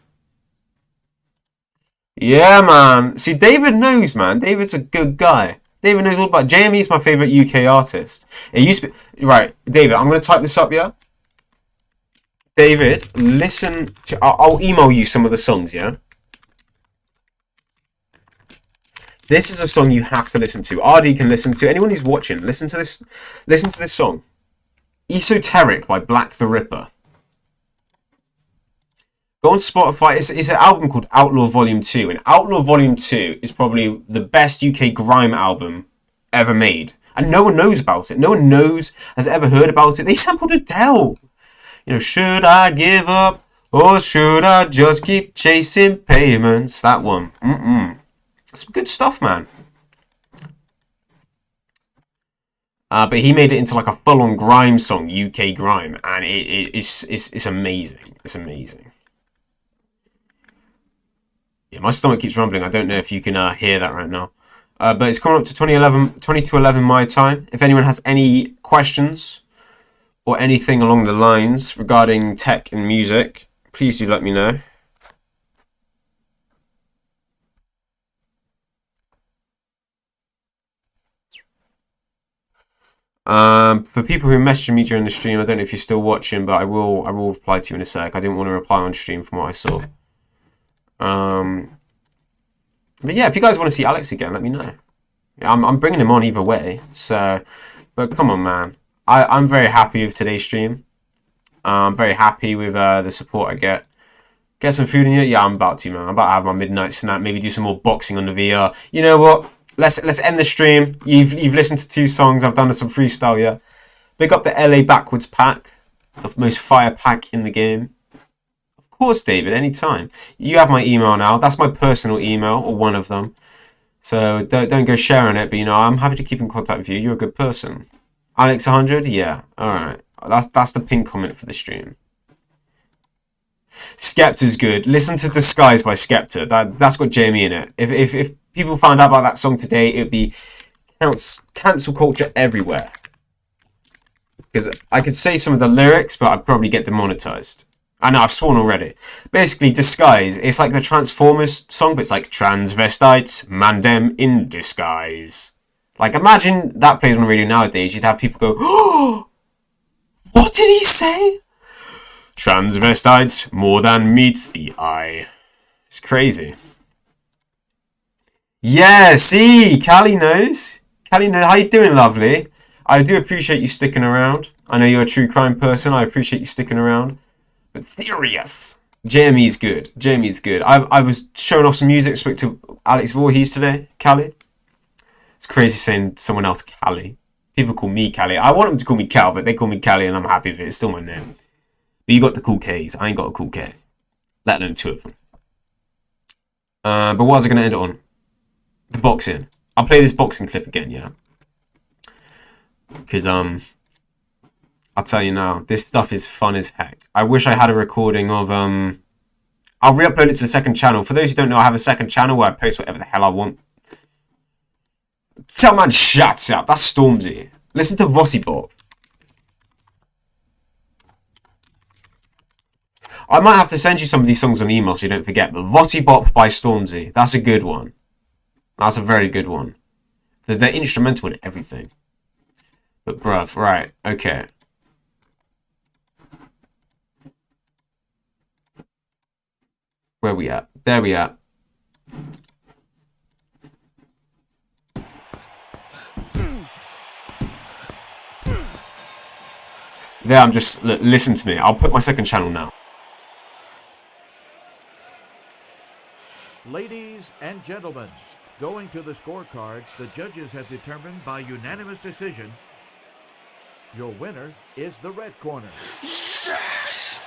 Yeah, man. See, David knows, man. David's a good guy. David knows all about... JME's my favourite UK artist. It used to be... Right, David, I'm going to type this up, yeah? David, listen to... I'll email you some of the songs, yeah? This is a song you have to listen to. RD can listen to. Anyone who's watching, listen to this song. Esoteric by Black the Ripper. Go on Spotify. It's an album called Outlaw Volume 2. And Outlaw Volume 2 is probably the best UK grime album ever made. And no one knows about it. No one has ever heard about it. They sampled Adele. You know, should I give up or should I just keep chasing payments? That one. Some good stuff, man. But he made it into like a full-on grime song, UK grime, and it's amazing. It's amazing. Yeah, my stomach keeps rumbling. I don't know if you can hear that right now. But it's coming up to 20 to 11 my time. If anyone has any questions or anything along the lines regarding tech and music, please do let me know. For people who messaged me during the stream, I don't know if you're still watching, but I will reply to you in a sec. I didn't want to reply on stream from what I saw. But yeah, if you guys want to see Alex again, let me know. I'm bringing him on either way. So, but come on, man. I'm very happy with today's stream. I'm very happy with the support I get. Get some food in you? Yeah, I'm about to, man. I'm about to have my midnight snack. Maybe do some more boxing on the VR. You know what? Let's end the stream. You've listened to 2 songs. I've done some freestyle, yeah. Big up the LA Backwards pack, the most fire pack in the game. Of course, David. Anytime. You have my email now. That's my personal email, or one of them. So don't go sharing it. But you know, I'm happy to keep in contact with you. You're a good person. Alex 100, yeah. All right. That's the pin comment for the stream. Skepta's good. Listen to Disguise by Skepta. That's got Jamie in it. If people found out about that song today, it'd be cancel culture everywhere. Because I could say some of the lyrics, but I'd probably get demonetized. I know, I've sworn already. Basically, Disguise, it's like the Transformers song, but it's like transvestites, mandem in disguise. Like, imagine that plays on the radio nowadays. You'd have people go, oh, what did he say? Transvestites, more than meets the eye. It's crazy. Yeah, see, Callie knows. Callie knows. How you doing, lovely? I do appreciate you sticking around. I know you're a true crime person. I appreciate you sticking around. But Furious. Jamie's good. Jamie's good. I was showing off some music. Spoke to Alex Voorhees today. Callie. It's crazy saying someone else Callie. People call me Callie. I want them to call me Cal, but they call me Callie and I'm happy with it. It's still my name. But you got the cool K's. I ain't got a cool K. Let alone 2 of them. But what was I going to end it on? The boxing. I'll play this boxing clip again, yeah. Because, I'll tell you now, this stuff is fun as heck. I wish I had a recording of, I'll re-upload it to the second channel. For those who don't know, I have a second channel where I post whatever the hell I want. Tell man, shuts up. That's Stormzy. Listen to Vossi Bop. I might have to send you some of these songs on email so you don't forget. But Vossi Bop by Stormzy. That's a good one. That's a very good one. They're instrumental in everything. But bruv, right, okay. Where we at? There we at. There, I'm just... Look, listen to me. I'll put my second channel now. Ladies and gentlemen, going to the scorecards, the judges have determined by unanimous decision your winner is the red corner. Yes!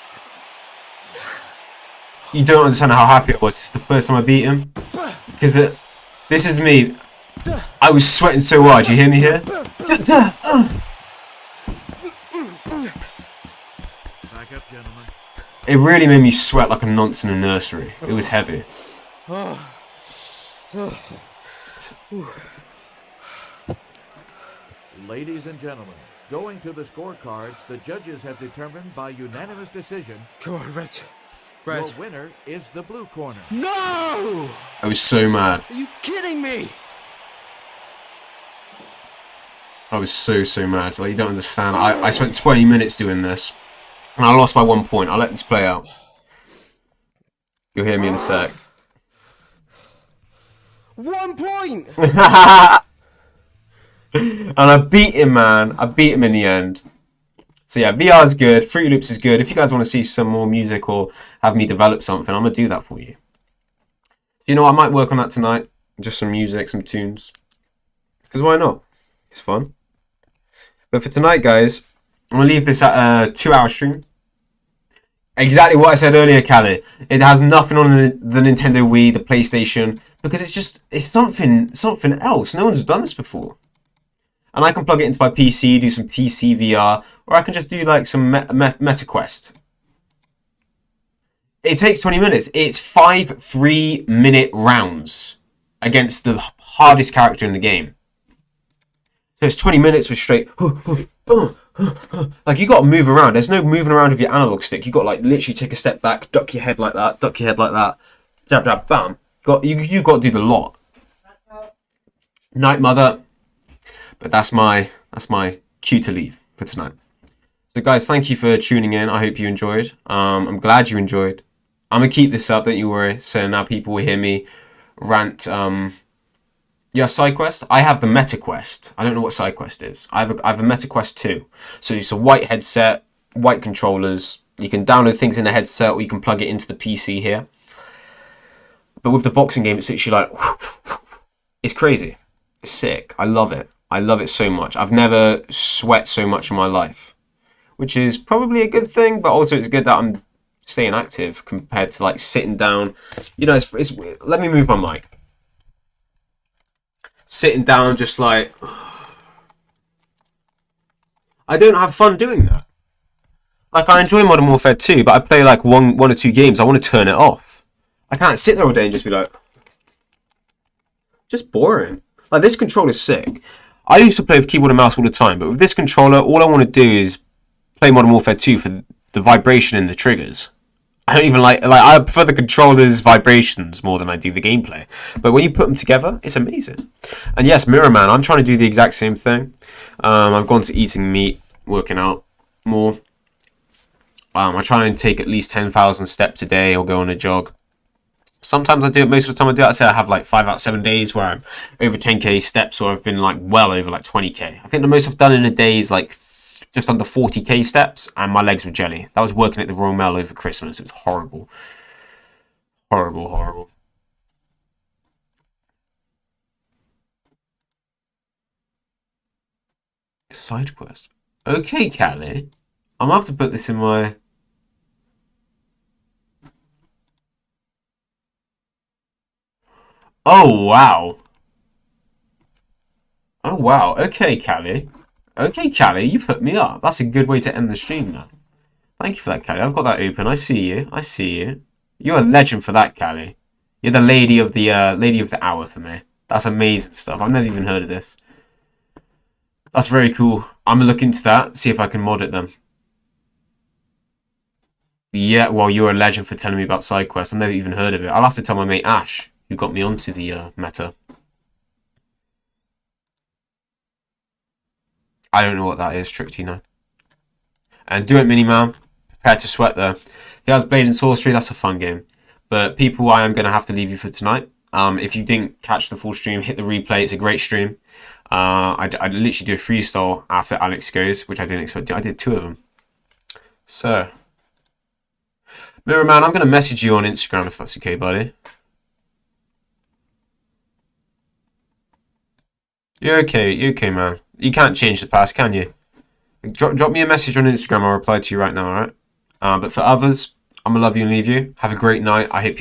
You don't understand how happy I was. It's the first time I beat him. Because this is me. I was sweating so hard. You hear me here? Back up, gentlemen. It really made me sweat like a nonce in a nursery. It was heavy. Ladies and gentlemen, going to the scorecards, the judges have determined by unanimous decision Come on, Red. your Red. winner is the blue corner. No! I was so mad. Are you kidding me? I was so mad. Like, you don't understand. I spent 20 minutes doing this. And I lost by 1 point. I'll let this play out. You'll hear me in a sec. 1 point! And I beat him, man. I beat him in the end. So yeah, VR is good. Fruity Loops is good. If you guys want to see some more music or have me develop something, I'm going to do that for you. You know, I might work on that tonight. Just some music, some tunes. Because why not? It's fun. But for tonight, guys, I'm going to leave this at a 2-hour stream. Exactly what I said earlier, Callie. It has nothing on the Nintendo Wii, the PlayStation, because it's something else. No one's done this before. And I can plug it into my PC, do some PC VR, or I can just do like some MetaQuest. It takes 20 minutes. It's 5 3-minute rounds against the hardest character in the game. So it's 20 minutes for straight. Like, you got to move around. There's no moving around with your analog stick. You got to, like, literally take a step back, duck your head like that, jab, jab, bam. You got to do the lot. Night, mother. But that's my cue to leave for tonight. So, guys, thank you for tuning in. I hope you enjoyed. I'm glad you enjoyed. I'm going to keep this up, don't you worry. So now people will hear me rant. You have SideQuest? I have the MetaQuest. I don't know what SideQuest is. I have a MetaQuest 2. So it's a white headset, white controllers. You can download things in the headset or you can plug it into the PC here. But with the boxing game, it's literally like... It's crazy. It's sick. I love it. I love it so much. I've never sweat so much in my life. Which is probably a good thing, but also it's good that I'm staying active compared to like sitting down. You know, it's let me move my mic. Sitting down just like I don't have fun doing that. Like, I enjoy Modern Warfare 2, but I play like one or two games. I want to turn it off. I can't sit there all day and just be like, just boring. Like, this controller is sick. I used to play with keyboard and mouse all the time, but with this controller, all I want to do is play Modern Warfare 2 for the vibration in the triggers. I don't even like I prefer the controller's vibrations more than I do the gameplay. But when you put them together, it's amazing. And yes, Mirror Man, I'm trying to do the exact same thing. I've gone to eating meat, working out more. I try and take at least 10,000 steps a day or go on a jog. Sometimes I do it, most of the time I do it. I say I have like 5 out of 7 days where I'm over 10k steps, or I've been like well over like 20k. I think the most I've done in a day is like just under 40k steps, and my legs were jelly. That was working at the Royal Mail over Christmas. It was horrible. Horrible, horrible. Side quest. Okay, Callie. I'm gonna have to put this in my... Oh, wow. Oh, wow. Okay, Callie. Okay, Callie, you've hooked me up. That's a good way to end the stream, man. Thank you for that, Callie. I've got that open. I see you. I see you. You're a legend for that, Callie. You're the lady of the hour for me. That's amazing stuff. I've never even heard of this. That's very cool. I'm gonna look into that, see if I can mod it then. Yeah, well, you're a legend for telling me about SideQuest. I've never even heard of it. I'll have to tell my mate Ash, who got me onto the meta. I don't know what that is, Trick T9. And do it, Miniman. Prepare to sweat, though. If he has Blade and Sorcery, that's a fun game. But people, I am going to have to leave you for tonight. If you didn't catch the full stream, hit the replay. It's a great stream. I literally do a freestyle after Alex goes, which I didn't expect to. I did 2 of them. So, Mirror Man, I'm going to message you on Instagram if that's okay, buddy. You're okay, man. You can't change the past, can you? Drop me a message on Instagram. I'll reply to you right now, alright? But for others, I'm going to love you and leave you. Have a great night. I hope you